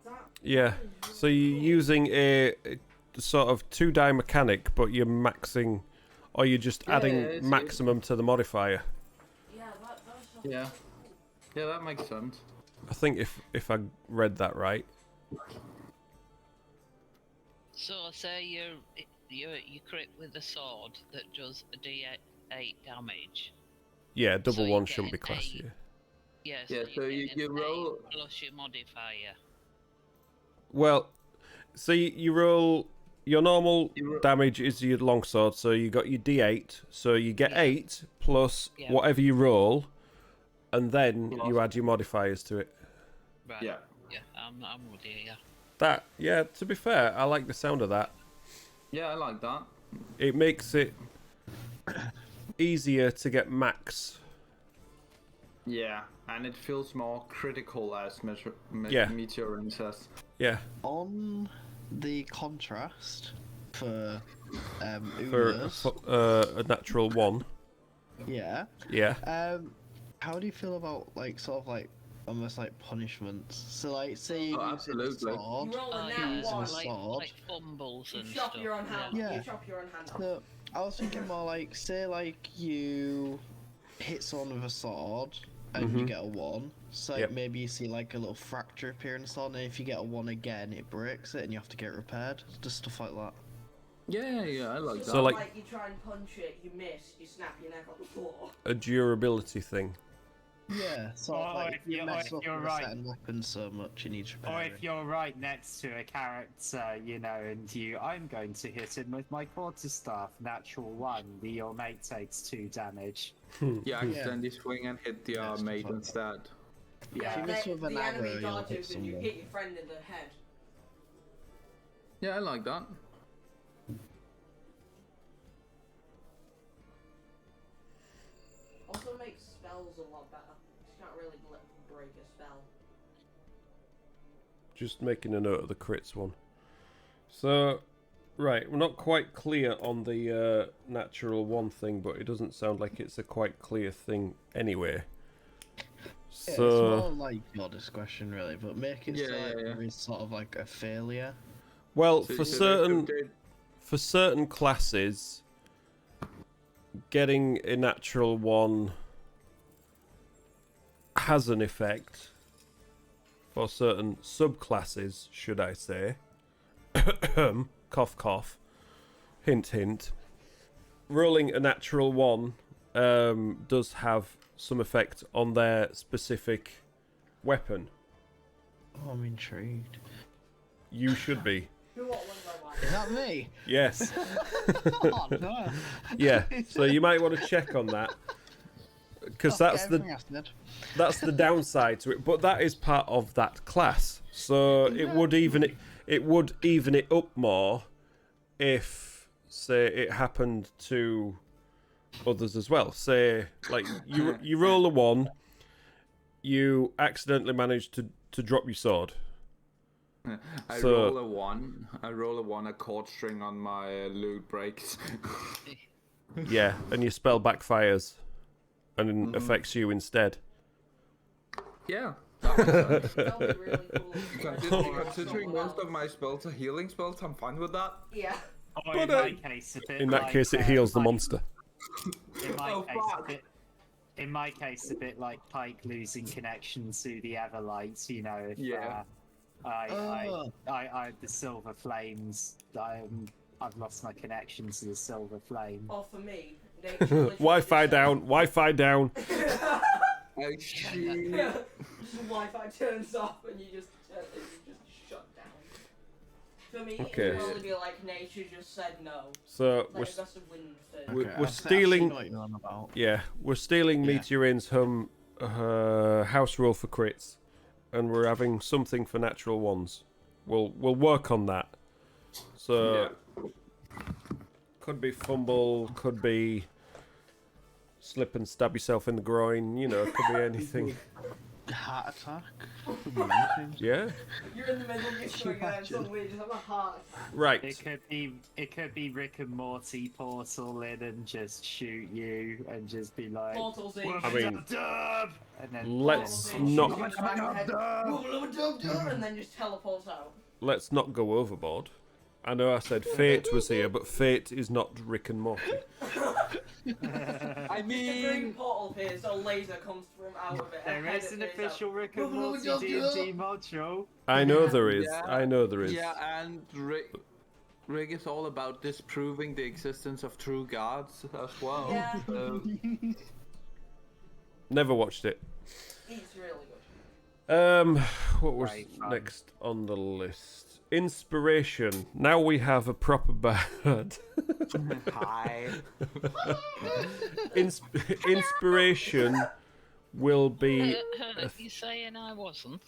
that. yeah. So you're using a sort of 2-die mechanic, but you're maxing, or you're just adding maximum to the modifier. Yeah, that's Yeah. Yeah, that makes sense. I think if I read that right. So say you crit with a sword that does a d8 damage. Yeah, double So you one get shouldn't be an classed. 8. Yeah. Yeah, Yeah, so you, get you an roll- 8 plus your modifier. Well, so you roll your normal You ro- damage is your longsword, so you got your d8, so you get 8 plus Yeah. whatever you roll, and then Plus- you add your modifiers to it. Right. Yeah. Yeah, I'm with you. Yeah. That, yeah, to be fair, I like the sound of that. Yeah, I like that. It makes it easier to get max. Yeah, and it feels more critical, as Yeah. Meteorin says. Yeah, On the contrast for for Uma's, a natural 1. yeah. Yeah. How do you feel about sort of almost like punishments? So say you Oh, use it absolutely. sword. You roll a Oh, nat yeah, using a 1. sword. like fumbles You and chop stuff. your own hand. Yeah. You chop your own hand off. So I was thinking more say you hit someone with a sword and you get a 1. So Yep. maybe you see a little fracture appear in the sword, and if you get a 1 again, it breaks it and you have to get it repaired. Just stuff like that. Yeah, I like So, that. like- you try and punch it, you miss, you snap your neck on the floor. A durability thing. Yeah, sort of Or if you mess if up you're with right. a certain weapon so much, you need to repair Or it. if you're right next to a character, and I'm going to hit him with my quarterstaff, natural 1, your mate takes 2 damage. You accidentally swing and hit the Yeah, stuff mate like that. instead. Yeah, if you miss with an the arrow, enemy you'll hit dodges and you someone. hit your friend in the head. Yeah, I like that. Also makes spells a lot better. You can't really break a spell. Just making a note of the crits one. So, right, we're not quite clear on the natural 1 thing, but it doesn't sound like it's a quite clear thing anyway. Yeah, So, it's more like your discretion, really, but make it so Yeah. there is sort of like a failure. well, So- for so certain they- for certain classes, getting a natural 1 has an effect. For certain subclasses, should I say? Cough, cough. Hint, hint. Rolling a natural 1 does have some effect on their specific weapon. Oh, I'm intrigued. You should be. Who what ones I like? Is that me? Yes. Oh, no. Yeah. So you might want to check on that. Because that's the Everything I said. that's the downside to it, but that is part of that class. So it would even it up more if, say, it happened to others as well. Say, like you roll a 1, you accidentally manage to drop your sword. I So- roll a 1. I roll a 1. A chord string on my loot breaks. Yeah, and your spell backfires and affects you instead. Yeah. That would be really cool. Considering most of my spells are healing spells, I'm fine with that. Yeah. Or But, in my case, a bit In that like, case, it heals the Pike- monster. In my Oh, case, fuck. in my case, a bit like Pike losing connection to the Everlight. You know, if Yeah. the Silver Flames. I've lost my connection to the Silver Flame. Or for me, nature literally Wi-Fi just down. Wi-Fi down. Oh shit. Just the Wi-Fi turns off and you just shut down. For me, Okay. it would probably be like nature just said no. So Like a gust of wind said. we're stealing. Yeah, we're stealing Yeah. Meteorin's house rule for crits, and we're having something for natural ones. We'll work on that. So could be fumble, could be slip and stab yourself in the groin. You know, could be anything. Heart attack. Amazing. Yeah. You're in the middle of your swing and suddenly you just have a heart. Right. It could be Rick and Morty portal in and just shoot you and just be like, Portals in. I mean, and then let's Portals in, not shoot you in the back of the head, and then just teleports out. let's not go overboard. I know I said fate was here, but fate is not Rick and Morty. I The green mean, portal appears, a laser comes from out of it. there is an appears out. official Rick and Morty D&D module. I know there is. Yeah. I know there is. yeah, and Rick is all about disproving the existence of true gods as well. Yeah. So, Never watched it. He's really good. What was Right, next on the list? Inspiration. Now we have a proper bard. hi. Inspiration will be. You saying I wasn't?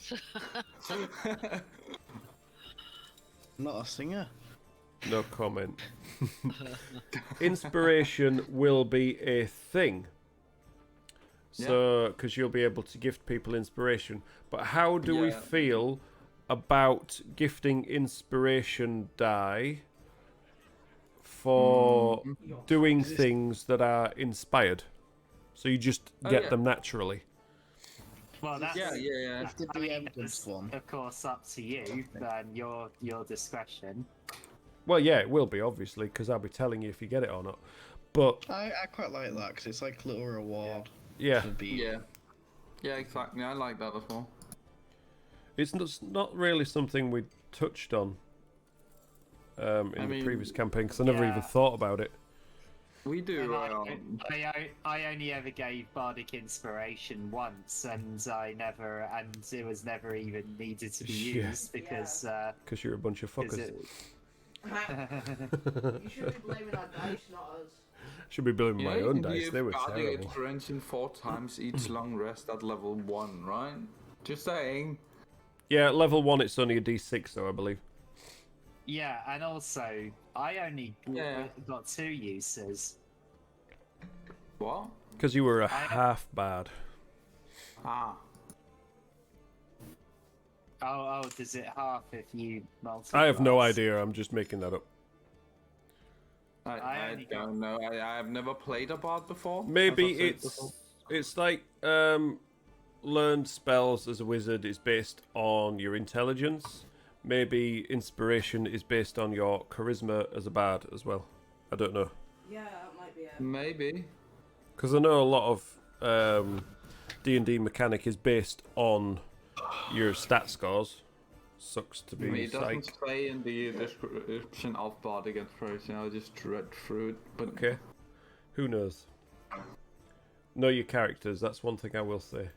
Not a singer. No comment. Inspiration will be a thing. So, because you'll be able to gift people inspiration. But how do we Yeah. feel about gifting inspiration die for doing things that are inspired? So you just get yeah. them naturally. Well, that's Yeah. If the evidence one. of course up to you. Then your discretion. Well, yeah, it will be, obviously, because I'll be telling you if you get it or not. But, I quite like that because it's like a little reward. yeah, To be. Yeah, exactly. I like that as well. it's not really something we touched on in the mean, previous campaign, because I never even yeah. thought about it. We do. I only ever gave bardic inspiration once, and it was never even needed to be Yeah. used because Because you're a bunch of fuckers. You should be blaming our dice, not us. Should be blaming my own dice. Give They were guarding terrible. inspiration 4 times each long rest at level 1, right? Just saying. Yeah, level 1 it's only a d6 though, I believe. yeah, and also I only Yeah. got 2 uses. What? Because you were a I- half bad. Ah. Oh, does it half if you multiply? I have no idea, I'm just making that up. I I only got- don't know. I have never played a bard before. Maybe as I said it's before. it's like learned spells as a wizard is based on your intelligence. Maybe inspiration is based on your charisma as a bard as well. I don't know. Yeah, that might be it. Maybe. Because I know a lot of D&D mechanic is based on your stat scores. Sucks to be It doesn't psych. say in the description of bardic inspiration. I just read through it. But Okay. Who knows? Know your characters, that's one thing I will say.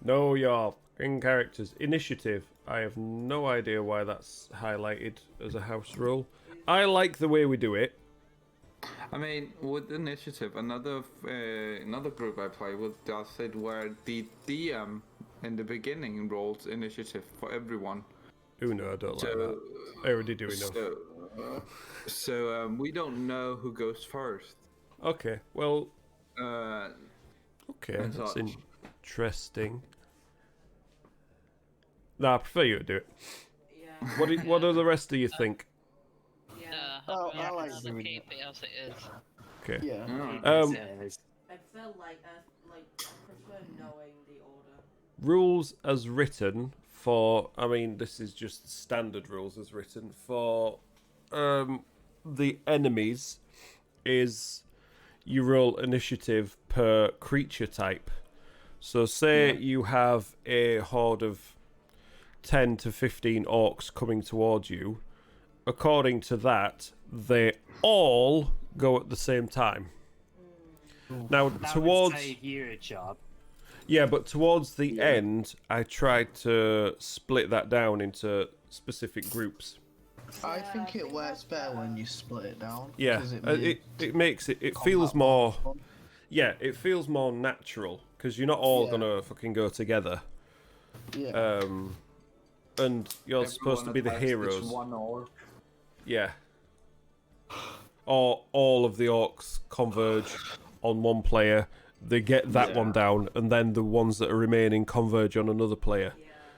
Know your fucking characters. Initiative. I have no idea why that's highlighted as a house rule. I like the way we do it. I mean, with initiative, another group I play with does it where the DM in the beginning rolls initiative for everyone. Ooh, no, I don't like So, that. I already do enough. so we don't know who goes first. Okay, well, Uh, okay, and that's such. interesting. No, I prefer you to do it. Yeah. What do the rest of you think? Yeah. I like I'll doing keep it as it is. Okay. Yeah. I feel like I prefer knowing the order. Rules as written for, I mean, this is just standard rules as written for the enemies is you roll initiative per creature type. So say you have a horde of 10 to 15 orcs coming towards you. According to that, they all go at the same time. Now, That towards... would save you a job. Yeah, but towards the end, I tried to split that down into specific groups. I think it works better when you split it down. Yeah, 'cause it makes it combat feels more... fun. Yeah, it feels more natural, because you're not all Yeah. gonna fucking go together. Yeah. And you're supposed to be the Everyone attacks this heroes. one orc. Yeah. Or all of the orcs converge on one player, they get that one down, and then the ones that are remaining converge on another player.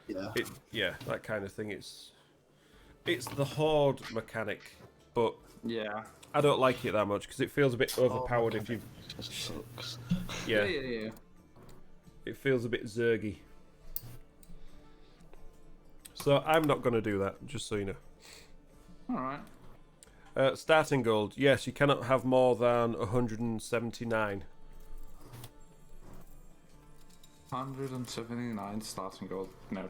Yeah. That kind of thing. It's the horde mechanic, but Yeah. I don't like it that much because it feels a bit overpowered if you. Just sucks. Yeah, Yeah. it feels a bit zergy. So I'm not going to do that, just so you know. Alright. Starting gold. Yes, you cannot have more than 179. 179 starting gold. No.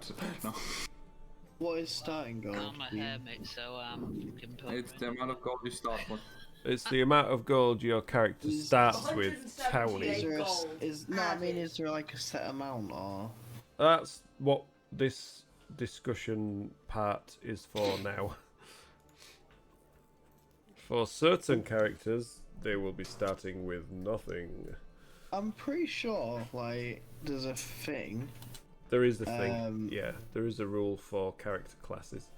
What is starting gold? I'm a hermit, so I'm fucking It's the amount of gold you start with. It's the amount of gold your character starts with, Townie. Is there Gold. is there like a set amount or? That's what this discussion part is for now. For certain characters, they will be starting with nothing. I'm pretty sure like there's a thing. There is a thing. Yeah, there is a rule for character classes.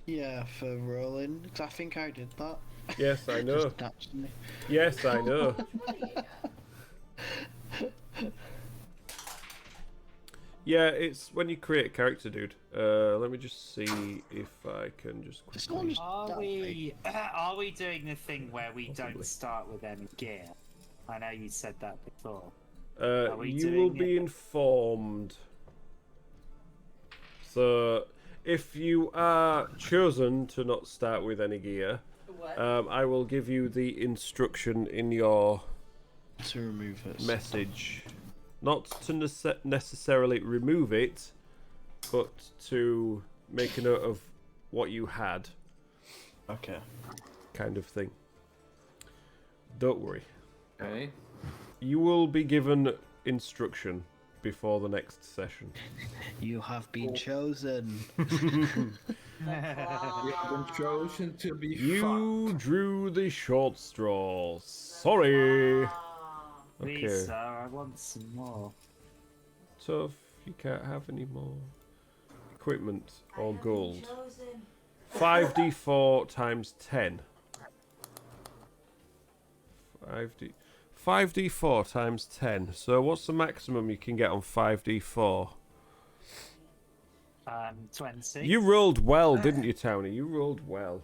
Yeah, for rolling. 'Cause I think I did that. Yes, I know. Just naturally. Yes, I know. Yeah, it's when you create a character, dude. Let me just see if I can just It's quickly... not Are that are we doing the thing where we Possibly. don't start with any gear? I know you said that before. we You will doing be it? informed. So, if you are chosen to not start with any gear, What? I will give you the instruction in your to remove it. message. Not to necessarily remove it, but to make a note of what you had, Okay. kind of thing. Don't worry. Okay. You will be given instruction before the next session. You have been chosen. You have been chosen to be You drew the short straw. Sorry. Please, Okay. sir, I want some more. Tough. You can't have any more equipment or gold. 5d4 times 10. 5d4 times 10. So what's the maximum you can get on 5d4? 20. You rolled well, didn't you, Townie? You rolled well.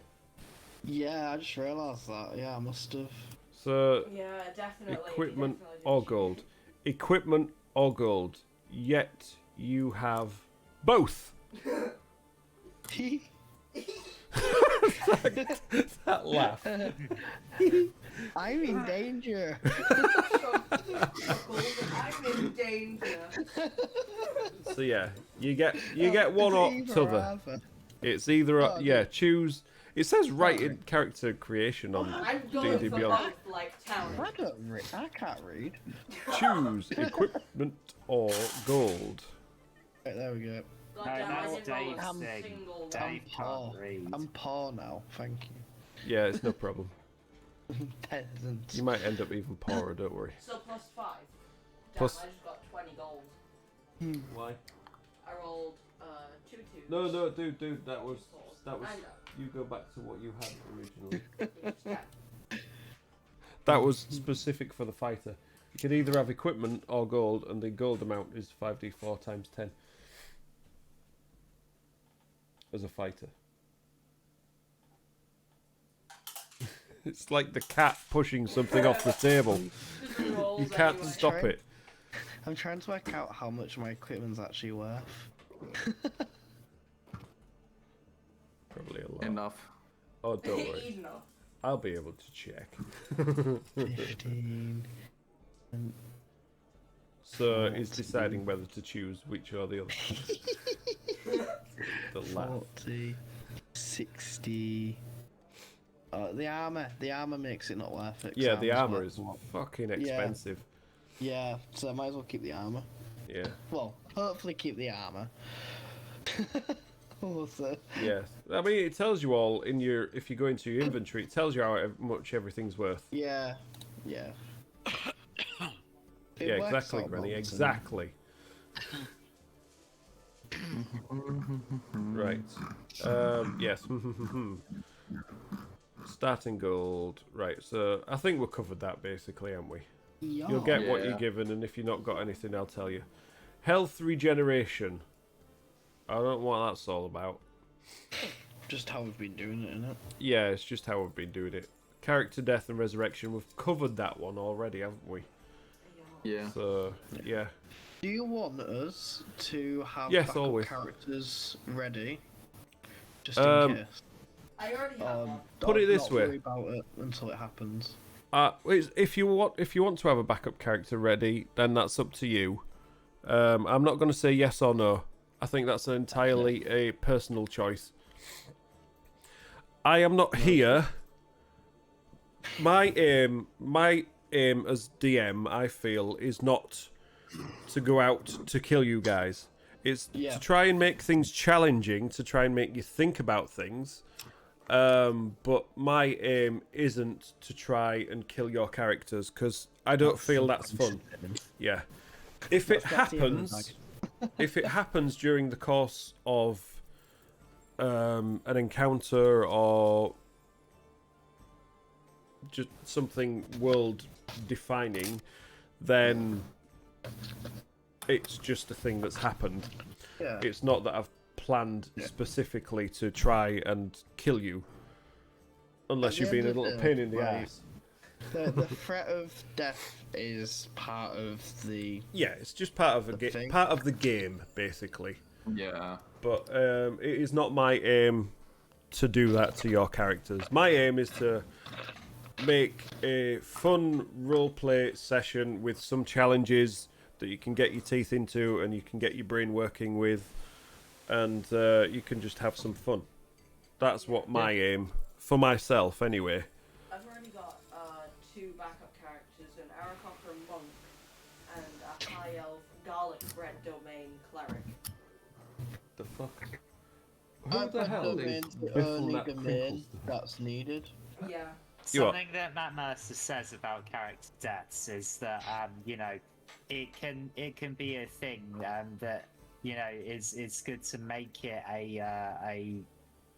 Yeah, I just realised that. Yeah, I must have. So Yeah, definitely. equipment definitely did or cheat. gold. Equipment or gold. Yet you have both. That laugh. I'm in danger. I'm in danger. So yeah, you get one or t'other. It's either choose. It says right in character creation on I'm going D&D for Beyond. both, like Town. I don't read. I can't read. Choose equipment or gold. Right, there we go. God No, damn, I that's didn't roll a Dave's thing. single one. Dave poor. can't read. I'm poor now. Thank you. Yeah, it's no problem. Peasant. You might end up even poorer. Don't worry. So plus 5. Damn, Plus- I just got 20 gold. Why? I rolled 2 twos. No, dude. That was. I know. You go back to what you had originally. Yeah. That was specific for the fighter. You can either have equipment or gold, and the gold amount is 5d4 times 10. as a fighter. It's like the cat pushing something off the table. You can't stop it. I'm trying to work out how much my equipment's actually worth. Probably a lot. Enough. Oh, don't worry. Enough. I'll be able to check. 15. So he's deciding whether to choose which or the other. The laugh. 40. 60. The armor makes it not worth it. 'cause Yeah, the armor armor's is worth fucking expensive. Yeah, so I might as well keep the armor. Yeah. Well, hopefully keep the armor. Also. Yes. I mean, it tells you all in your, if you go into your inventory, it tells you how much everything's worth. Yeah. Yeah. It Yeah, works exactly, out Granny. well, Exactly. Right. Yes. Starting gold. Right. So I think we've covered that basically, haven't we? Yeah. You'll get what Yeah. you're given, and if you've not got anything, I'll tell you. Health regeneration. I don't know what that's all about. Just how we've been doing it, innit? Yeah, it's just how we've been doing it. Character death and resurrection. We've covered that one already, haven't we? Yeah. So yeah. Do you want us to have Yes, backup always. characters ready? Just Um, in case. I already have one. Put it this not way. worry about it until it happens. If you want to have a backup character ready, then that's up to you. I'm not going to say yes or no. I think that's entirely a personal choice. I am not here. My aim as DM, I feel, is not to go out to kill you guys. It's to try and make things challenging, to try and make you think about things. But my aim isn't to try and kill your characters, because I don't feel that's fun. Yeah. If it happens, if it happens during the course of an encounter or just something world defining, then it's just a thing that's happened. Yeah. It's not that I've planned specifically to try and kill you, unless you've been a little pain in the ass. The threat of death is part of the. Yeah, it's just part of part of the game, basically. Yeah. But it is not my aim to do that to your characters. My aim is to make a fun roleplay session with some challenges that you can get your teeth into and you can get your brain working with, and you can just have some fun. That's what my aim, for myself anyway. I've already got 2 backup characters, an Aarakocra monk and a high elf garlic bread domain cleric. The fuck? Who the hell is the only domain that's needed? Yeah. Something that Matt Mercer says about character deaths is that you know, it can be a thing that, you know, it's good to make it a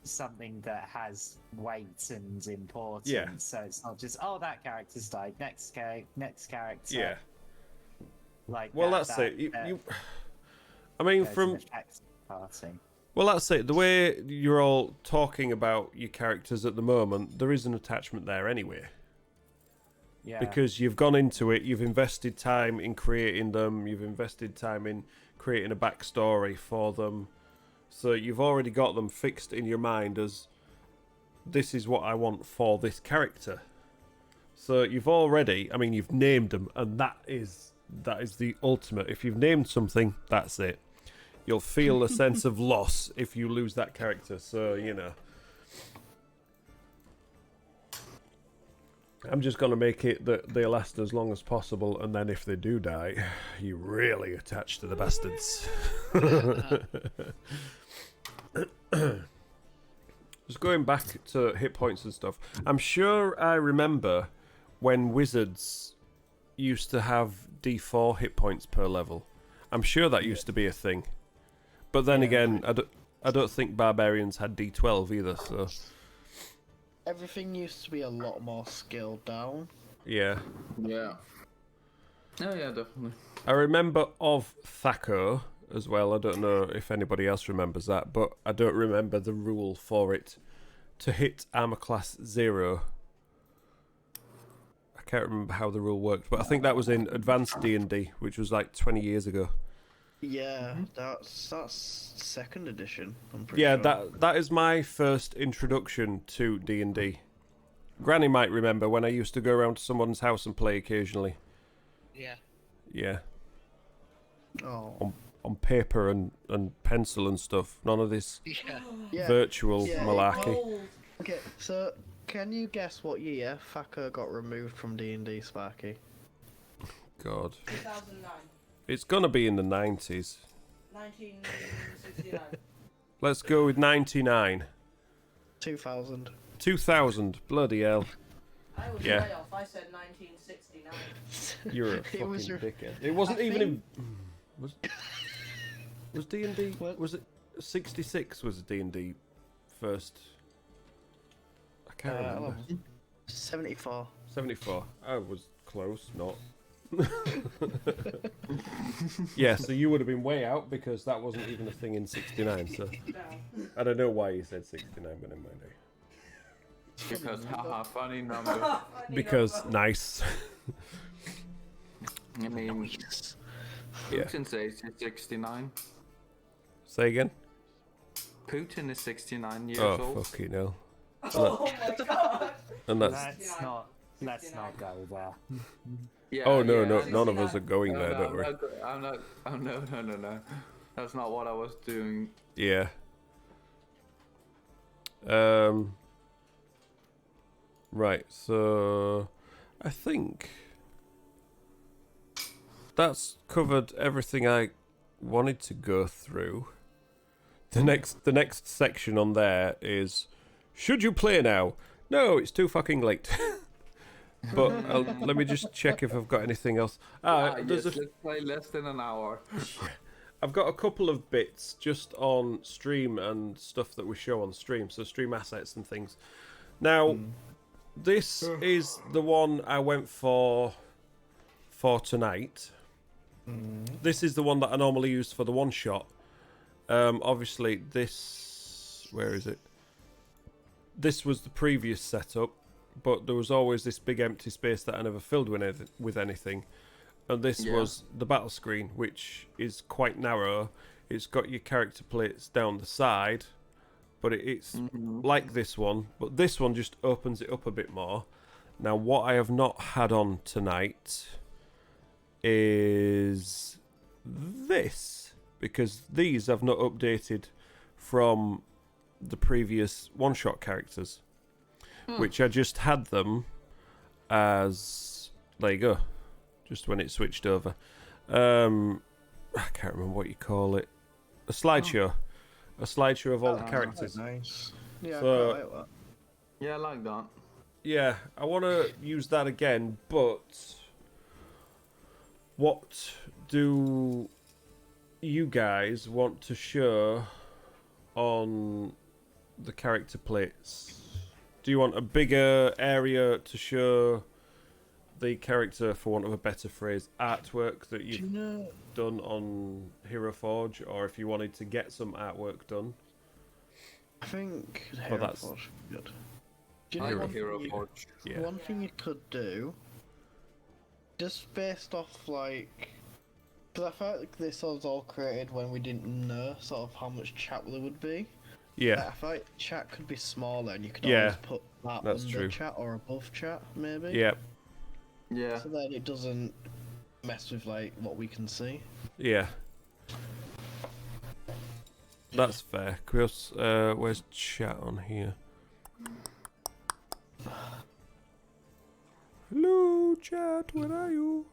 something that has weight and importance. Yeah. So it's not just, oh, that character's died, next character. Yeah. Like, well, that, that's that, it. that I mean, there's from an effect parting. well, that's it. The way you're all talking about your characters at the moment, there is an attachment there anyway. Yeah. Because you've gone into it, you've invested time in creating them, you've invested time in creating a backstory for them. So you've already got them fixed in your mind as, this is what I want for this character. So you've already, I mean, you've named them, and that is the ultimate. If you've named something, that's it. You'll feel a sense of loss if you lose that character. So, you know. I'm just going to make it that they last as long as possible, and then if they do die, you really attach to the bastards. Just going back to hit points and stuff, I'm sure I remember when wizards used to have D4 hit points per level. I'm sure that used to be a thing. But then again, I don't think barbarians had D12 either, so... Everything used to be a lot more scaled down. Yeah. Yeah. Oh yeah, definitely. I remember of Thaco as well. I don't know if anybody else remembers that, but I don't remember the rule for it to hit armor class 0. I can't remember how the rule worked, but I think that was in advanced D&D, which was like 20 years ago. Yeah, that's 2nd edition. I'm pretty Yeah, sure. that is my first introduction to D&D. Granny might remember when I used to go around to someone's house and play occasionally. Yeah. Yeah, Oh. on paper and pencil and stuff. None of this Yeah. virtual Yeah. malarkey. Gold. Okay, so can you guess what year Thacker got removed from D&D, Sparky? God. 2009. It's gonna be in the 90s. 1969. Let's go with 99. 2000. 2000. Bloody hell. I was Yeah. way off. I said 1969. You're a It fucking was dickhead. It wasn't I even think- in... Was D&D... What? Was it... 66 was D&D first? I can't remember. 74. 74. I was close, not. Yeah, so you would have been way out because that wasn't even a thing in 69. So No. I don't know why you said 69, but in my day. Because haha, funny number. Funny Because number. nice. I mean, Yeah. Putin says he's 69. Say again. Putin is 69 years Oh old. fucking hell! Oh my god. And that's. Let's not go there. Yeah, Oh no, yeah. no, none of us 69. are going No, there. no, Don't worry. I'm not. Oh no. That's not what I was doing. Yeah. Right, so I think that's covered everything I wanted to go through. The next section on there is, should you play now? No, it's too fucking late. But let me just check if I've got anything else. There's Yes, let's play less than an hour. I've got a couple of bits just on stream and stuff that we show on stream, so stream assets and things. Now, this is the one I went for tonight. This is the one that I normally use for the one shot. Obviously, this... Where is it? This was the previous setup, but there was always this big empty space that I never filled with anything. And this was the battle screen, which is quite narrow. It's got your character plates down the side, but it's like this one. But this one just opens it up a bit more. Now, what I have not had on tonight is this, because these I've not updated from the previous one-shot characters, which I just had them as... There you go. Just when it switched over. I can't remember what you call it. A slideshow. A slideshow of all the characters. Nice. Yeah, So- I quite like that. Yeah, I like that. Yeah, I want to use that again, but what do you guys want to show on the character plates? Do you want a bigger area to show the character, for want of a better phrase, artwork that Do you've you know? done on Hero Forge, or if you wanted to get some artwork done? I think Well, Hero that's- Forge would be good. Do you I know like one Hero thing you- Forge. Yeah. One thing you could do, just based off like, because I felt like this was all created when we didn't know sort of how much chat there would be. Yeah, I feel like chat could be smaller, and you could Yeah, always put that that's under true. chat or above chat, maybe. yeah, Yeah. So that it doesn't mess with like what we can see. yeah. That's fair. Chris, where's chat on here? Hello, chat. Where are you?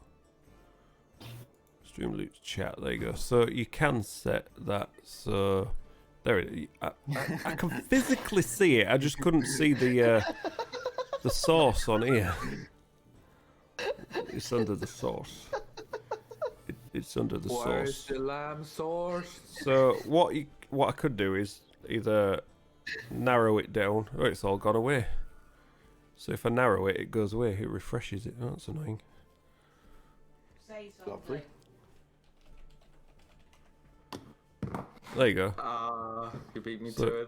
Streamlabs chat. There you go. So you can set that. So there it is. I can physically see it. I just couldn't see the source on here. It's under the source. It's under the Where's source. the lamb source? So what I could do is either narrow it down. Oh, it's all gone away. So if I narrow it, it goes away. It refreshes it. Oh, that's annoying. Say Lovely. something. There you go. You beat me So- to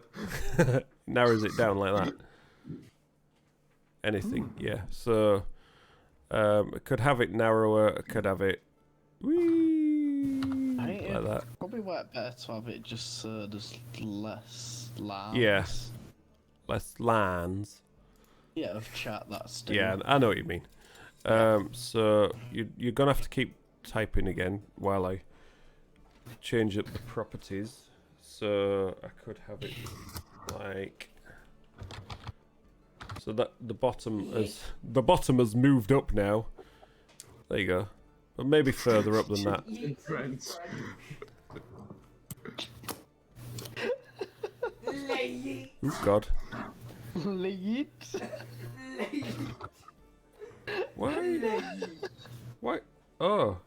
it. Narrows it down like that. Anything, yeah. So I could have it narrower. I could have it I think like that. probably work better to have it just so there's less lines. Yeah. Less lines. Yeah, of chat that's still. Yeah, I know what you mean. So you're gonna have to keep typing again while I change up the properties. So I could have it like so that the bottom has moved up now. There you go, but maybe further up than that. In French. Oh God, Lead. why? Why? Oh,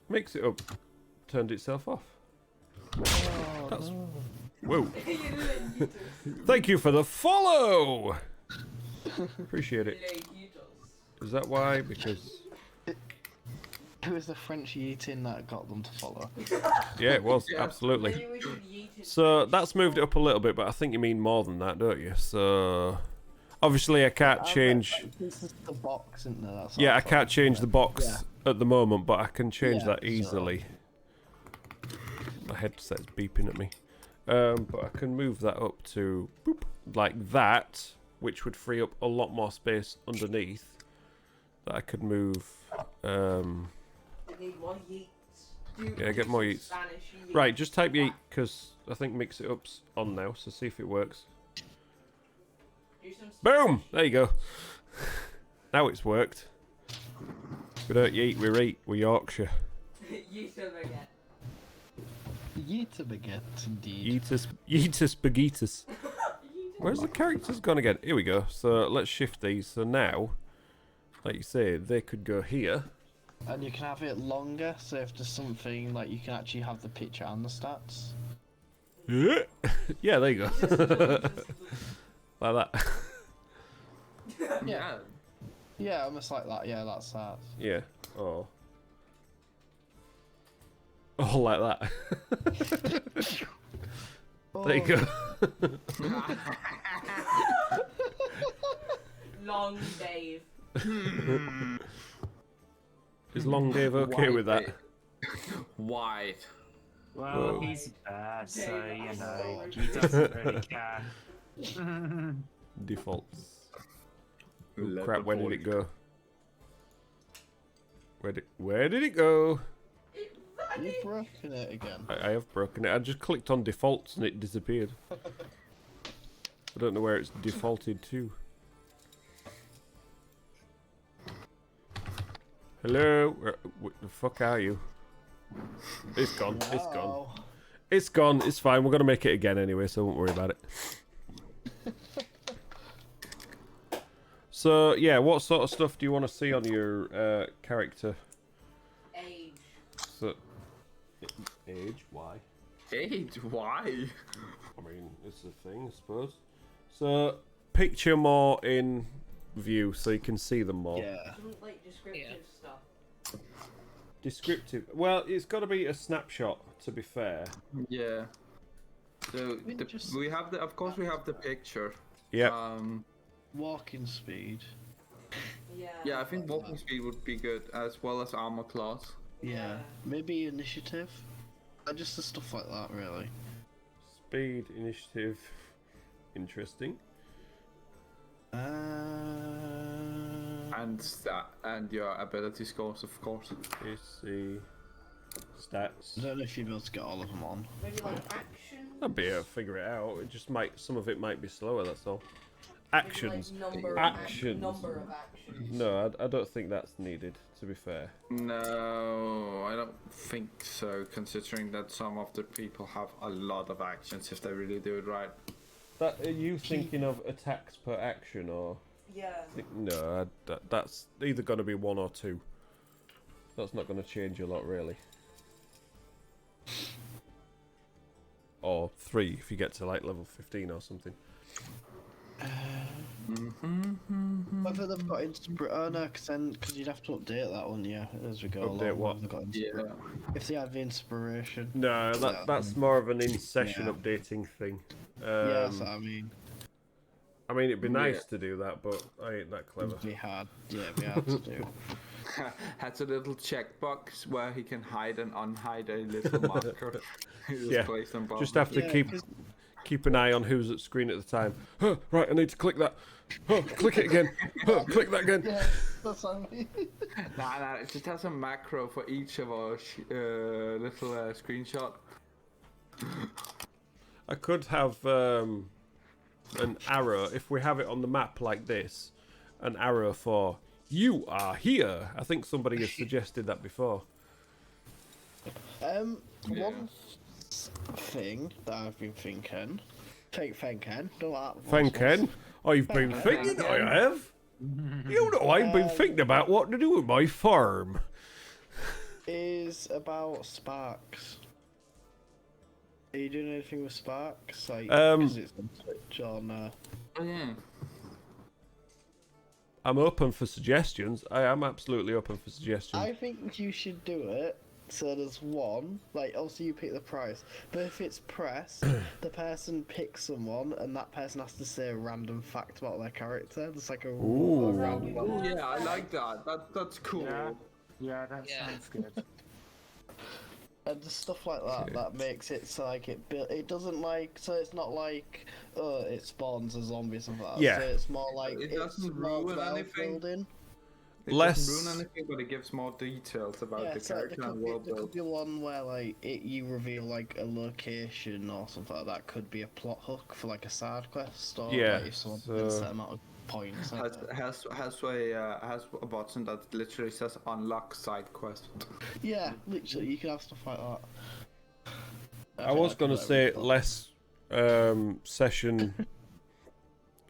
mix it up. Turned itself off. That's... Whoa. Thank you for the follow! Appreciate it. Is that why? Because... It was the French yeeting that got them to follow. Yeah, it was. Absolutely. Maybe we should yeet it. So, that's moved it up a little bit, but I think you mean more than that, don't you? So... Obviously, I can't change... This is the box, isn't there? That's Yeah, what I I'm can't change the box Yeah. at the moment, but I can change Yeah, that so- easily. My headset's beeping at me. But I can move that up to boop, like that, which would free up a lot more space underneath. That I could move. I need more yeets. Yeah, get more yeets. Spanish yeet. Right, just type yeet, because I think mix it up's on now, so see if it works. Do some Boom! There you go. Now it's worked. We don't yeet, we reet. We're Yorkshire. yeet them again. Yeet baguette, indeed. Yeetus baguetus. Where's the characters gone again? Here we go. So let's shift these. So now, like you say, they could go here. And you can have it longer, so if there's something, like, you can actually have the picture and the stats. Yeah, there you go. Like that. Yeah. Yeah, almost like that. Yeah, that's that. Yeah. Oh. Oh, like that. There you go. Long Dave. Is Long Dave okay with that? Wide. Well, Whoa. he's bad, so you know he doesn't really care. Defaults. Oh, crap, where did it go? Where did it go? You've broken it again. I have broken it. I just clicked on defaults and it disappeared. I don't know where it's defaulted to. Hello? What the fuck are you? It's gone. It's gone. Oh. It's gone. It's fine. We're going to make it again anyway, so don't worry about it. So, yeah, what sort of stuff do you want to see on your character? Age. So, age? Why? Age? Why? I mean, it's a thing, I suppose. So, picture more in view so you can see them more. Yeah. Doesn't like descriptive stuff. Descriptive. Well, it's got to be a snapshot, to be fair. Yeah. So mean, just- we have the, of course, we have the picture. Yeah. Walking speed. Yeah. Yeah, I think walking speed would be good, as well as armor class. Yeah. Maybe initiative. Just the stuff like that, really. Speed, initiative. Interesting. And your ability scores, of course. AC. Stats. I don't know if you'll be able to get all of them on. Maybe like action. I'll be able to figure it out. It just might. Some of it might be slower. That's all. Maybe, Actions. Like, number Actions. Number of actions. No, I don't think that's needed. To be fair. No, I don't think so, considering that some of the people have a lot of actions if they really do it right. That are you thinking of attacks per action or? Yeah. No, that's either going to be 1 or 2. That's not going to change a lot, really. Or 3 if you get to like level 15 or something. Whether they've got instant no, because you'd have to update that one, yeah, as we go along. Update what? They've got if they have the inspiration. No, that's more of an in-session updating thing. Yeah, that's what I mean. I mean, it'd be nice to do that, but I ain't that clever. It'd be hard. Yeah, it'd be hard to do. Has a little checkbox where he can hide and unhide a little marker. Just have to keep an eye on who's at screen at the time. Oh, right, I need to click that. Oh, click it again. Oh, click that again. Yeah, that's what I mean. Nah, it just has a macro for each of our little screenshot. I could have an arrow, if we have it on the map like this, an arrow for "You are here." I think somebody has suggested that before. One thing that I've been thinking, thinking, Oh, you've been thinking, I have. You know, I've been thinking about what to do with my farm. Is about sparks. Are you doing anything with sparks? Like, 'cause it's on Twitch or no? I'm open for suggestions. I am absolutely open for suggestions. I think you should do it. So there's one, like, obviously you pick the price, but if it's press, the person picks someone, and that person has to say a random fact about their character. There's like a random one. Ooh, yeah, I like that. That's cool. Yeah, that sounds good. And just stuff like that, that makes it so like it doesn't like, so it's not like, it spawns a zombie or something like that. Yeah. So it's more like, It doesn't ruin anything. building. It doesn't ruin anything, but it gives more details about the character and world There build. could be one where like you reveal like a location or something like that. Could be a plot hook for like a side quest or like, if someone spends a certain amount of points. Has a button that literally says unlock side quest. Yeah, literally, you can have stuff like that. I was going to say less session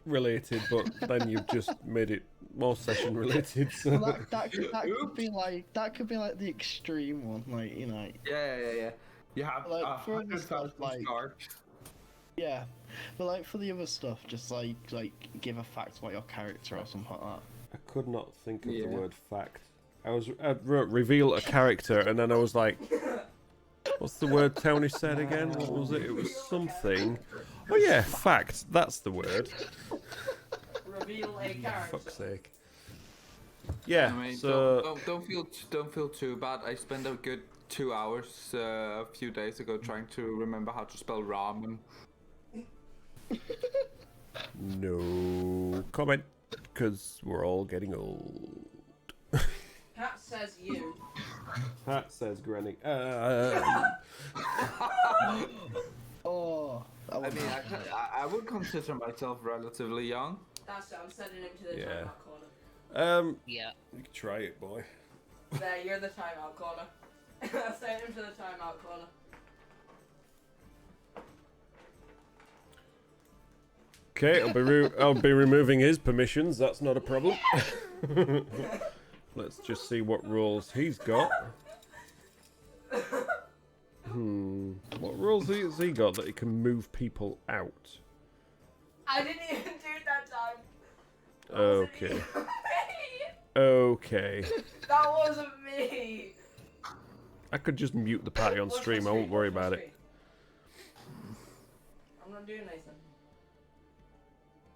related, but then you've just made it more session related. So. Well, that could be like the extreme one, like, you know. Yeah. You have like for instance, like stars. yeah, but like for the other stuff, just like give a fact about your character or something like that. I could not think of the word fact. I wrote reveal a character, and then I was like, what's the word Tony said again? What was it? It was something. Oh yeah, fact. That's the word. Reveal a character. Fuck's sake. Yeah. I mean, so don't feel too bad. I spent a good 2 hours a few days ago trying to remember how to spell ramen. no comment, because we're all getting old. Cat says you. Pat says Granny. Oh, I mean, I would consider myself relatively young. That's it, I'm sending him to the Yeah. timeout corner. Yeah. You can try it, boy. There, you're the timeout corner. I sent him to the timeout corner. Okay, I'll be removing his permissions. That's not a problem. Let's just see what rules he's got. What rules has he got that he can move people out? I didn't even do it that time. That Okay. wasn't even me. Okay. That wasn't me. I could just mute the party on Watch my stream. I won't worry watch my about it. screen. I'm not doing anything.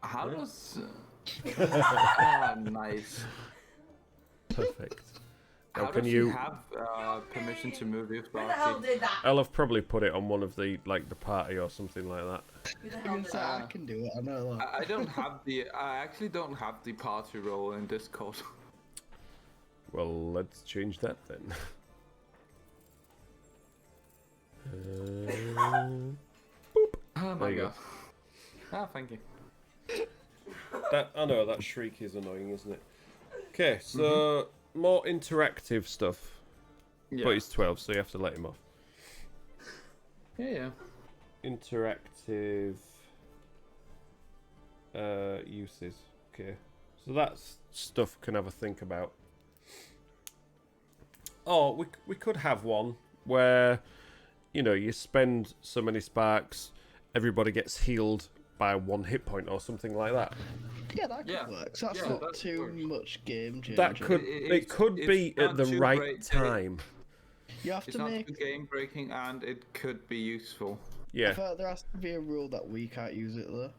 How does? Nice. Perfect. How Now, can does you? he have permission to move his Who the hell Sparky? did that? I'll have probably put it on one of the the party or something like that. Who the hell did I that? can do it. I know that. I don't have the. I actually don't have the party role in Discord. Well, let's change that then. Oh There you go. Ah, thank you. I know that shriek is annoying, isn't it? Okay, so more interactive stuff. Yeah. But he's 12, so you have to let him off. Yeah. Interactive uses. Okay, so that's stuff can have a think about. Oh, we could have one where, you know, you spend so many sparks, everybody gets healed by 1 hit point or something like that. Yeah, that could work. So that's not too much game changing. That could it could be at the right time. You have It's to not make. too game breaking, and it could be useful. Yeah. I feel like there has to be a rule that we can't use it though.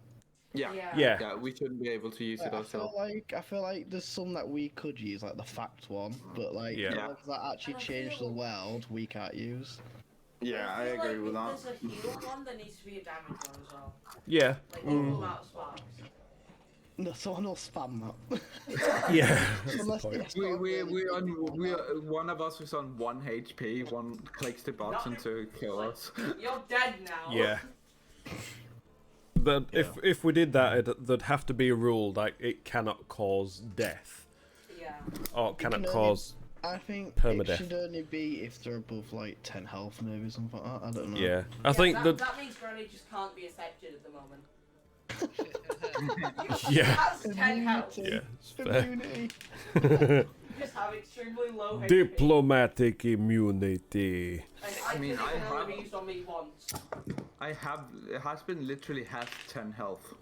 Yeah. We shouldn't be able to use it ourselves. I feel like there's some that we could use, like the fact one, but like the ones that actually change the world, we can't use. Yeah, I feel agree like with that. If there's a heal one, there needs to be a damage one as well. Yeah. Like equal amount of sparks. No, someone will spam that. Yeah. Unless One of us is on 1 HP. One clicks the button to kill us. You're dead now. Yeah. But if we did that, there'd have to be a rule that it cannot cause death. Yeah. Or cannot cause. I think permadeath. it should only be if they're above like 10 health, maybe something like that. I don't know. Yeah, I think that means Granny just can't be affected at the moment. Yeah. That's 10 health. Yeah, it's fair. Immunity. You just have extremely low HP. Diplomatic immunity. I mean, I have only used on me once. It has been literally half 10 health.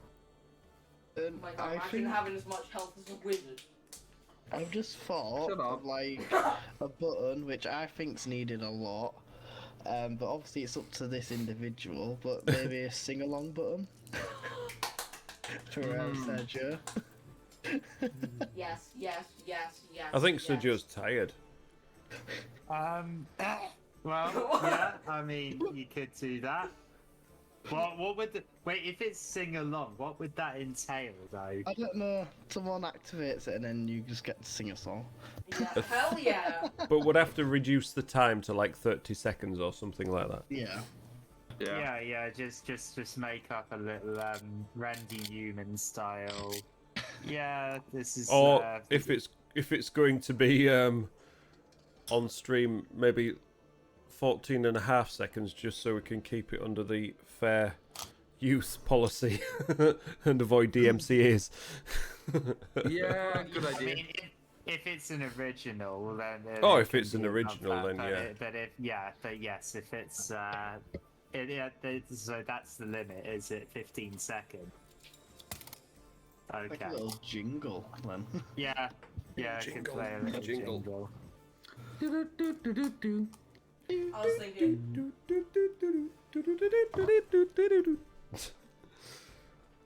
Like, imagine having as much health as a wizard. I've just thought of like a button which I think's needed a lot, but obviously it's up to this individual. But maybe a sing-along button for Sergio. Yes. I think Sergio's tired. Well, yeah, I mean, you could do that. What would wait, if it's sing along, what would that entail though? I don't know. Someone activates it and then you just get to sing a song. Yeah, hell yeah. But would have to reduce the time to like 30 seconds or something like that. Yeah. Yeah, just make up a little Randy Newman style. Yeah, this is. Or if it's going to be on stream, maybe 14.5 seconds, just so we can keep it under the fair use policy and avoid DMCAs. Yeah, good idea. I mean, if it's an original, then. If it's an original, then yeah. But yes, if it's so that's the limit. Is it 15 seconds? Okay. Like a little jingle, then. Yeah, I can play a little jingle. I was thinking.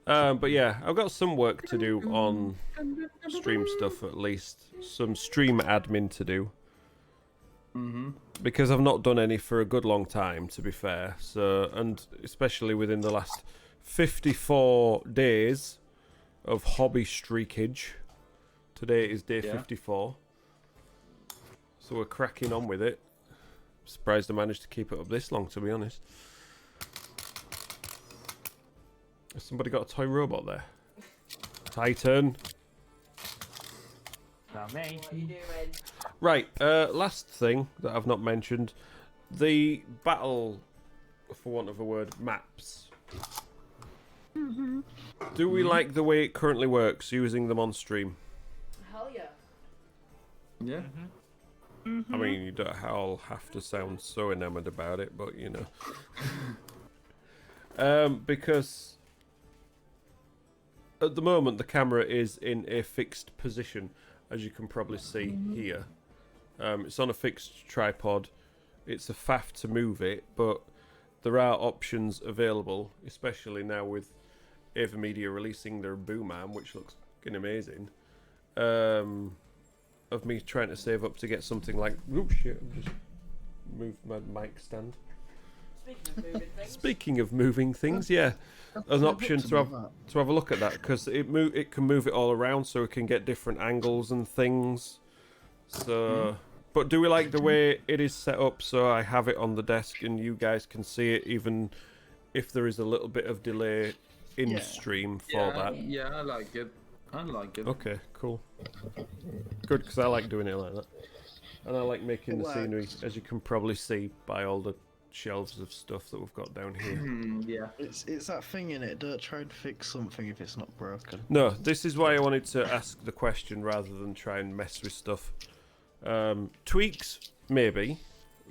But yeah, I've got some work to do on stream stuff, at least some stream admin to do. Because I've not done any for a good long time, to be fair. So, and especially within the last 54 days of hobby streakage. Today is day 54. So we're cracking on with it. Surprised I managed to keep it up this long, to be honest. Has somebody got a toy robot there? Titan. Not me. What are you doing? Right, last thing that I've not mentioned. The battle, for want of a word, maps. Do we like the way it currently works, using them on stream? Hell yeah. Yeah. I mean, you don't all have to sound so enamoured about it, but you know. Because at the moment the camera is in a fixed position, as you can probably see here. It's on a fixed tripod. It's a faff to move it, but there are options available, especially now with Ava Media releasing their Boom Arm, which looks fucking amazing. Of me trying to save up to get something like, oh shit, I just moved my mic stand. Speaking of moving things, yeah, an option to have a look at that, because it can move it all around, so it can get different angles and things. So, but do we like the way it is set up? So I have it on the desk, and you guys can see it, even if there is a little bit of delay in stream for that. Yeah, I like it. Okay, cool. Good, because I like doing it like that. And I like making the scenery, as you can probably see by all the shelves of stuff that we've got down here. Yeah. It's that thing in it. Don't try and fix something if it's not broken. No, this is why I wanted to ask the question rather than try and mess with stuff. Tweaks, maybe.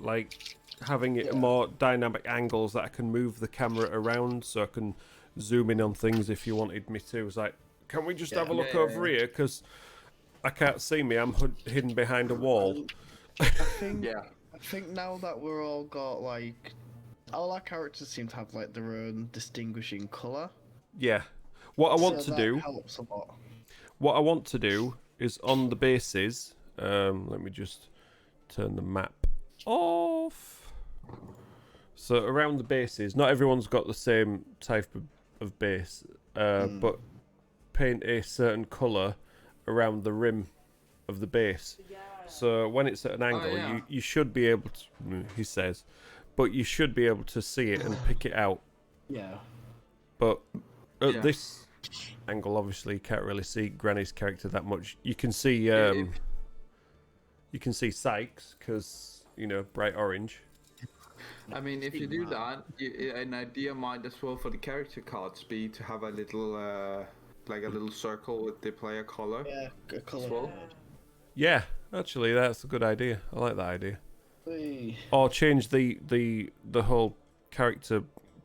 Like having it more dynamic angles that I can move the camera around, so I can zoom in on things if you wanted me to. It was like, can we just have a look Yeah, over here? Because I can't see me. I'm hidden behind a wall. I think I think now that we're all got like all our characters seem to have like their own distinguishing colour. Yeah. What I want to that do. helps a lot. What I want to do is on the bases. Let me just turn the map off. So around the bases, not everyone's got the same type of base, but paint a certain colour around the rim of the base. Yeah. So when it's at an angle, you should be able to, he says, but you should be able to see it and pick it out. Yeah. But at this angle, obviously, you can't really see Granny's character that much. You can see, you can see Sykes because bright orange. I mean, if you do that, an idea might as well for the character cards be to have a little, like a little circle with the player color. Yeah, a colour. Well. Yeah, actually, that's a good idea. I like that idea. Hey. Or change the whole character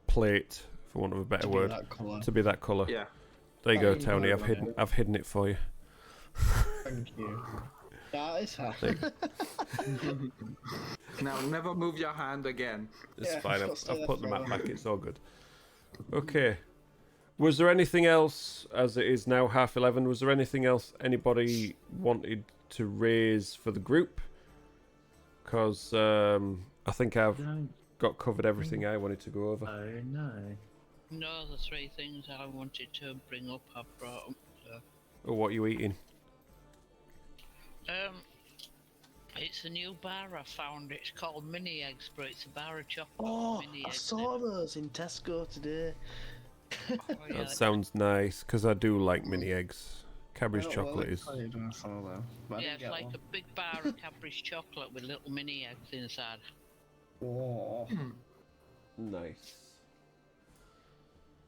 plate, for want of a better word, to be that colour. Yeah. There you go, Tony. I've hidden it for you. Thank you. That is happy. Now, never move your hand again. It's Yeah, fine. I'll I've stay put the there map for a back. It's all good. Okay. Was there anything else, as it is now 11:30, was there anything else anybody wanted to raise for the group? Because I think I've got covered everything I wanted to go over. Oh no. No, the three things I wanted to bring up, I've brought up. So. Oh, what are you eating? It's a new bar I found. It's called Mini Eggs, but it's a bar of chocolate. Oh, with mini I eggs saw in it. those in Tesco today. Oh, yeah, That sounds nice, because I do like mini eggs. Cadbury's chocolate is... I saw them. But I yeah, didn't it's get like one. a big bar of Cadbury's chocolate with little mini eggs inside. Oh. Nice.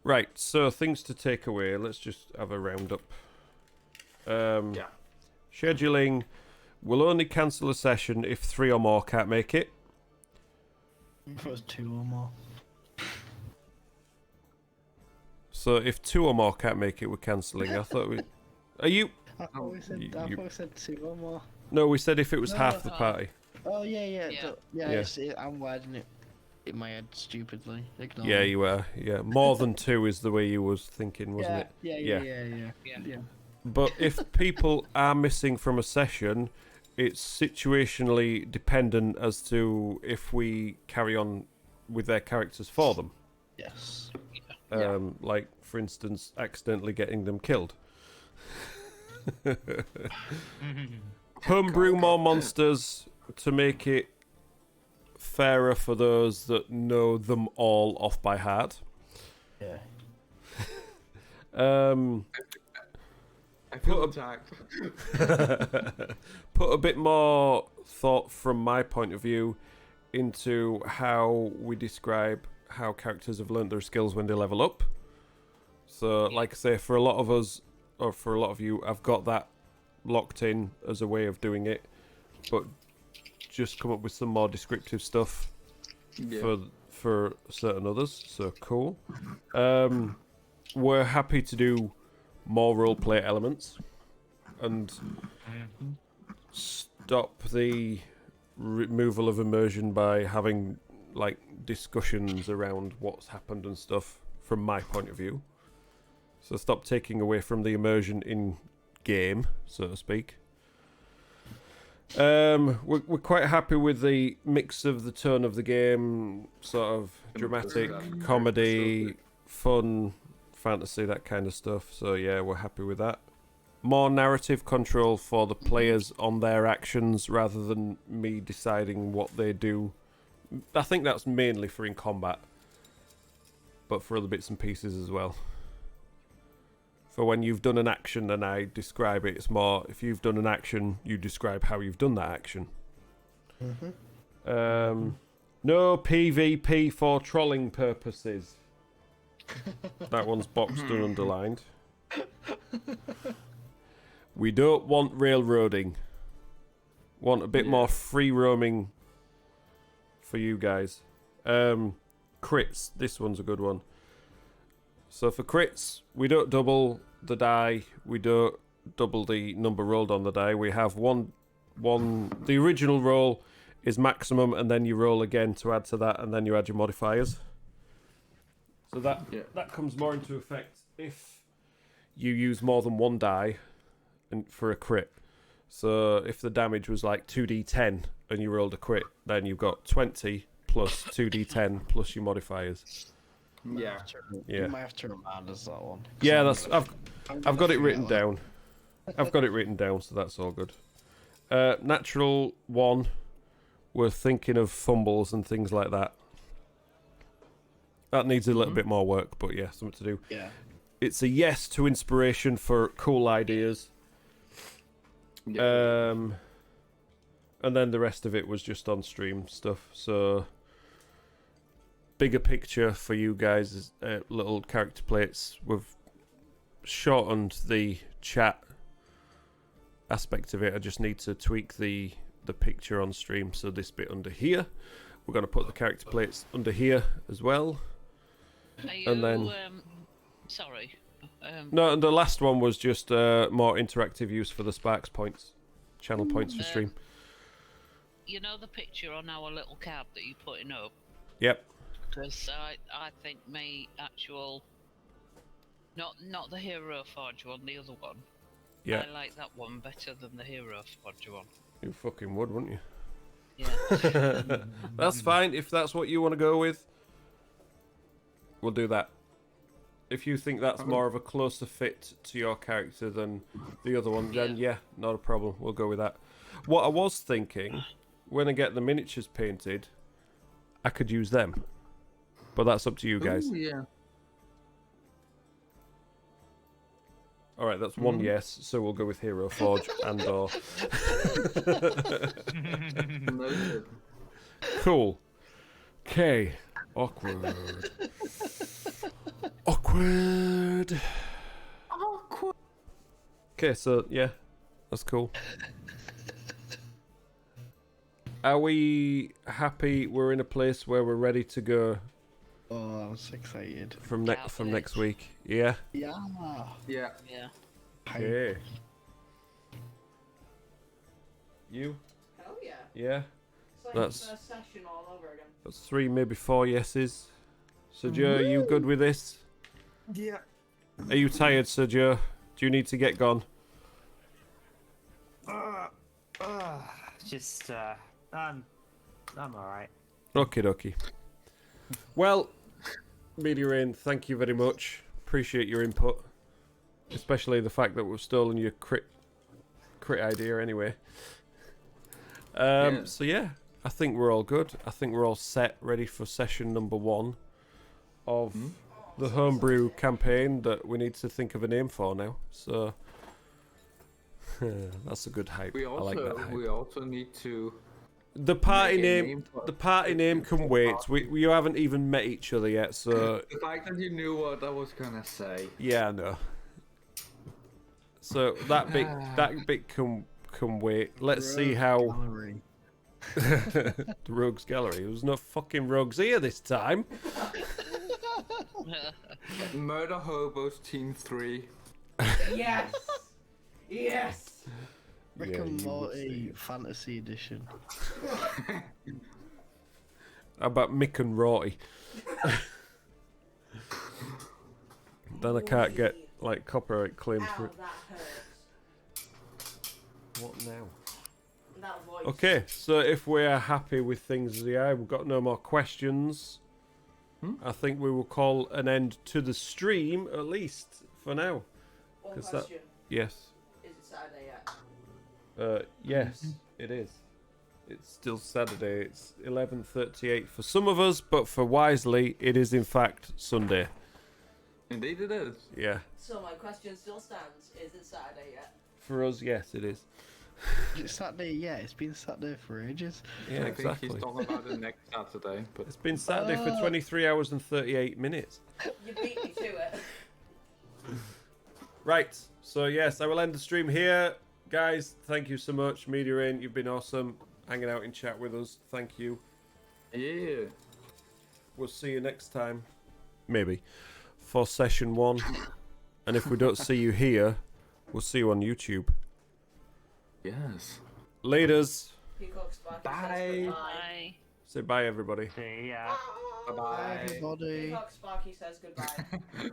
Right, so things to take away. Let's just have a roundup. Scheduling. Will only cancel a session if 3 or more can't make it. If it was 2 or more. So if 2 or more can't make it, we're cancelling. I thought we... Are you... I thought we said 2 or more. No, we said if it was No, half the party. Oh, yeah. Yeah. I'm wording it in my head stupidly. Ignore Yeah, me. you were. Yeah, more than 2 is the way you was thinking, wasn't it? Yeah. But if people are missing from a session, it's situationally dependent as to if we carry on with their characters for them. Yes. Like, for instance, accidentally getting them killed. Homebrew more monsters to make it fairer for those that know them all off by heart. Yeah. I feel attacked. Put a bit more thought from my point of view into how we describe how characters have learnt their skills when they level up. So, like I say, for a lot of us, or for a lot of you, I've got that locked in as a way of doing it, but just come up with some more descriptive stuff for certain others. So cool. We're happy to do more roleplay elements and stop the removal of immersion by having like discussions around what's happened and stuff from my point of view. So stop taking away from the immersion in game, so to speak. We're quite happy with the mix of the tone of the game, sort of dramatic, comedy, fun, fantasy, that kind of stuff. So yeah, we're happy with that. More narrative control for the players on their actions rather than me deciding what they do. I think that's mainly for in combat, but for other bits and pieces as well. For when you've done an action and I describe it, it's more, if you've done an action, you describe how you've done that action. No PvP for trolling purposes. That one's boxed and underlined. We don't want railroading. Want a bit more free roaming for you guys. Crits, this one's a good one. So for crits, we don't double the die. We don't double the number rolled on the die. We have one. The original roll is maximum, and then you roll again to add to that, and then you add your modifiers. So that comes more into effect if you use more than one die and for a crit. So if the damage was like 2d10 and you rolled a crit, then you've got 20 plus 2d10 plus your modifiers. Yeah. You might have to remind us that one. Yeah, that's I've got it written down. I've got it written down, so that's all good. Natural 1, we're thinking of fumbles and things like that. That needs a little bit more work, but yeah, something to do. Yeah. It's a yes to inspiration for cool ideas. Yeah. And then the rest of it was just on stream stuff. So bigger picture for you guys is little character plates. We've shortened the chat aspect of it. I just need to tweak the picture on stream. So this bit under here, we're going to put the character plates under here as well. And then sorry. No, and the last one was just more interactive use for the Sparks points, channel points for stream. You know the picture on our little cab that you're putting up? Yep. Because I think my actual, not the Hero Forge one, the other one. Yeah. I like that one better than the Hero Forge one. You fucking would, wouldn't you? Yeah. That's fine. If that's what you want to go with, we'll do that. If you think that's more of a closer fit to your character than the other one, then yeah, not a problem. We'll go with that. What I was thinking, when I get the miniatures painted, I could use them. But that's up to you guys. Ooh, yeah. Alright, that's one yes, so we'll go with Hero Forge and or. Cool. Okay. Awkward. Awkward. Okay, so yeah, that's cool. Are we happy? We're in a place where we're ready to go. Oh, I'm so excited. From next week. Yeah. Yeah. Yeah. Yeah. Okay. You? Hell yeah. Yeah. It's like That's- the first session all over again. That's 3, maybe 4 yeses. Sergio, are you good with this? Yeah. Are you tired, Sergio? Do you need to get gone? Just I'm alright. Okie dokie. Well, Media Rain, thank you very much. Appreciate your input. Especially the fact that we've stolen your crit idea anyway. So yeah, I think we're all good. I think we're all set, ready for session number 1 of the Homebrew campaign that we need to think of a name for now. So that's a good hype. I like that hype. We also need to. The party make a name, for- the party name can wait. We haven't even met each other yet, so The fact that you knew what I was gonna say. yeah, no. So that bit can wait. Let's see how Gallery. the Rogues Gallery. There was no fucking rogues here this time. Murder Hobos Team 3. Yes! Yes! Rick Yeah, and you would Morty Fantasy Edition. How about Mick and Rorty? Then I can't get like copyright claim for Ow, it. that hurts. What now? That voice. Okay, so if we're happy with things as they are, we've got no more questions. I think we will call an end to the stream, at least for now. One 'Cause that- question. Yes. Is it Saturday yet? Yes, it is. It's still Saturday. It's 11:38 for some of us, but for Wisely, it is in fact Sunday. Indeed, it is. Yeah. So my question still stands. Is it Saturday yet? For us, yes, it is. Is it Saturday? Yeah, it's been Saturday for ages. Yeah, I exactly. think he's talking about it next Saturday. But It's been Saturday for 23 hours and 38 minutes. You beat me to it. Right, so yes, I will end the stream here. Guys, thank you so much. Media in, you've been awesome hanging out in chat with us. Thank you. yeah. We'll see you next time. Maybe. for session 1. And if we don't see you here, we'll see you on YouTube. Yes. Laters. Peacock Sparky Bye. says goodbye. Bye. Say bye, everybody. See ya. Bye bye. Everybody. Peacock Sparky says goodbye.